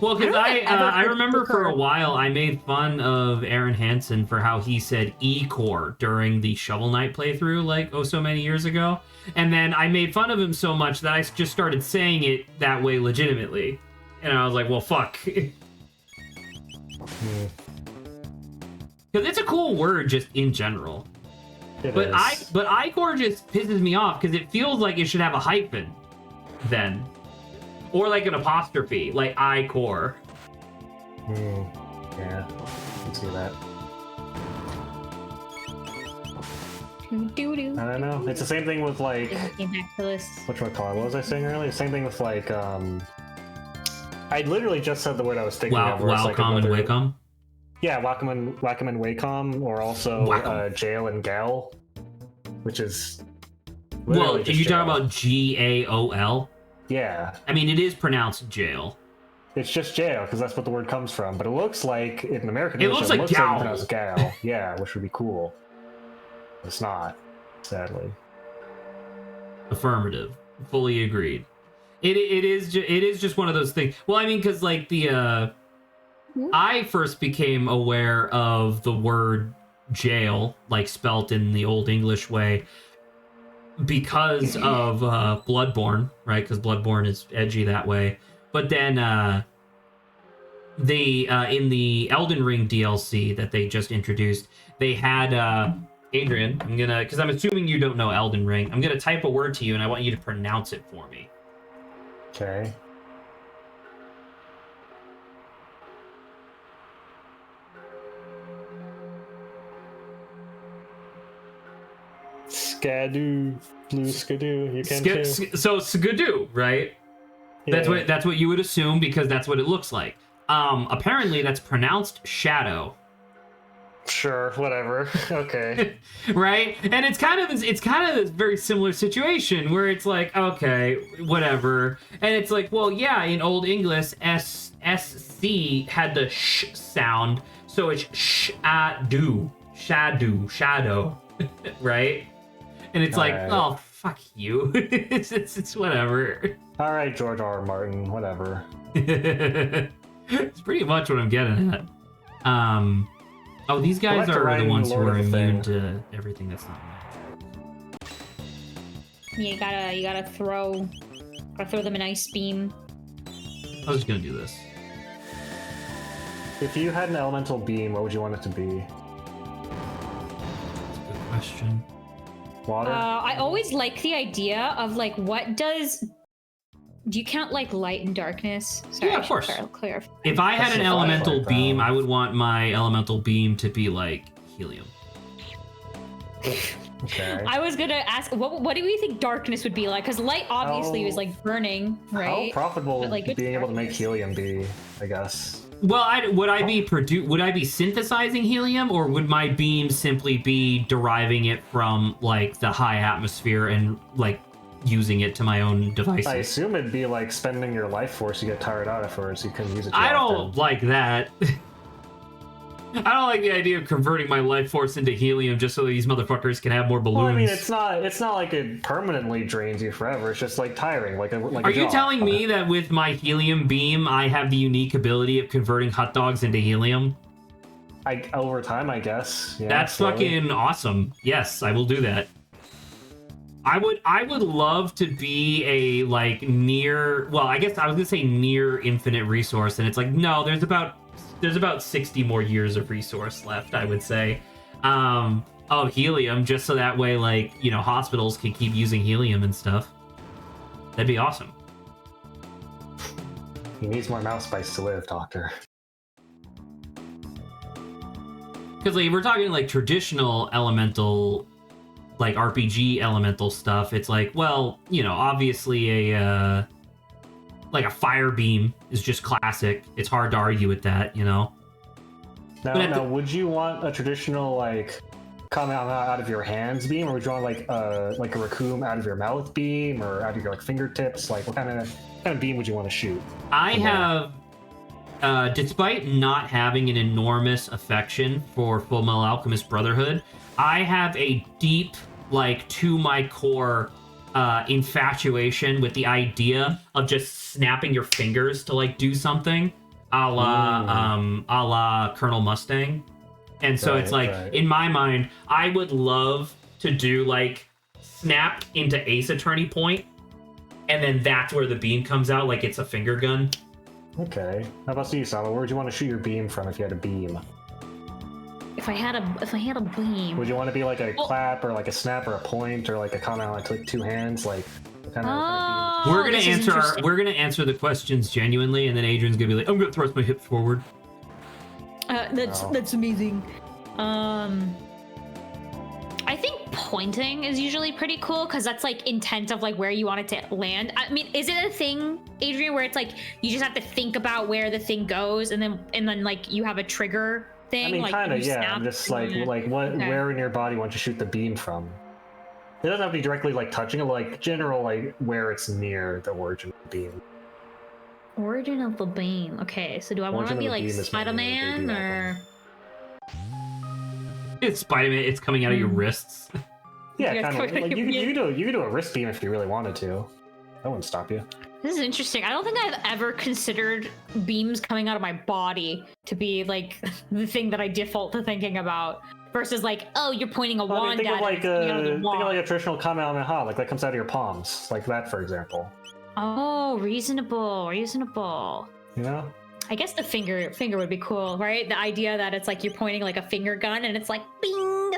Well, because I ever remember took for her. a while I made fun of Aaron Hansen for how he said E-core during the Shovel Knight playthrough, like, oh so many years ago. And then I made fun of him so much that I just started saying it that way legitimately. And I was like, well, fuck. Because it's a cool word just in general. But I-core just pisses me off because it feels like it should have a hyphen then. Or like an apostrophe, like I-core. Yeah, I can see that. Doo-doo. I don't know. It's the same thing with like Came back to this. whatchamacallit. What was I saying earlier? Same thing with like I literally just said the word I was thinking of. where it's like Wacom and another- Wacom. Yeah, Wacom and Wacom, or also Wacom. Jail and Gal, which is Well, literally are just you talking jail. about G-A-O-L? Yeah, I mean, it is pronounced jail. it's just jail because that's what the word comes from. But it looks like in American It English, looks like you gal. pronounce gal. Yeah, which would be cool. It's not, sadly. Affirmative. Fully agreed. It is just one of those things. Well, I mean, because like I first became aware of the word jail, like spelt in the Old English way, because of Bloodborne, right? Because Bloodborne is edgy that way. But then in the Elden Ring DLC that they just introduced, they had Adrian. I'm gonna, because I'm assuming you don't know Elden Ring. I'm gonna type a word to you, and I want you to pronounce it for me. Okay. Skadoo, blue skadoo. You can too. So Skadoo, right? Yeah. That's what you would assume because that's what it looks like. Apparently that's pronounced shadow. Sure, whatever. Okay. Right? And it's kind of this very similar situation where it's like, okay, whatever. And it's like, well, yeah, in Old English, SC had the sh sound, so it's shadow, right? And it's like, Alright. oh, fuck you. it's whatever. All right, George R. R. Martin, whatever. It's pretty much what I'm getting at. Oh, these guys Well, that's are the writing ones who Lord are of the immune Thing. to everything that's not magic. Yeah, you gotta throw them an ice beam. I was just gonna do this. If you had an elemental beam, what would you want it to be? That's a good question. Water? I always like the idea of like, do you count like light and darkness? Sorry, Yeah, of I should course. clarify. If I had That's an a flashlight, elemental bro. beam, I would want my elemental beam to be like helium. Okay. I was gonna ask, what do we think darkness would be like? Because light obviously How- was like burning, right? How profitable But, like, would it's being able to make darkness. helium be, I guess? Well, would I be synthesizing helium, or would my beam simply be deriving it from like the high atmosphere and like using it to my own devices? I assume it'd be like spending your life force. You get tired out afterwards, you couldn't use it. Too I often. don't like that. I don't like the idea of converting my life force into helium just so that these motherfuckers can have more balloons. Well, I mean, it's not like it permanently drains you forever. It's just like tiring, like a Are you job. telling me that with my helium beam, I have the unique ability of converting hot dogs into helium? Over time, I guess. Yeah, That's slowly. fucking awesome. Yes, I will do that. I would love to be a like near, well, I guess I was gonna say near infinite resource, and it's like, no, there's about 60 more years of resource left, I would say, of helium, just so that way, like, you know, hospitals can keep using helium and stuff. That'd be awesome. He needs more mouse spice to live, Doctor. Because like, if we're talking like traditional elemental, like RPG elemental stuff, it's like, well, you know, obviously a like a fire beam is just classic. It's hard to argue with that, you know. But at Now, the- would you want a traditional like come out of your hands beam, or would you want like a raccoon out of your mouth beam, or out of your like fingertips? Like, what kind of beam would you want to shoot? I Yeah. have, despite not having an enormous affection for Full Metal Alchemist Brotherhood, I have a deep, like, to my core infatuation with the idea of just snapping your fingers to like do something, a la Colonel Mustang. And so it's like, in my mind, I would love to do like snap into Ace Attorney point, and then that's where the beam comes out, like it's a finger gun. Okay. How about you, Sama? Where would you want to shoot your beam from if you had a beam? If I had a beam, would you want to be like a clap or like a snap or a point or like a comment like click two hands, like kind of? We're gonna answer the questions genuinely, and then Adrian's gonna be like, I'm gonna thrust my hips forward. That's amazing. I think pointing is usually pretty cool because that's like intent of like where you want it to land. I mean, is it a thing, Adrian, where it's like you just have to think about where the thing goes and then like you have a trigger thing? I mean, like, kind of, yeah. I'm just like what, okay. Where in your body want you to shoot the beam from? It doesn't have to be directly like touching it, like general like where it's near the origin of the beam. Origin of the beam. Okay, so do I want to be like Spider-Man or? It's Spider-Man. It's coming out of your wrists. Yeah, kind of. Like you could do a wrist beam if you really wanted to. That wouldn't stop you. This is interesting. I don't think I've ever considered beams coming out of my body to be like the thing that I default to thinking about. Versus like, oh, you're pointing a wand think at of like it. Think of like a traditional Kamehameha, like that comes out of your palms, like that, for example. Oh, reasonable. You know? I guess the finger would be cool, right? The idea that it's like you're pointing like a finger gun and it's like bing.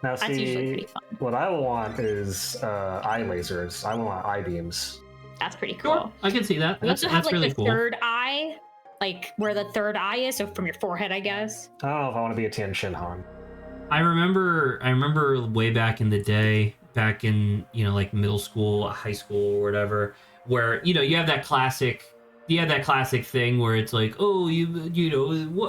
Now, that's usually pretty fun. What I want is eye lasers. I want eye beams. That's pretty cool. Sure, I can see that. We also have like really the cool. third eye, like where the third eye is, so from your forehead, I guess. I don't know if I want to be a Tien Shin Han. I remember way back in the day, back in, like middle school, high school, or whatever, where, you have that classic thing where it's like, oh,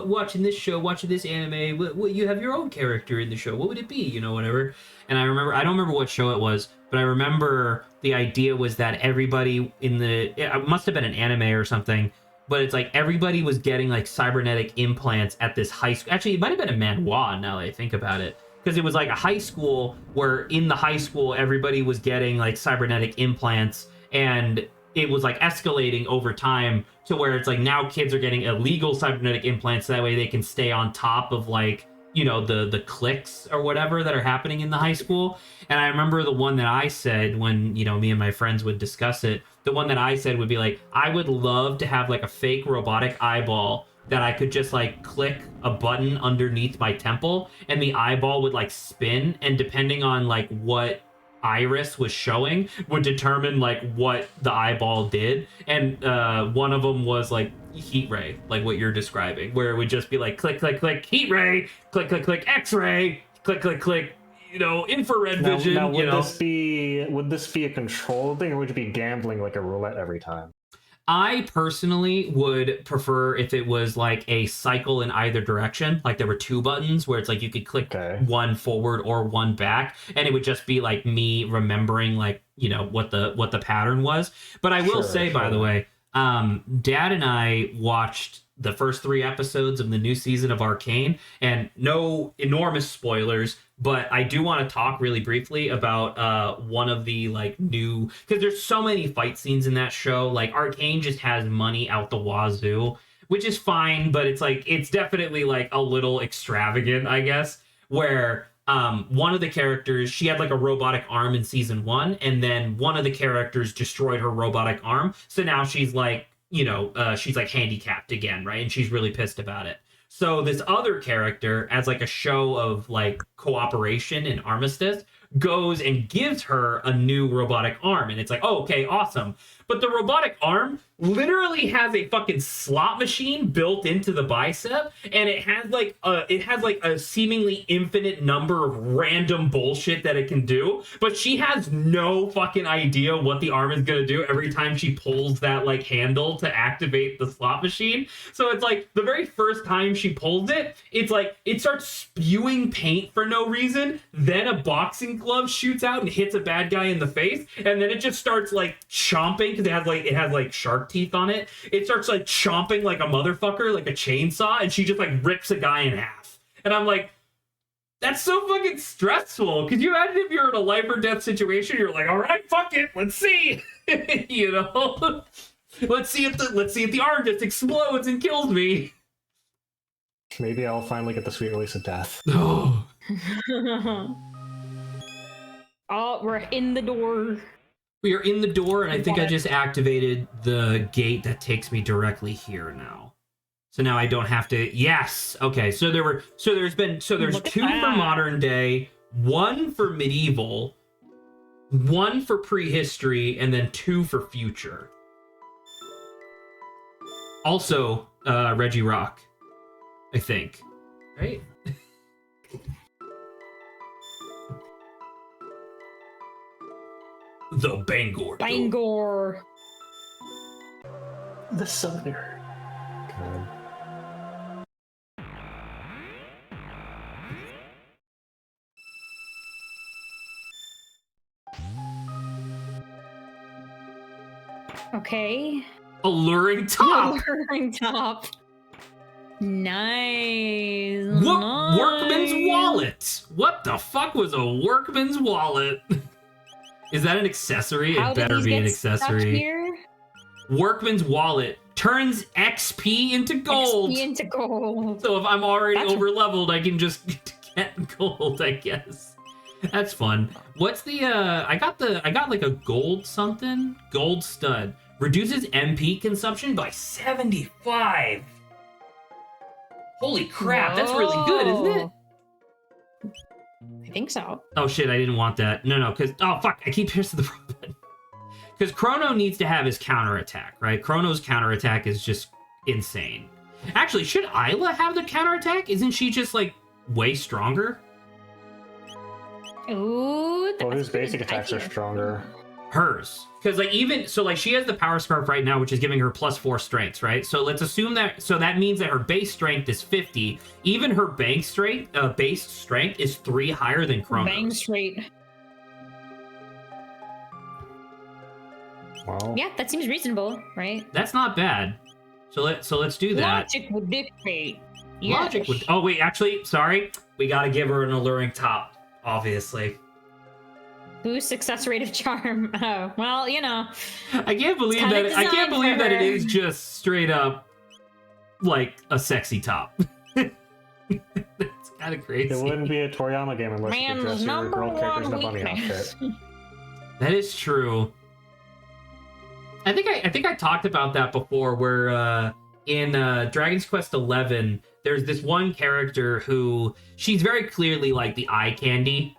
watching this show, watching this anime, what you have your own character in the show. What would it be? Whatever. And I don't remember what show it was, but I remember the idea was that everybody it must have been an anime or something, but it's like everybody was getting like cybernetic implants at this high school. Actually, it might have been a manhwa now that I think about it. Because it was like a high school where in the high school, everybody was getting like cybernetic implants, and it was like escalating over time to where it's like now kids are getting illegal cybernetic implants so that way they can stay on top of like, the cliques or whatever that are happening in the high school. And I remember the one that I said when, me and my friends would discuss it, the one that I said would be like, I would love to have like a fake robotic eyeball that I could just like click a button underneath my temple and the eyeball would like spin, and depending on like what iris was showing would determine like what the eyeball did. And one of them was like heat ray, like what you're describing, where it would just be like click click click heat ray, click click click x-ray, click click click infrared vision. Now would this be a control thing, or would you be gambling like a roulette every time? I personally would prefer if it was like a cycle in either direction, like there were two buttons where it's like you could click one forward or one back, and it would just be like me remembering like what the pattern was. But I will say, by the way, Dad and I watched the first 3 episodes of the new season of Arcane, and no enormous spoilers, but I do want to talk really briefly about one of the like new, because there's so many fight scenes in that show. Like Arcane just has money out the wazoo, which is fine, but it's like it's definitely like a little extravagant, I guess, where one of the characters, she had like a robotic arm in season 1, and then one of the characters destroyed her robotic arm, so now she's like she's like handicapped again, right? And she's really pissed about it. So this other character, as like a show of like cooperation and armistice, goes and gives her a new robotic arm. And it's like, oh, okay, awesome. But the robotic arm literally has a fucking slot machine built into the bicep, and it has like a seemingly infinite number of random bullshit that it can do, but she has no fucking idea what the arm is gonna do every time she pulls that like handle to activate the slot machine. So it's like the very first time she pulls it, it's like it starts spewing paint for no reason, then a boxing glove shoots out and hits a bad guy in the face, and then it just starts like chomping, because it has like shark teeth on it. It starts like chomping like a motherfucker, like a chainsaw, and she just like rips a guy in half. And I'm like, That's so fucking stressful. Could you imagine if you're in a life or death situation? You're like, all right, fuck it, let's see. You know, let's see if the arm just explodes and kills me. Maybe I'll finally get the sweet release of death. Oh, Oh, we're in the door. we are in the door, and I think I just activated the gate that takes me directly here now. So now I don't have to. Yes. Okay. So there's Look at two for that. modern day, one for medieval, one for prehistory, and then two for future. Also, Reggie Rock, I think. Right? The Bangor. Bangor. The summoner. God. Okay. Alluring top. Alluring top. Nice. Workman's wallet. What the fuck was a workman's wallet? Is that an accessory? How It did better these be an get stuck accessory. here? Workman's wallet turns XP into gold. XP into gold. So if I'm already That's- over leveled, I can just get gold, I guess. That's fun. What's the I got like a gold something? Gold stud. Reduces MP consumption by 75. Holy crap, that's really good, isn't it? Whoa. I think so. Oh shit, I didn't want that. No, because oh fuck, I keep pressing the wrong button. Because Chrono needs to have his counterattack, right? Chrono's counterattack is just insane. Actually, should Isla have the counterattack? Isn't she just like way stronger? Ooh. Well, his that's a good basic attacks are idea. stronger. Hers. Because like even so like she has the power scarf right now, which is giving her +4 strengths, right? So let's assume that means that her base strength is 50. Even her base strength is 3 higher than Chrono's. Bang straight. Well, Yeah, that seems reasonable, right? That's not bad. So let's do that. Logic would dictate. Logic Yes. would. Oh wait, actually, sorry. We gotta give her an alluring top, obviously. Boost success rate of charm. Oh, well, you know. I can't believe kinda that. I can't designed believe for that it her. is just straight up like a sexy top. It's kind of crazy. it wouldn't be a Toriyama game unless you could dress Man's your number girl characters in a one bunny weakness. outfit. That is true. I think I talked about that before. Where in Dragon's Quest XI, there's this one character who she's very clearly like the eye candy.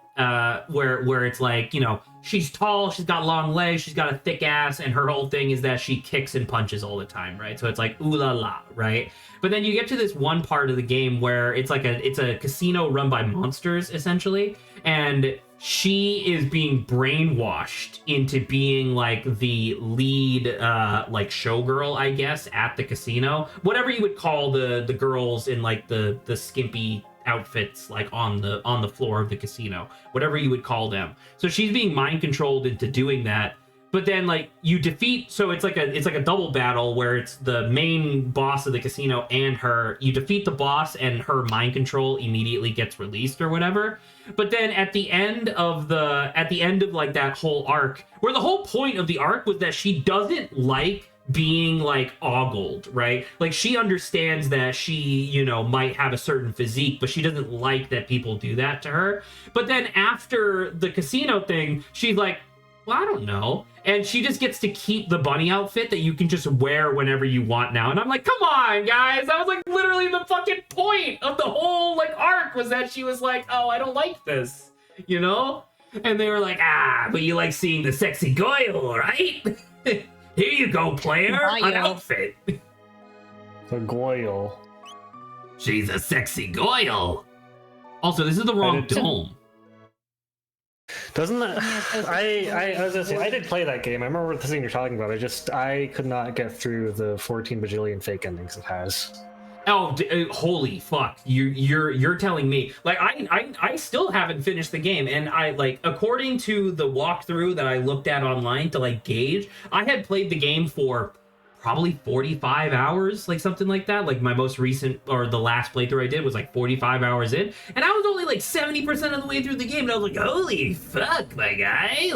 Where it's like, you know, she's tall, she's got long legs, she's got a thick ass, and her whole thing is that she kicks and punches all the time, right? So it's like ooh la la, right? But then you get to this one part of the game where it's a casino run by monsters essentially, and she is being brainwashed into being like the lead like showgirl, I guess, at the casino. Whatever you would call the girls in like the skimpy outfits like on the floor of the casino, whatever you would call them. So she's being mind controlled into doing that. But then like you defeat, so it's like a double battle where it's the main boss of the casino and her. You defeat the boss and her mind control immediately gets released or whatever. But then at the end of like that whole arc, where the whole point of the arc was that she doesn't like being like ogled, right? Like she understands that she, you know, might have a certain physique, but she doesn't like that people do that to her. But then after the casino thing, she's like, well, I don't know. And she just gets to keep the bunny outfit that you can just wear whenever you want now. And I'm like, come on, guys. That was like literally the fucking point of the whole like arc, was that she was like, oh, I don't like this, you know? And they were like, but you like seeing the sexy goyle, right? Here you go, player. An Goyle. outfit. The Goyle. She's a sexy goyle. Also, this is the wrong did- dome. Doesn't that? Yeah, I was gonna say I did play that game. I remember the thing you're talking about. I could not get through the 14 bajillion fake endings it has. Oh, holy fuck! You're telling me. Like I still haven't finished the game, and I like according to the walkthrough that I looked at online to like gauge, I had played the game for probably 45 hours, like something like that. Like my most recent or the last playthrough I did was like 45 hours in, and I was only like 70% of the way through the game, and I was like, holy fuck, my guy.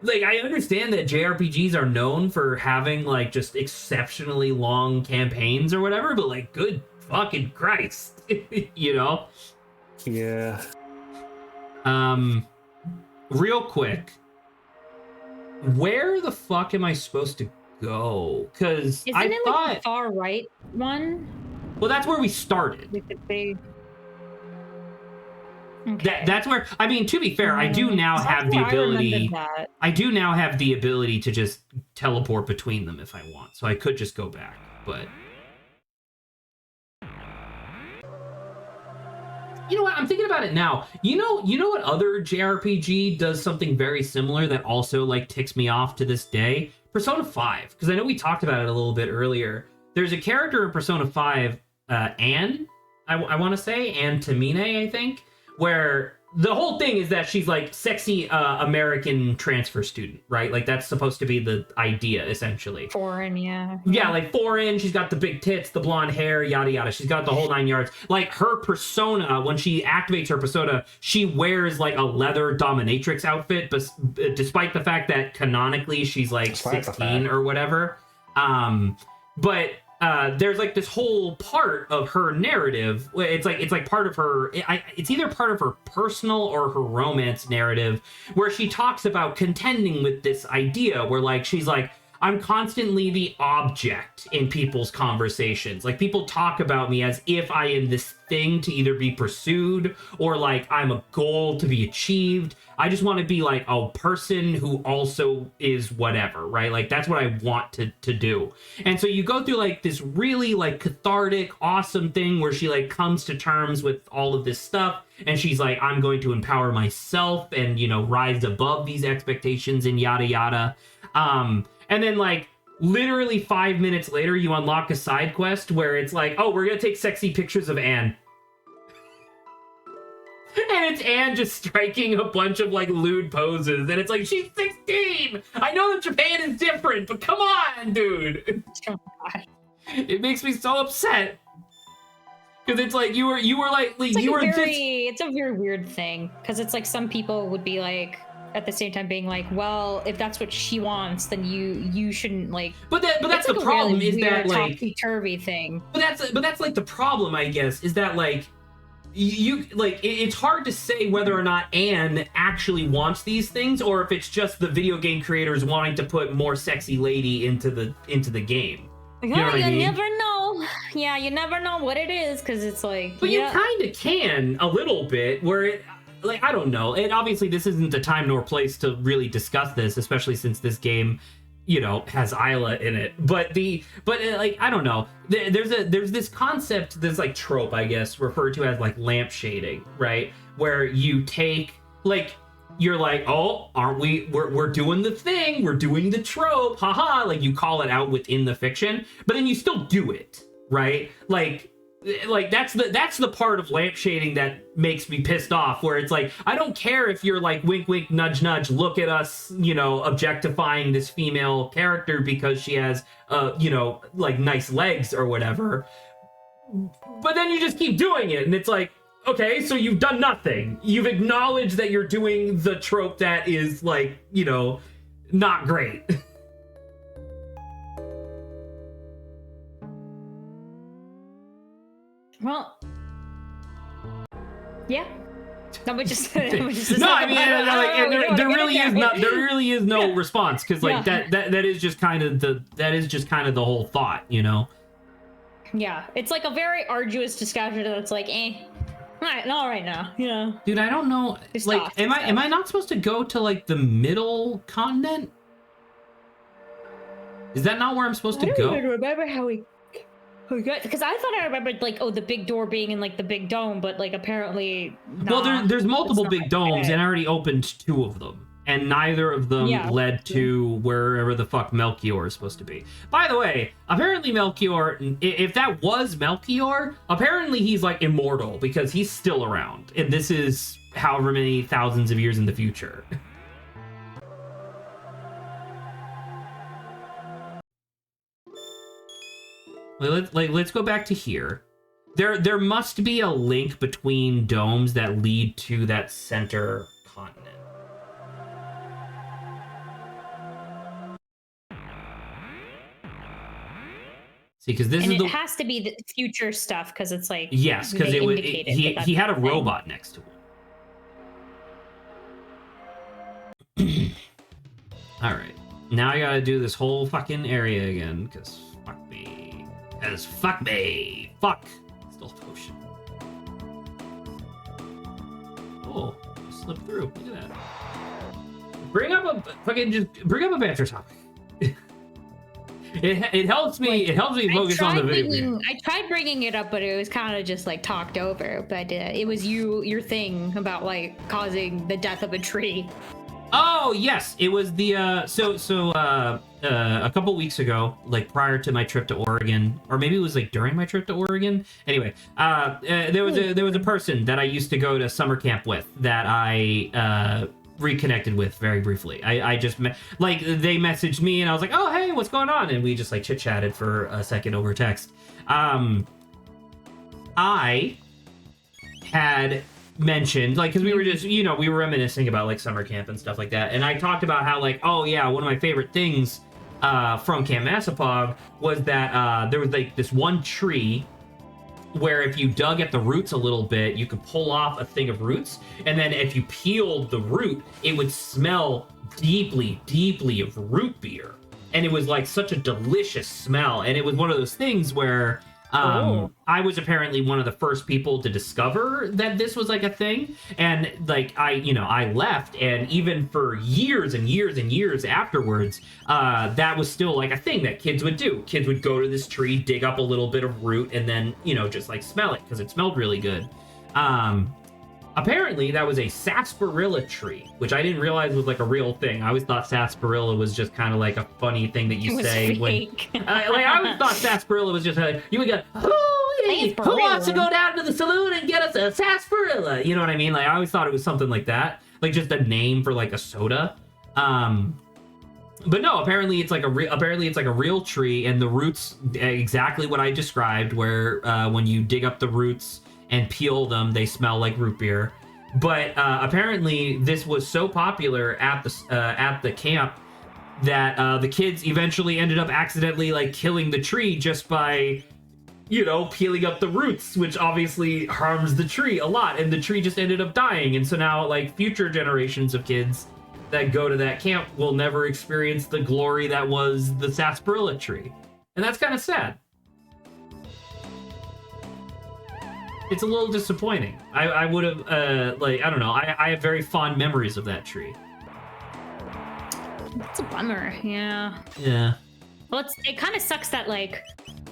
Like I understand that JRPGs are known for having like just exceptionally long campaigns or whatever, but like, good fucking Christ, you know? Yeah. Real quick, where the fuck am I supposed to go? Because Isn't I it thought, like the far right one? well, that's where we started. With the big. Okay. That's where, I mean, to be fair, I do now That's have the where I ability. remembered that. I do now have the ability to just teleport between them if I want, so I could just go back, but. You know what? I'm thinking about it now. You know what other JRPG does something very similar that also like ticks me off to this day? Persona 5, because I know we talked about it a little bit earlier. There's a character in Persona 5, Anne, I want to say, Anne Tamine, I think, where the whole thing is that she's like sexy American transfer student, right? Like that's supposed to be the idea, essentially. Foreign, yeah. Yeah, like foreign. She's got the big tits, the blonde hair, yada yada. She's got the whole 9 yards. Like her persona, when she activates her persona, she wears like a leather dominatrix outfit, but despite the fact that canonically she's like 16 or whatever. But there's like this whole part of her narrative. It's like part of her. It's either part of her personal or her romance narrative, where she talks about contending with this idea, where like she's like, I'm constantly the object in people's conversations. Like people talk about me as if I am this thing to either be pursued or like I'm a goal to be achieved. I just want to be like a person who also is whatever, right? Like that's what I want to do. And so you go through like this really like cathartic, awesome thing where she like comes to terms with all of this stuff. And she's like, I'm going to empower myself and, you know, rise above these expectations and yada yada. And then like literally 5 minutes later, you unlock a side quest where it's like, oh, we're going to take sexy pictures of Anne. And it's Anne just striking a bunch of like lewd poses. And it's like, she's 16. I know that Japan is different, but come on, dude. Oh, God. It makes me so upset. Because it's like, you were like It's a very weird thing. Because it's like some people would be like, at the same time being like, well, if that's what she wants, then you shouldn't like. But that's the like problem, really is that like topsy-turvy thing. But that's like the problem, I guess, is that like you like it's hard to say whether or not Anne actually wants these things or if it's just the video game creators wanting to put more sexy lady into the game. You know what I mean? Never know. Yeah, you never know what it is because it's like. But you kind of can a little bit where it. Like, I don't know. And obviously this isn't the time nor place to really discuss this, especially since this game, you know, has Isla in it. But like, I don't know. There's this concept, this like trope, I guess, referred to as like lamp shading, right? Where you take like, you're like, oh, aren't we're doing the thing, we're doing the trope, haha, like you call it out within the fiction, but then you still do it, right? Like that's the part of lampshading that makes me pissed off, where it's like, I don't care if you're like wink wink nudge nudge, look at us, you know, objectifying this female character because she has you know, like nice legs or whatever, but then you just keep doing it and it's like, okay, so you've done nothing. You've acknowledged that you're doing the trope that is like, you know, not great. Well, yeah. No, but just no, I mean, there really is no response, because like that is just kind of the whole thought, you know. Yeah, it's like a very arduous discussion that's like, all right now, you know. Dude, I don't know. Like, am I not supposed to go to like the middle continent? Is that not where I'm supposed to go? I don't remember how we got, because I thought I remembered like, oh, the big door being in like the big dome, but like apparently well, there's multiple big domes, and I already opened 2 of them, and neither of them led to wherever the fuck Melchior is supposed to be. By the way, apparently Melchior, if that was Melchior, apparently he's like immortal because he's still around, and this is however many thousands of years in the future. Let's go back to here. There must be a link between domes that lead to that center continent. See, because this and is it has to be the future stuff because it's like yes, because they it was indicated he had a that's the thing. robot next to him. All right, now I gotta do this whole fucking area again because fuck me, fuck. Still a potion. Oh, just slipped through. Look at that. Bring up a banter topic. It helps me. It helps me focus on the video. I tried bringing it up, but it was kind of just like talked over. But it was your thing about like causing the death of a tree. Oh yes, it was the a couple weeks ago, like prior to my trip to Oregon, or maybe it was like during my trip to Oregon. Anyway, there was a person that I used to go to summer camp with that I reconnected with very briefly. I just like they messaged me and I was like, oh hey, what's going on? And we just like chit chatted for a second over text. I had mentioned like because we were just we were reminiscing about like summer camp and stuff like that, and I talked about how like oh yeah, one of my favorite things from Camp Massapog was that there was like this one tree where if you dug at the roots a little bit, you could pull off a thing of roots, and then if you peeled the root, it would smell deeply of root beer, and it was like such a delicious smell. And it was one of those things where I was apparently one of the first people to discover that this was like a thing, and like I left, and even for years and years afterwards, that was still like a thing that kids would do. Kids would go to this tree, dig up a little bit of root, and then just like smell it because it smelled really good. Apparently that was a sarsaparilla tree, which I didn't realize was like a real thing. I always thought sarsaparilla was just kind of like a funny thing that you say fake. when like I always thought sarsaparilla was just you would go, who wants to go down to the saloon and get us a sarsaparilla? You know what I mean? Like I always thought it was something like that, like just a name for like a soda. But no, apparently it's like a real tree, and the roots exactly what I described, where when you dig up the roots and peel them, they smell like root beer. But apparently this was so popular at the camp that the kids eventually ended up accidentally like killing the tree just by peeling up the roots, which obviously harms the tree a lot, and the tree just ended up dying. And so now like future generations of kids that go to that camp will never experience the glory that was the sarsaparilla tree, and that's kind of sad. It's a little disappointing. I would have, I don't know. I have very fond memories of that tree. It's a bummer, yeah. Yeah. Well, it kind of sucks that, like,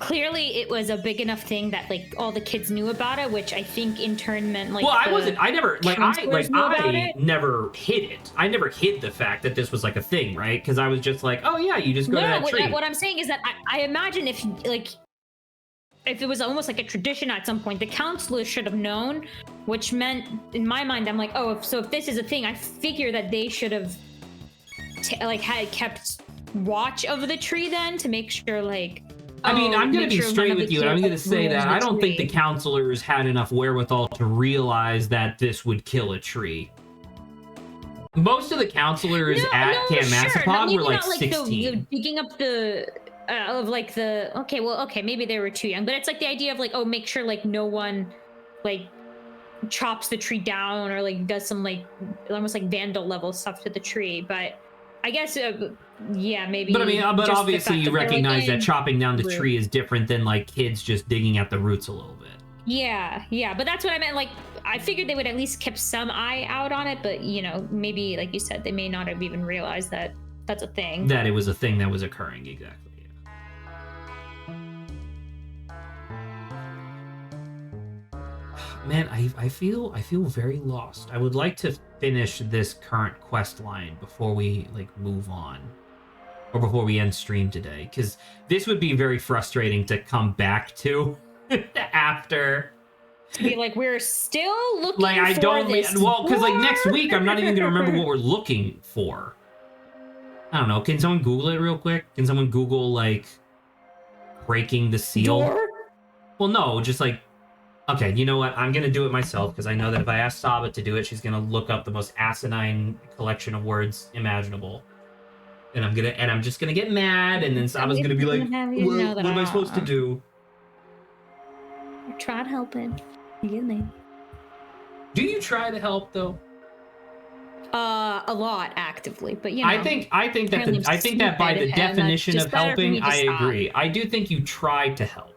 clearly it was a big enough thing that, like, all the kids knew about it, which I think in turn meant, like, well, I never hid it. I never hid the fact that this was, like, a thing, right? Because I was just like, oh, yeah, you just go to that tree. What I'm saying is that I imagine if it was almost like a tradition at some point, the counselors should have known, which meant, in my mind, I'm like, oh, if this is a thing, I figure that they should have, had kept watch of the tree then to make sure, like, I mean, I'm going to be straight with you, and I'm going to say that I don't think the counselors had enough wherewithal to realize that this would kill a tree. Most of the counselors at Camp Massapog were like 16. Digging up the... maybe they were too young, but it's like the idea of like, oh, make sure like no one like chops the tree down or like does some like almost like vandal level stuff to the tree. But I guess maybe. But I mean, but obviously you recognize that chopping down the tree is different than like kids just digging at the roots a little bit. Yeah, but that's what I meant. Like, I figured they would at least keep some eye out on it, but maybe like you said, they may not have even realized that that's a thing. That it was a thing that was occurring, exactly. Man, I feel very lost. I would like to finish this current quest line before we like move on, or before we end stream today, because this would be very frustrating to come back to after. To be like, we're still looking. Like I don't. Well, because like next week I'm not even gonna remember what we're looking for. I don't know. Can someone Google it real quick? Can someone Google like breaking the seal? Door? Well, no, just like Okay, you know what? I'm gonna do it myself because I know that if I ask Saba to do it, she's gonna look up the most asinine collection of words imaginable, and I'm just gonna get mad, and then Saba's gonna be like, have you "Well, know that what am I supposed to do?" I tried helping. You me. Do you try to help though? A lot actively, but you know. I apparently I'm think that by the stupid, and that's definition just of better for me helping, to I stop. agree. I do think you tried to help.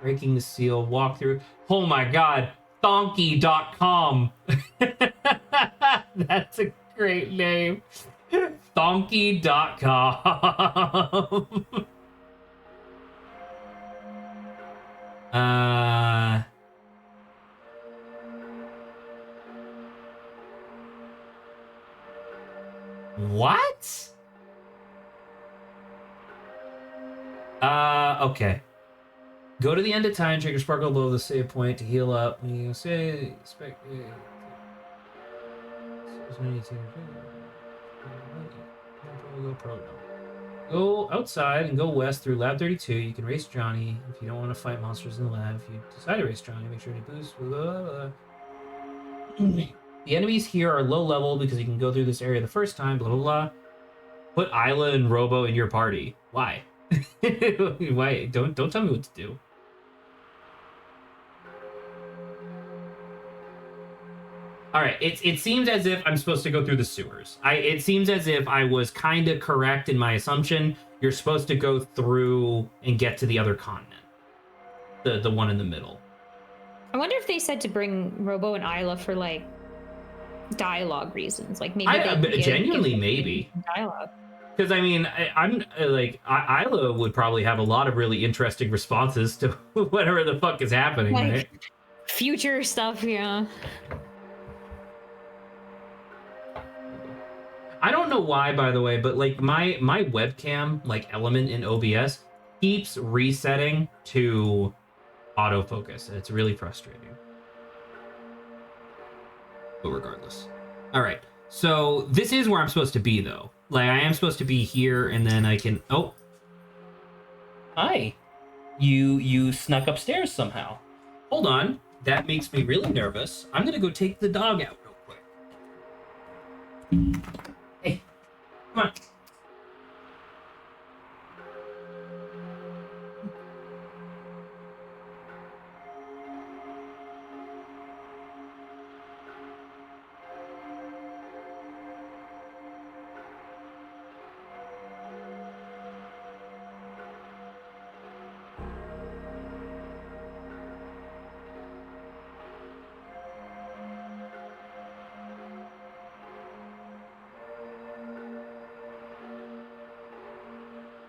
Breaking the seal, walkthrough. Oh my god, Thonky.com. That's a great name. Thonky.com. What? Okay. Go to the end of time, trigger sparkle below the save point to heal up. When you say, go outside and go west through Lab 32. You can race Johnny if you don't want to fight monsters in the lab. If you decide to race Johnny, make sure to boost. Blah, blah, blah. The enemies here are low level because you can go through this area the first time. Blah blah blah. Put Isla and Robo in your party. Why? Why? Don't tell me what to do. All right, it seems as if I'm supposed to go through the sewers. It seems as if I was kind of correct in my assumption. You're supposed to go through and get to the other continent, the one in the middle. I wonder if they said to bring Robo and Isla for like dialogue reasons, like maybe genuinely maybe dialogue. Because I mean, I'm like Isla would probably have a lot of really interesting responses to whatever the fuck is happening, like, right? Future stuff, yeah. I don't know why, by the way, but like my webcam like element in OBS keeps resetting to autofocus. It's really frustrating. But regardless. All right. So this is where I'm supposed to be, though. Like, I am supposed to be here, and then I can... Oh. Hi. You snuck upstairs somehow. Hold on. That makes me really nervous. I'm going to go take the dog out real quick. Hey. Come on.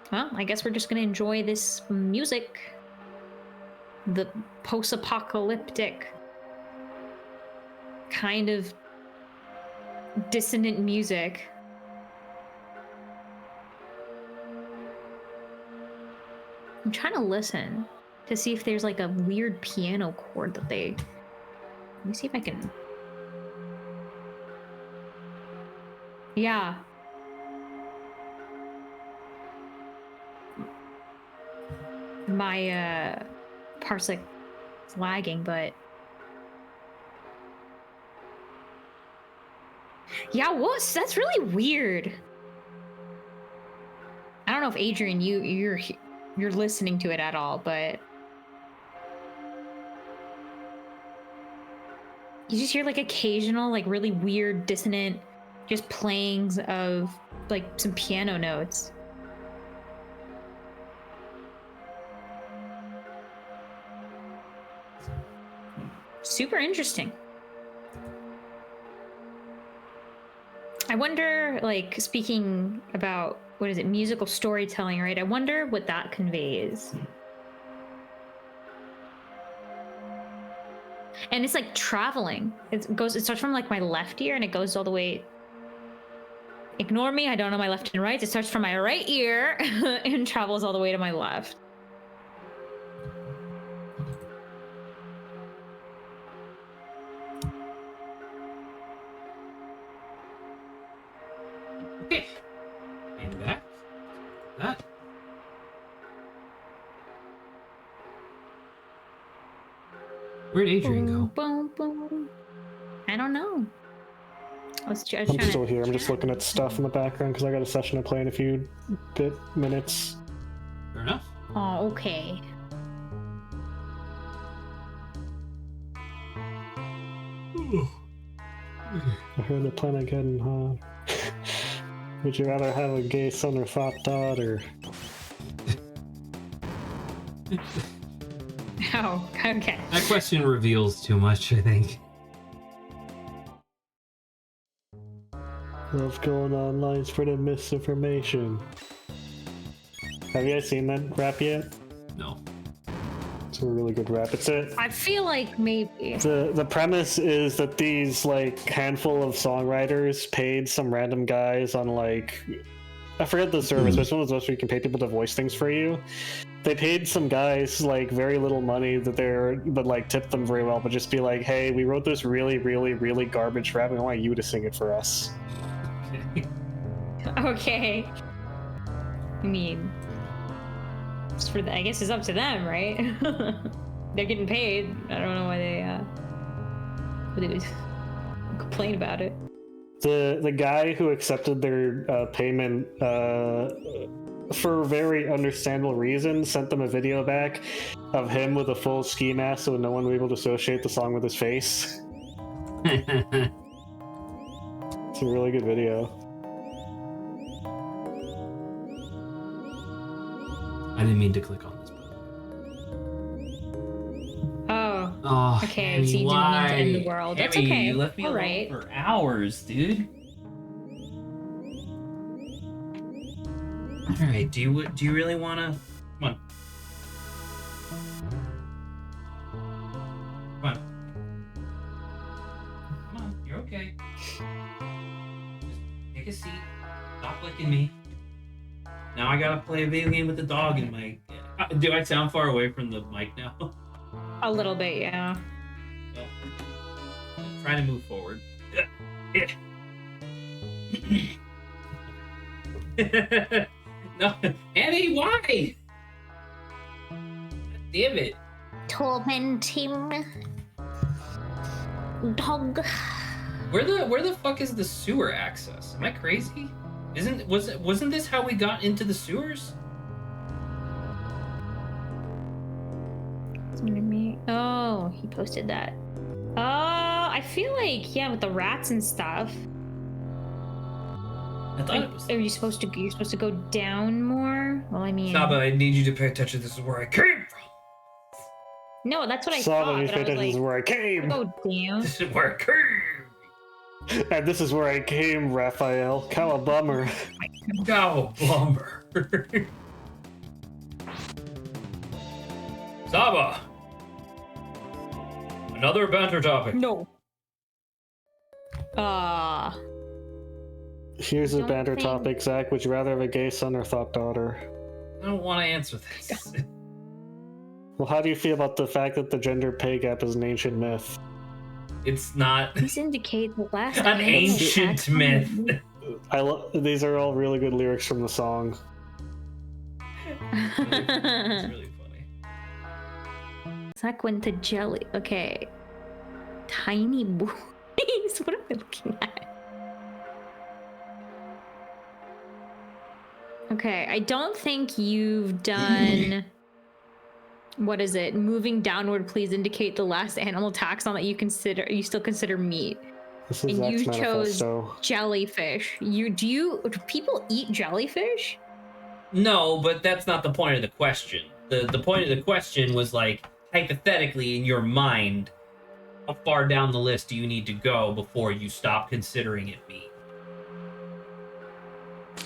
Well, I guess we're just gonna enjoy this music. The post-apocalyptic kind of dissonant music. I'm trying to listen to see if there's like a weird piano chord that they... Let me see if I can... Yeah. My parsec is lagging, but yeah, that's really weird. I don't know if Adrian, you're listening to it at all, but you just hear like occasional, like really weird, dissonant, just playings of like some piano notes. Super interesting. I wonder, like, speaking about, what is it, musical storytelling, right? I wonder what that conveys. And it's like traveling. It starts from like my left ear and it goes all the way. Ignore me, I don't know my left and right. It starts from my right ear and travels all the way to my left. Okay. And back. Where'd Adrian go? Boom, boom, boom. I don't know. I was I'm trying still to here. I'm just looking at stuff in the background because I got a session to play in a few minutes. Fair enough. Oh, okay. I heard the planet getting hot. Would you rather have a gay son or thought daughter? Oh, okay. That question reveals too much, I think. Love going online spreading misinformation. Have you guys seen that rap yet? No. It's a really good rap. I feel like maybe. The premise is that these like handful of songwriters paid some random guys on like, I forget the service, but it's one of those where you can pay people to voice things for you. They paid some guys like very little money but like tipped them very well, but just be like, hey, we wrote this really, really, really garbage rap and I want you to sing it for us. Okay. I mean, it's for I guess it's up to them, right? They're getting paid. I don't know why they would complain about it. The guy who accepted their payment for very understandable reasons sent them a video back of him with a full ski mask so no one would be able to associate the song with his face. It's a really good video. I didn't mean to click on this button. Oh, okay. Hammy, So you didn't mean to end the why? world. That's Hammy, okay. you left me All alone right. for hours, dude. All right, do you really want to? Come on. Come on. Come on, you're okay. Just take a seat. Stop licking me. Now I gotta play a video game with the dog in my. Do I sound far away from the mic now? A little bit, yeah. Well, I'm trying to move forward. No, Annie, why? God damn it! Torment him. Dog. Where the fuck is the sewer access? Am I crazy? Wasn't this how we got into the sewers? Oh, he posted that. Oh, I feel like with the rats and stuff. I thought it was. You're supposed to go down more. Well, I mean. Saba, I need you to pay attention. This is where I came from. No, that's what I Saba, thought. you But pay I was attention, this is like, where I came! go down. This is where I came. And this is where I came, Raphael. Cowabummer. Go, Lumber. Saba. Another banter topic. No. Here's a Don't banter think- topic, Zach. Would you rather have a gay son or thought daughter? I don't want to answer this. Well, how do you feel about the fact that the gender pay gap is an ancient myth? It's not This indicates the last an ancient myth. These are all really good lyrics from the song. It's really funny. Zach went to jelly. Okay. Tiny boys. What am I looking at? Okay, I don't think you've done. What is it? Moving downward, please indicate the last animal taxon that you still consider meat. This is And you Zach's chose manifesto. jellyfish. Do people eat jellyfish? No, but that's not the point of the question. The point of the question was like, hypothetically, in your mind, how far down the list do you need to go before you stop considering it meat?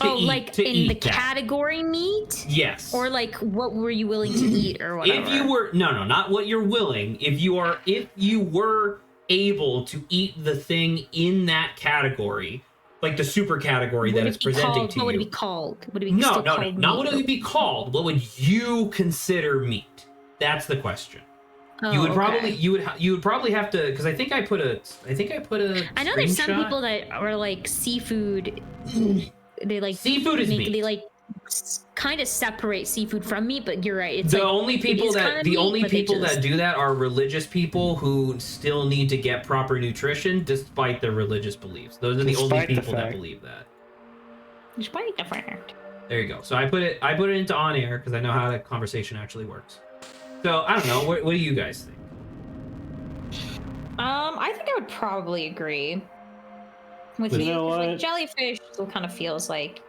Like in the that. category meat? Yes. Or like what were you willing to eat or whatever? If you were not what you're willing. If you were able to eat the thing in that category, like the super category that it's presenting to you. What would it be called? Would it be No, still not called what meat? it would be called. What would you consider meat? That's the question. Oh, You would okay. you would probably have to, because I think I put a I know there's some screenshot. people that are like seafood. They like Seafood is make, meat. They like kind of separate seafood from meat, but you're right. It's The like, only people that just... do that are religious people who still need to get proper nutrition despite their religious beliefs. Those are the only Despite the people that fact. believe that. Despite the fact. There you go. So I put it into on air because I know how that conversation actually works. So I don't know. What do you guys think? I think I would probably agree with You you. know 'Cause, like, what? jellyfish still kind of feels like,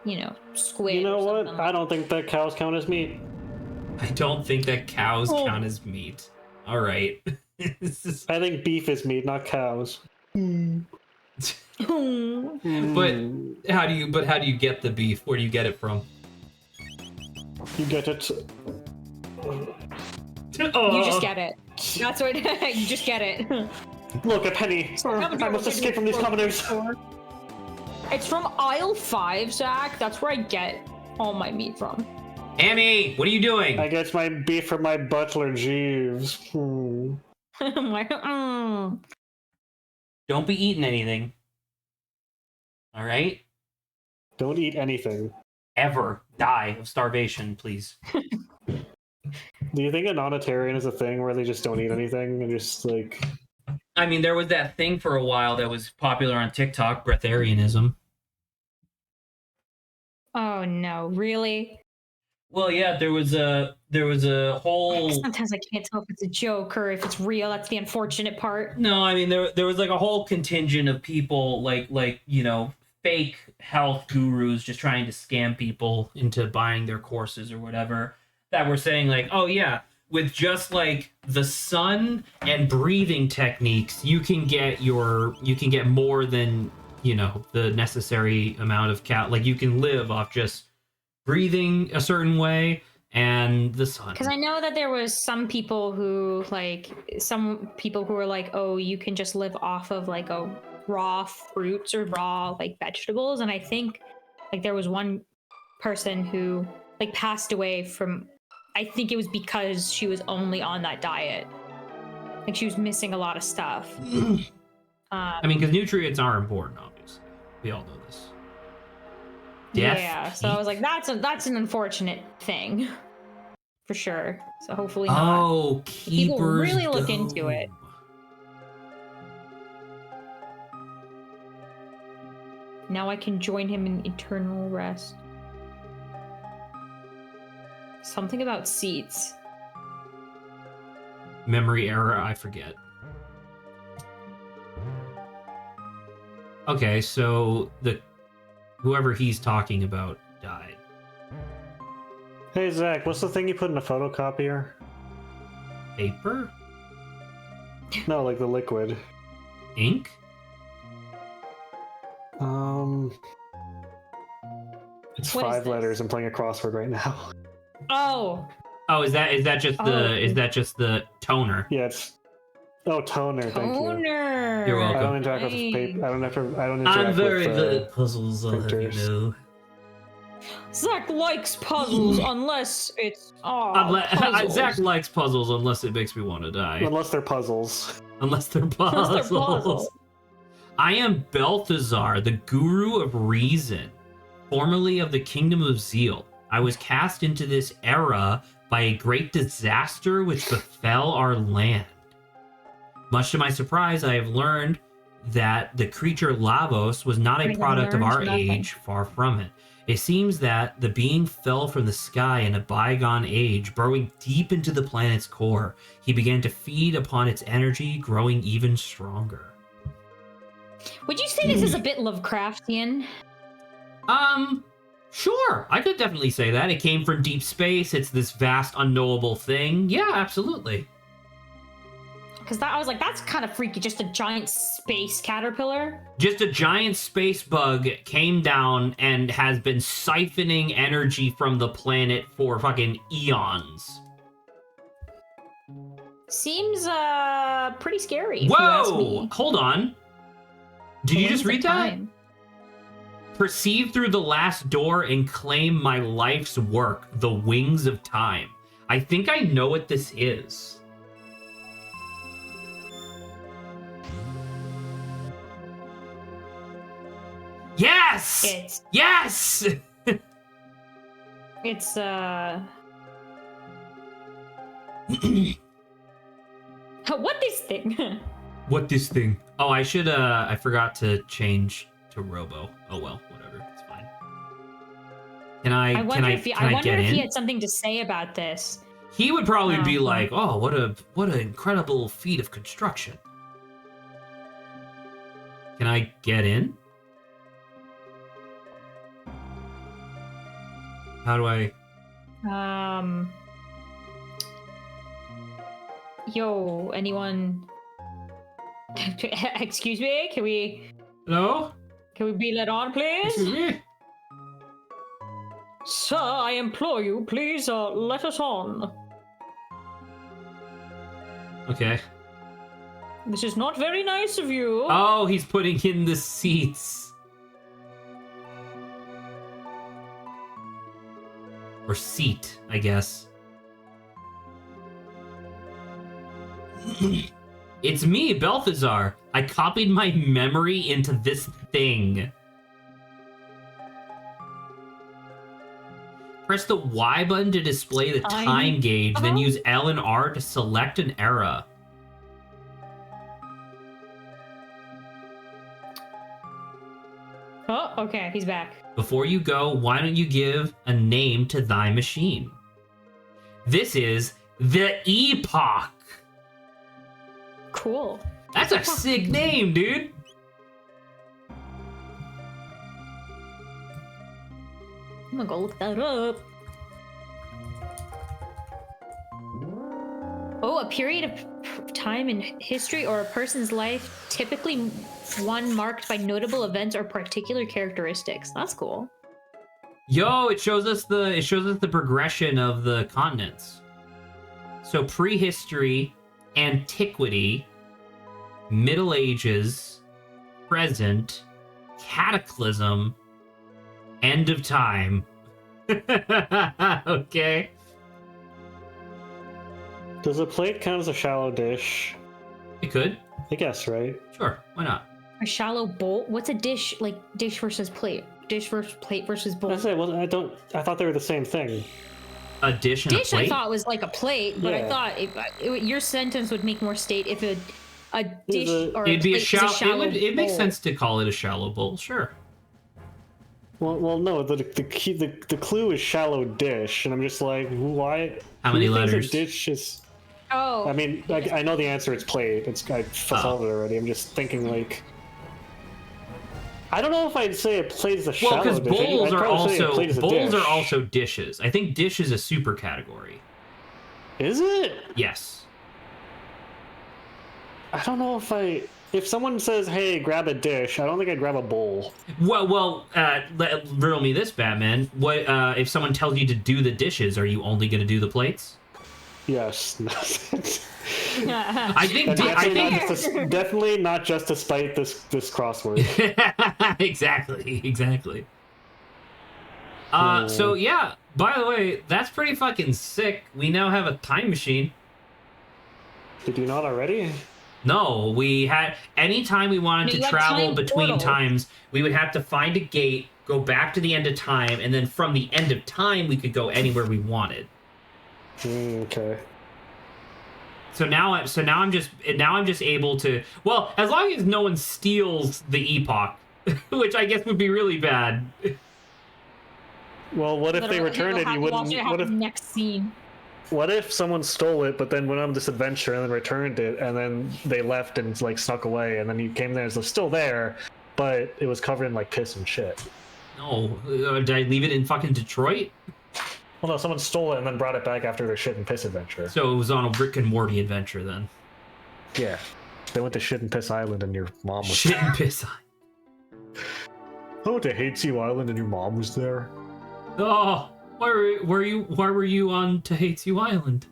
squid. You know or what? something I like don't think that cows count as meat. I don't think that cows Oh. count as meat. All right. This is- I think beef is meat, not cows. but how do you get the beef? Where do you get it from? You get it. You just get it. That's what you just get it. Look, a penny. I must escape from these commoners. It's from aisle 5, Zach. That's where I get all my meat from. Amy, what are you doing? I get my beef from my butler, Jeeves. Don't be eating anything. All right? Don't eat anything. Ever die of starvation, please. Do you think a nonitarian is a thing where they just don't eat anything and just like... I mean, there was that thing for a while that was popular on TikTok, breatharianism. Oh no, really? Well, yeah, there was a whole. Sometimes I can't tell if it's a joke or if it's real. That's the unfortunate part. No, I mean there was like a whole contingent of people like fake health gurus just trying to scam people into buying their courses or whatever that were saying like, oh yeah, with just like the sun and breathing techniques, you can get more than the necessary amount of like you can live off just breathing a certain way and the sun. Because I know that there was some people who were like, oh, you can just live off of like a raw fruits or raw like vegetables, and I think like there was one person who like passed away from, I think it was because she was only on that diet. Like she was missing a lot of stuff. I mean, because nutrients are important, obviously. We all know this. Death, yeah, so I was like, that's an unfortunate thing, for sure. So hopefully not. Oh, People keepers really look into it. Now I can join him in eternal rest. Something about seats. Memory error, I forget. Okay, so whoever he's talking about died. Hey Zach, what's the thing you put in a photocopier? Paper? No, like the liquid. Ink? It's What is 5 this? letters. I'm playing a crossword right now. Oh, Oh, is that just the toner? Yeah, it's toner. Thank you. toner. You're welcome. I don't interact with paper. I don't interact I'm very with, good at puzzles, I'll have you printers. know. Zach likes puzzles unless it's puzzles. Zach likes puzzles unless it makes me want to die. Unless they're puzzles. Unless they're Unless they're puzzles. puzzles. I am Balthazar, the guru of reason, formerly of the kingdom of Zeal. I was cast into this era by a great disaster which befell our land. Much to my surprise, I have learned that the creature Lavos was not a product of our age, far from it. It seems that the being fell from the sky in a bygone age, burrowing deep into the planet's core. He began to feed upon its energy, growing even stronger. Would you say this is a bit Lovecraftian? Sure. I could definitely say that. It came from deep space. It's this vast, unknowable thing. Yeah, absolutely. Because I was like, that's kind of freaky. Just a giant space caterpillar. Just a giant space bug came down and has been siphoning energy from the planet for fucking eons. Seems pretty scary. If you ask Whoa! me. Hold on. Did you just read that? Time. Perceive through the last door and claim my life's work, the wings of time. I think I know what this is. Yes! It's Yes! It's what this thing? What this thing? Oh, I should I forgot to change to Robo. Oh well, whatever. It's fine. I wonder if can I get if in? he had something to say about this. He would probably be Oh. like, "Oh, what an incredible feat of construction." Can I get in? How do I? Yo, anyone? Excuse me. Hello? Can we be let on, Excuse please? me? Sir, I implore you, please let us on. Okay. This is not very nice of you. Oh, he's putting in the seats. Or seat, I guess. It's me, Balthazar. I copied my memory into this thing. Press the Y button to display the time gauge, then use L and R to select an era. Oh, okay, he's back. Before you go, why don't you give a name to thy machine? This is the Epoch. Cool. That's a sick name, dude. I'm gonna go look that up. Oh, a period of time in history or a person's life, typically one marked by notable events or particular characteristics. That's cool. Yo, it shows us the progression of the continents. So prehistory, antiquity, Middle Ages, present, cataclysm, end of time. Okay. Does a plate count as a shallow dish? It could. I guess, right? Sure. Why not? A shallow bowl? What's a dish? Like dish versus plate? Dish versus plate versus bowl? I say, well, I thought they were the same thing. A dish and Dish a plate? I thought was like a plate, but I Yeah. thought your sentence would make more state if a dish or It'd be plate is a shallow it makes bowl. sense to call it a shallow bowl, sure. Well, no. The clue is shallow dish, and I'm just like, why? How many who thinks letters? A dish is. Oh, I mean, I know the answer. It's plate. I solved it already. I'm just thinking like. I don't know if I'd say a plate is a Well, shallow because dish. bowls I'd are probably say a also plate is a bowls dish. are also dishes. I think dish is a super category. Is it? Yes. I don't know if someone says, "Hey, grab a dish," I don't think I'd grab a bowl. Well, riddle me this, Batman. What if someone tells you to do the dishes? Are you only going to do the plates? Yes. I think. Definitely not just to spite this crossword. exactly. So yeah. By the way, that's pretty fucking sick. We now have a time machine. Did you not already? No, we had anytime we wanted to you had travel time between portal. times, we would have to find a gate, go back to the end of time, and then from the end of time we could go anywhere we wanted. Okay. So now I'm just able to, well, as long as no one steals the epoch, which I guess would be really bad. Well, what if they returned it? You wouldn't. What if next scene? What if someone stole it, but then went on this adventure and then returned it, and then they left and like snuck away, and then you came there, it's still there, but it was covered in like piss and shit. No, did I leave it in fucking Detroit? Well, no, someone stole it and then brought it back after their shit and piss adventure. So it was on a Rick and Morty adventure then. Yeah, they went to Shit and Piss Island, and your mom was. Shit and piss. I went to Hatesy Island, and your mom was there. Oh, why were you on to Hates You Island?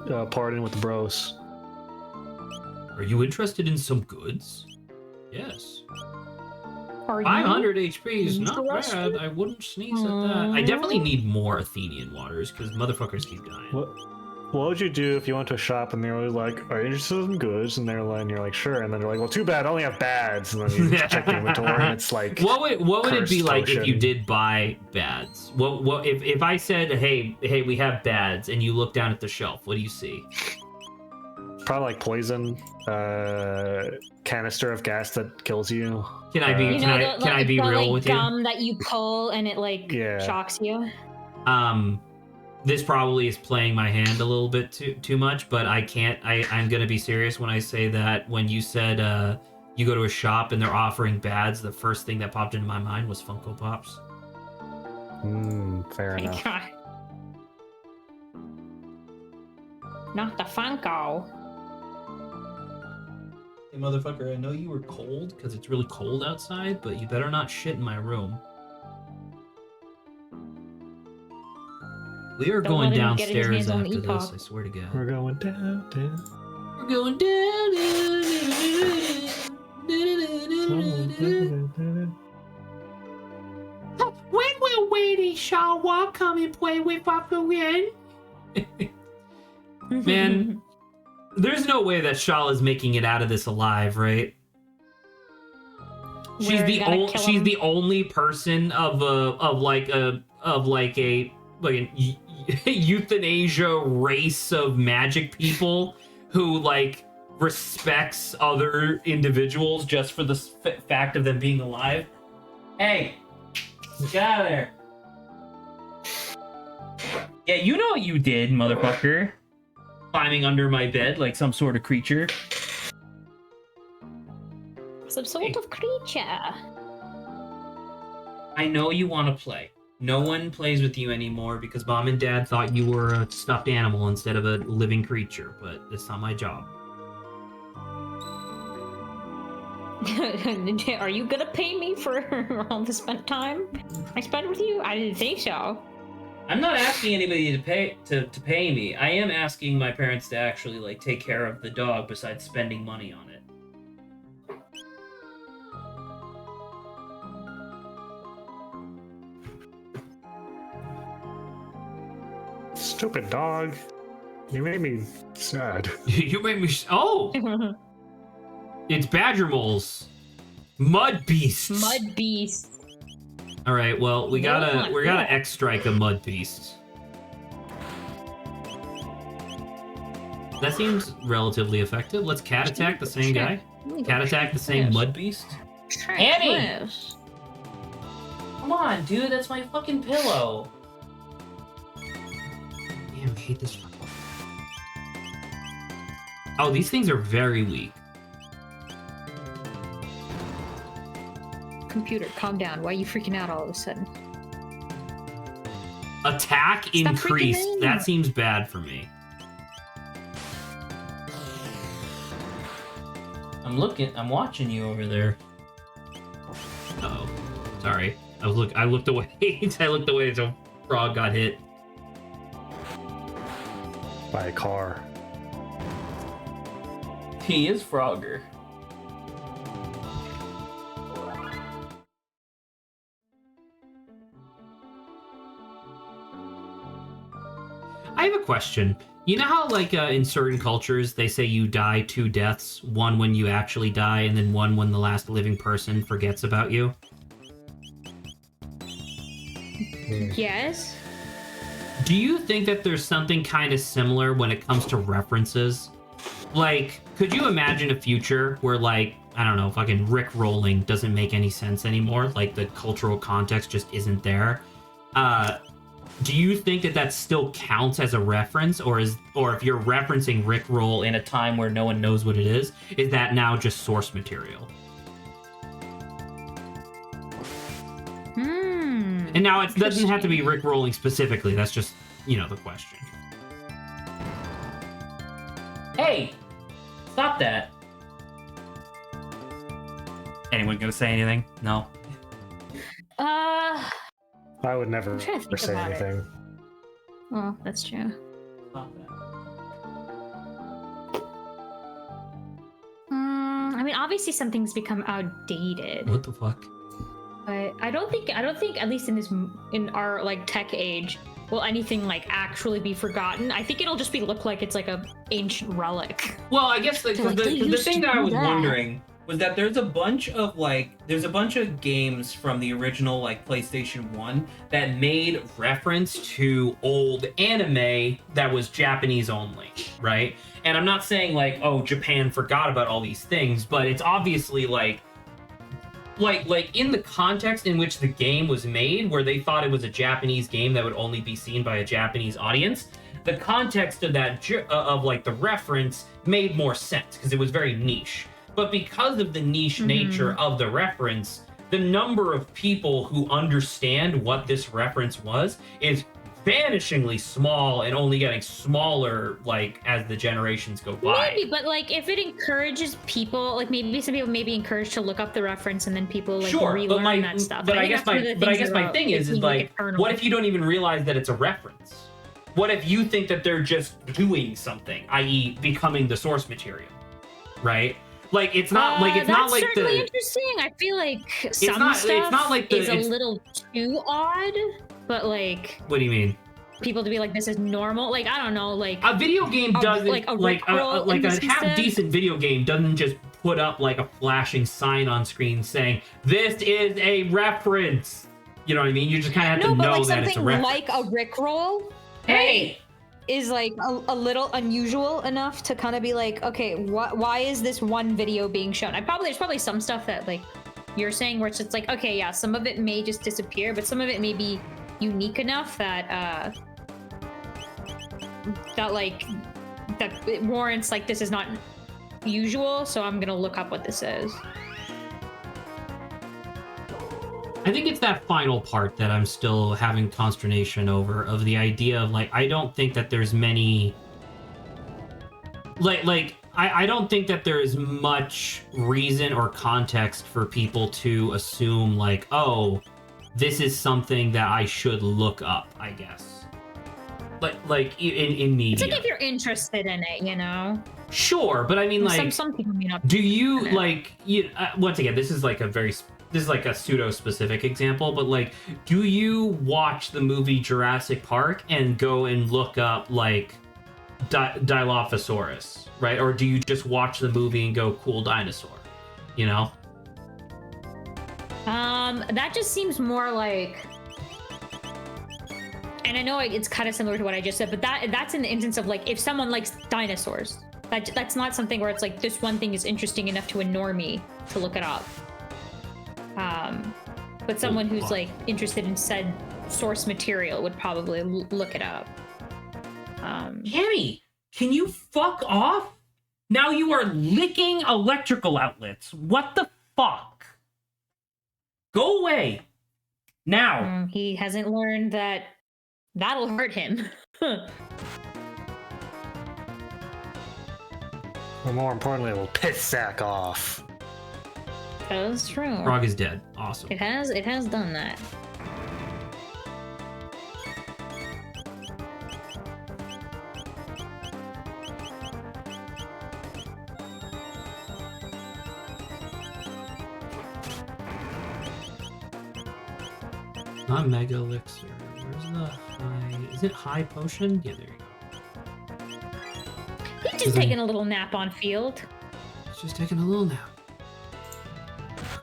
Partying with the bros. Are you interested in some goods? Yes. Are you? 500 HP is not interested? bad. I wouldn't sneeze at that. I definitely need more Athenian waters because motherfuckers keep dying. what would you do if you went to a shop and they were like, are you interested in goods? And you're like, sure. And then they're like, well, too bad, I only have bads. And then you check the inventory and it's like, what would it be like if you potion. did buy bads? What if I said, hey, we have bads, and you look down at the shelf, what do you see? probably like poison, canister of gas that kills you. Can I be You can know, I the, can I like, be the, real like, with you? gum that you pull and it like Yeah. shocks you. This probably is playing my hand a little bit too much, but I'm gonna be serious when I say that when you said you go to a shop and they're offering bads, the first thing that popped into my mind was Funko Pops. Fair enough. Not the Funko. Hey motherfucker, I know you were cold because it's really cold outside, but you better not shit in my room. We are Don't going let him get his downstairs hands on the after this, EPOC. I swear to God. We're going down. We're going down. When will Wadey Shaw come and play with us again? Man, there's no way that Shaw is making it out of this alive, right? She's the only person of an euthanasia race of magic people who like respects other individuals just for the fact of them being alive. Hey, get out of there. Yeah, you know what you did, motherfucker. Climbing under my bed like some sort of creature. Some sort of creature. I know you want to play. No one plays with you anymore because mom and dad thought you were a stuffed animal instead of a living creature, but that's not my job. Are you gonna pay me for all the spent time I spent with you? I didn't think so. I'm not asking anybody to pay me. I am asking my parents to actually like take care of the dog besides spending money on it. Stupid dog. You made me sad. You made me. Oh, it's badger moles, mud beasts. Mud beast. All right. Well, we gotta X strike a mud beast. That seems relatively effective. Let's cat attack the same guy. Cat attack the same mud beast. Annie! Come on, dude. That's my fucking pillow. Damn, I hate this. Oh, these things are very weak. Computer, calm down. Why are you freaking out all of a sudden? Attack Stop freaking increased. out. That seems bad for me. I'm watching you over there. Uh-oh. Sorry. I looked away. I looked away so Frog got hit. By a car. He is Frogger. I have a question. You know how, like, in certain cultures, they say you die 2 deaths, one when you actually die, and then one when the last living person forgets about you? Yes. Do you think that there's something kind of similar when it comes to references? Like, could you imagine a future where, like, I don't know, fucking Rick rolling doesn't make any sense anymore? Like, the cultural context just isn't there? Do you think that still counts as a reference, or if you're referencing Rickroll in a time where no one knows what it is that now just source material? And now it doesn't have to be Rickrolling specifically. That's just, the question. Hey, stop that. Anyone gonna say anything? No. I would never I'm trying to think say about it. anything. Well, that's true. Stop that. I mean, obviously some things become outdated, What the fuck? but I don't think at least in our like tech age, will anything like actually be forgotten. I think it'll just look like it's like a ancient relic. Well, I guess the thing that I was that. wondering was that there's a bunch of games from the original like PlayStation 1 that made reference to old anime that was Japanese only, right? And I'm not saying like, oh, Japan forgot about all these things, but it's obviously like in the context in which the game was made, where they thought it was a Japanese game that would only be seen by a Japanese audience, the context of that of like the reference made more sense because it was very niche. But because of the niche nature of the reference, the number of people who understand what this reference was is vanishingly small and only getting smaller like as the generations go by. Maybe, but like if it encourages people, like maybe some people may be encouraged to look up the reference and then people like relearn that stuff. But I guess my thing is like, what if you don't even realize that it's a reference? What if you think that they're just doing something, i.e., becoming the source material, right? Like it's not like it's not like certainly interesting. I feel like some stuff is a little too odd, but like, what do you mean? People to be like, this is normal. Like I don't know, like a video game doesn't like a half decent video game doesn't just put up like a flashing sign on screen saying this is a reference. You know what I mean? You just kind of have to know that it's a reference. Like a Rickroll. Hey. Is like a little unusual enough to kind of be like, okay, why is this one video being shown? There's probably some stuff that like you're saying where it's just like, okay, yeah, some of it may just disappear, but some of it may be unique enough that that it warrants like this is not usual, so I'm gonna look up what this is. I think it's that final part that I'm still having consternation over, of the idea of like, I don't think that there's many I don't think that there is much reason or context for people to assume like, oh, this is something that I should look up, I guess. Like in media. It's like if you're interested in it, you know? Sure, but I mean like some people may not. Do you like once again, this is like a pseudo-specific example, but like, do you watch the movie Jurassic Park and go and look up like Dilophosaurus, right? Or do you just watch the movie and go, cool dinosaur, you know? That just seems more like, and I know it's kind of similar to what I just said, but that's in the instance of like, if someone likes dinosaurs, that's not something where it's like, this one thing is interesting enough to a normie to look it up. But someone who's like interested in said source material would probably look it up. Cammy, can you fuck off? Now you are licking electrical outlets. What the fuck? Go away. Now. He hasn't learned that that'll hurt him. Well, more importantly, it will piss sack off. That's true. Frog is dead. Awesome. It has done that. Not Mega Elixir. Where's the high? Is it high potion? Yeah, there you go. He's just taking a little nap on field. He's just taking a little nap.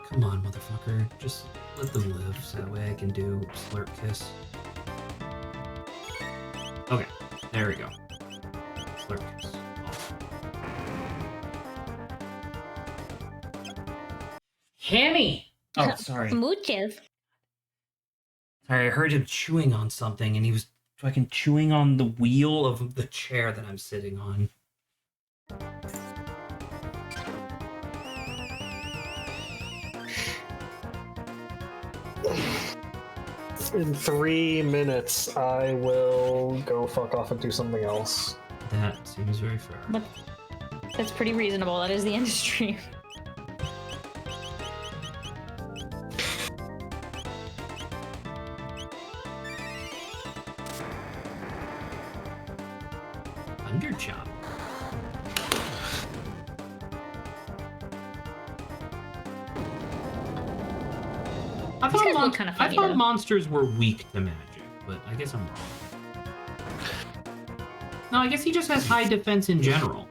Come on, motherfucker. Just let them live so that way I can do Slurp Kiss. Okay, there we go. Slurp Kiss. Awesome. Hammy! Oh, sorry. Mooches. Sorry, I heard him chewing on something, and he was fucking chewing on the wheel of the chair that I'm sitting on. In 3 minutes, I will go fuck off and do something else. That seems very fair. But that's pretty reasonable. That is the industry. Underchop. I thought monsters were weak to magic, but I guess I'm wrong. No, I guess he just has high defense in general.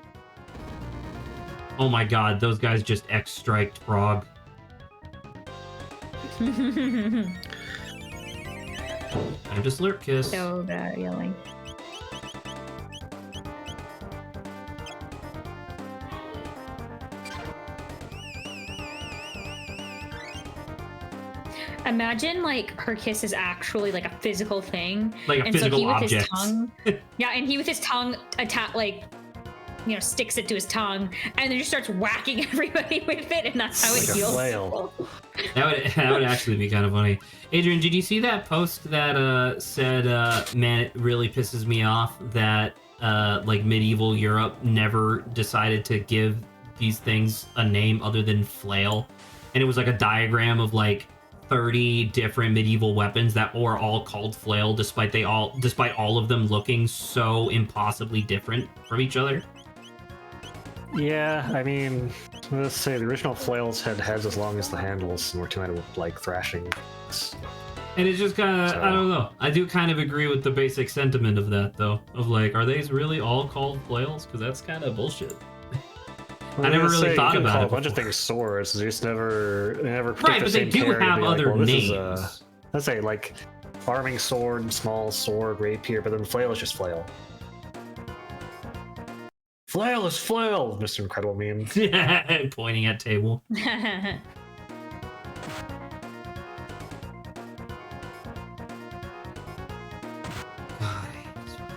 Oh my god, those guys just X-striked Frog. I'm just Lurk Kiss. So yelling. Imagine like her kiss is actually like a physical thing, Like a and physical so he with object. his tongue, yeah, and he with his tongue sticks it to his tongue, and then just starts whacking everybody with it, and that's how it Like a heals. flail. That would actually be kind of funny. Adrian, did you see that post that said, man, it really pisses me off that like medieval Europe never decided to give these things a name other than flail? And it was like a diagram of like 30 different medieval weapons that were all called flail, despite all of them looking so impossibly different from each other. Yeah, I mean, let's say the original flails had heads as long as the handles, and were two handed with like thrashing. And it's just kind of, So- I don't know. I do kind of agree with the basic sentiment of that, though. Of like, are these really all called flails? Because that's kind of bullshit. I never really thought you can about call it a bunch of before. things swords. They just never pick Right, the but they same do pair to have be like, other well, this is names. let's say like farming sword, small sword, rapier, but then flail is just flail. Flail is flail, Mr. Incredible meme. Pointing at table. God, I hate this one.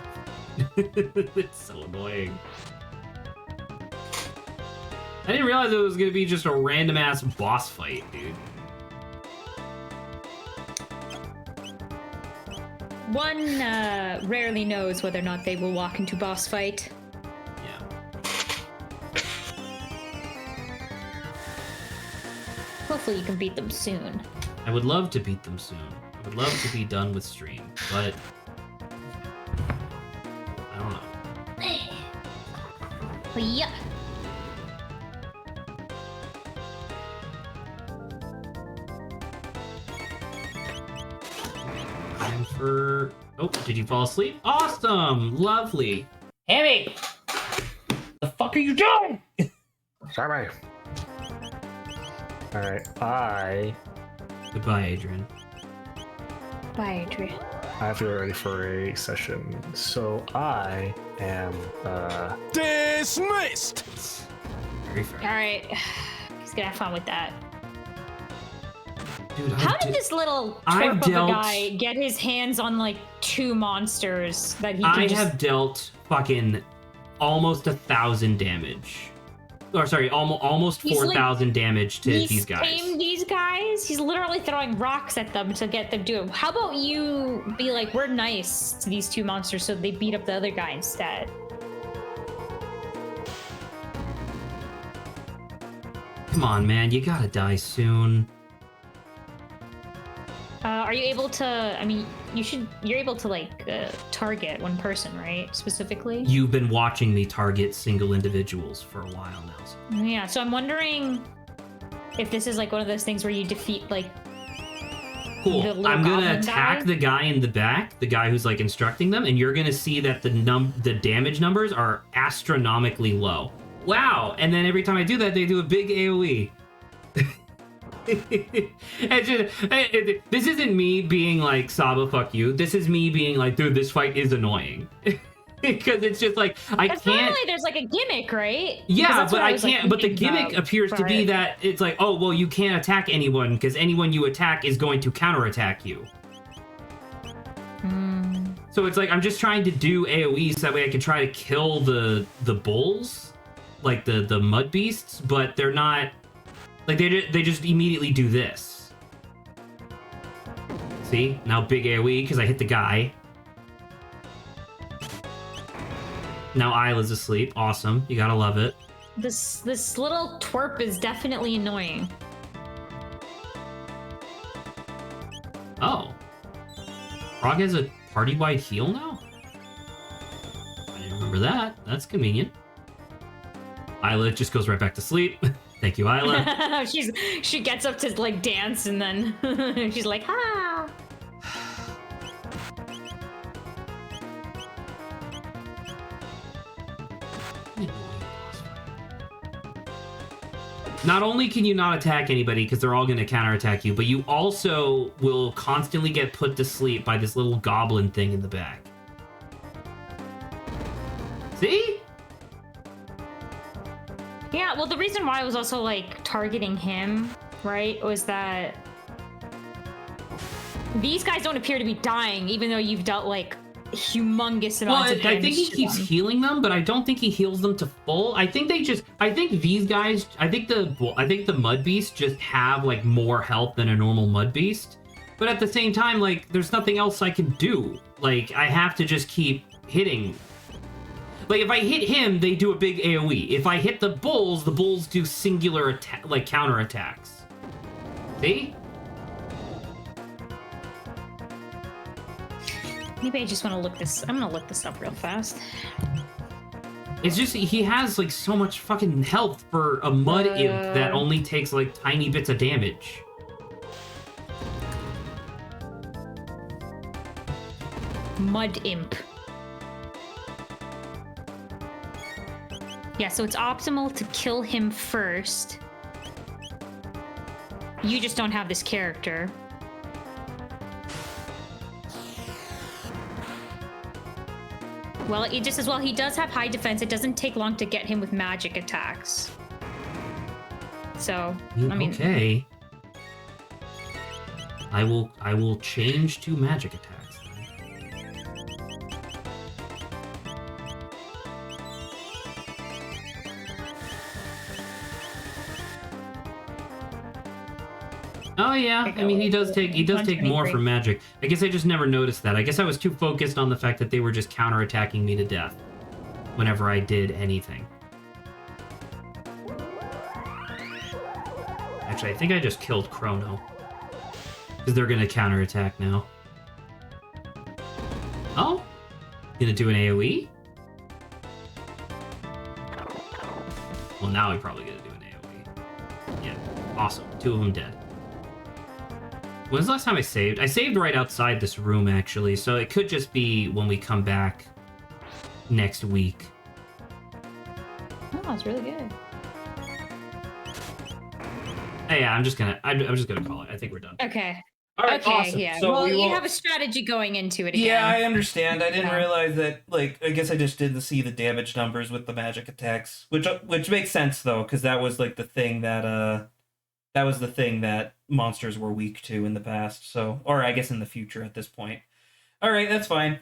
It's so annoying. I didn't realize it was gonna be just a random ass boss fight, dude. One rarely knows whether or not they will walk into boss fight. Yeah. Hopefully you can beat them soon. I would love to beat them soon. I would love to be done with stream, but I don't know. But yeah. Time for... Oh, did you fall asleep? Awesome! Lovely. Hammy! The fuck are you doing? Sorry. Alright, Goodbye, Adrian. Bye, Adrian. I have to get ready for a session. So I am Dismissed! Very fair. Alright. He's gonna have fun with that. Dude, How did this little I've twerp of a dealt- guy get his hands on like 2 monsters that he I can just... have dealt fucking almost 1,000 damage. Or sorry, almost He's like- 4,000 damage to He's these guys. tamed these guys. He's literally throwing rocks at them to get them to do it. How about you be like, we're nice to these 2 monsters so they beat up the other guy instead? Come on, man, you gotta die soon. Are you able to, I mean, you're able to like target one person, right? Specifically? You've been watching me target single individuals for a while now. So. Yeah, so I'm wondering if this is like one of those things where you defeat like Cool. the little I'm gonna goblin attack guy? the guy in the back, the guy who's like instructing them, and you're gonna see that the damage numbers are astronomically low. Wow! And then every time I do that, they do a big AOE. It's just, this isn't me being like Saba, fuck you. This is me being like, dude, this fight is annoying. Because it's just like I It's can't. normally there's like a gimmick, right? Because Yeah, that's but what I was, like, can't. But the thinking gimmick about appears to be it. that it's like, oh, well, you can't attack anyone because anyone you attack is going to counterattack you. Hmm. So it's like I'm just trying to do AOE so that way I can try to kill the bulls, like the mud beasts, but they're not like they just immediately do this. See, now big AOE because I hit the guy. Now Isla's asleep. Awesome, you gotta love it. This little twerp is definitely annoying. Oh, Frog has a party-wide heal now? I didn't remember that. That's convenient. Isla just goes right back to sleep. Thank you, Isla. She gets up to like dance and then she's like, ah. Not only can you not attack anybody because they're all going to counterattack you, but you also will constantly get put to sleep by this little goblin thing in the back. See? Yeah, well, the reason why I was also like targeting him, right, was that these guys don't appear to be dying, even though you've dealt like humongous amounts of damage. I think he keeps healing them, but I don't think he heals them to full. I think these guys, I think the mud beasts just have like more health than a normal mud beast. But at the same time, like there's nothing else I can do. Like I have to just keep hitting. Like if I hit him, they do a big AoE. If I hit the bulls do singular like counter attacks. See? Maybe I just want to look this. I'm gonna look this up real fast. It's just he has like so much fucking health for a mud imp that only takes like tiny bits of damage. Mud imp. Yeah, so it's optimal to kill him first. You just don't have this character. Well, it just as well, he does have high defense. It doesn't take long to get him with magic attacks. So, I mean... Okay. I will change to magic attacks. Oh yeah, I mean he does take more from magic. I guess I just never noticed that. I guess I was too focused on the fact that they were just counterattacking me to death whenever I did anything. Actually, I think I just killed Chrono because they're gonna counterattack now. Oh, gonna do an AoE? Well, now I'm probably gonna do an AoE. Yeah, awesome. 2 of them dead. When's the last time I saved? I saved right outside this room, actually, so it could just be when we come back next week. Oh, it's really good. Hey, yeah, I'm just gonna call it. I think we're done. Okay. All right, Okay, awesome. yeah. So well, we you will... have a strategy going into it again. Yeah, I understand. I didn't Yeah. realize that. Like, I guess I just didn't see the damage numbers with the magic attacks, which makes sense though, because that was like the thing that monsters were weak to in the past. So, or I guess in the future at this point. All right, that's fine.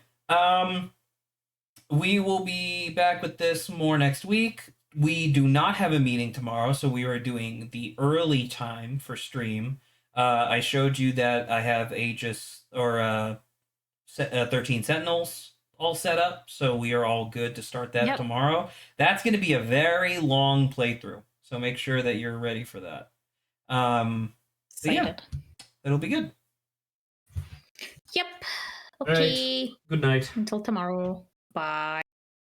We will be back with this more next week. We do not have a meeting tomorrow, so we are doing the early time for stream. I showed you that I have Aegis or 13 Sentinels all set up, so we are all good to start that tomorrow. That's going to be a very long playthrough, so make sure that you're ready for that. But yeah, it'll be good. Yep. Okay. Right. Good night. Until tomorrow. Bye.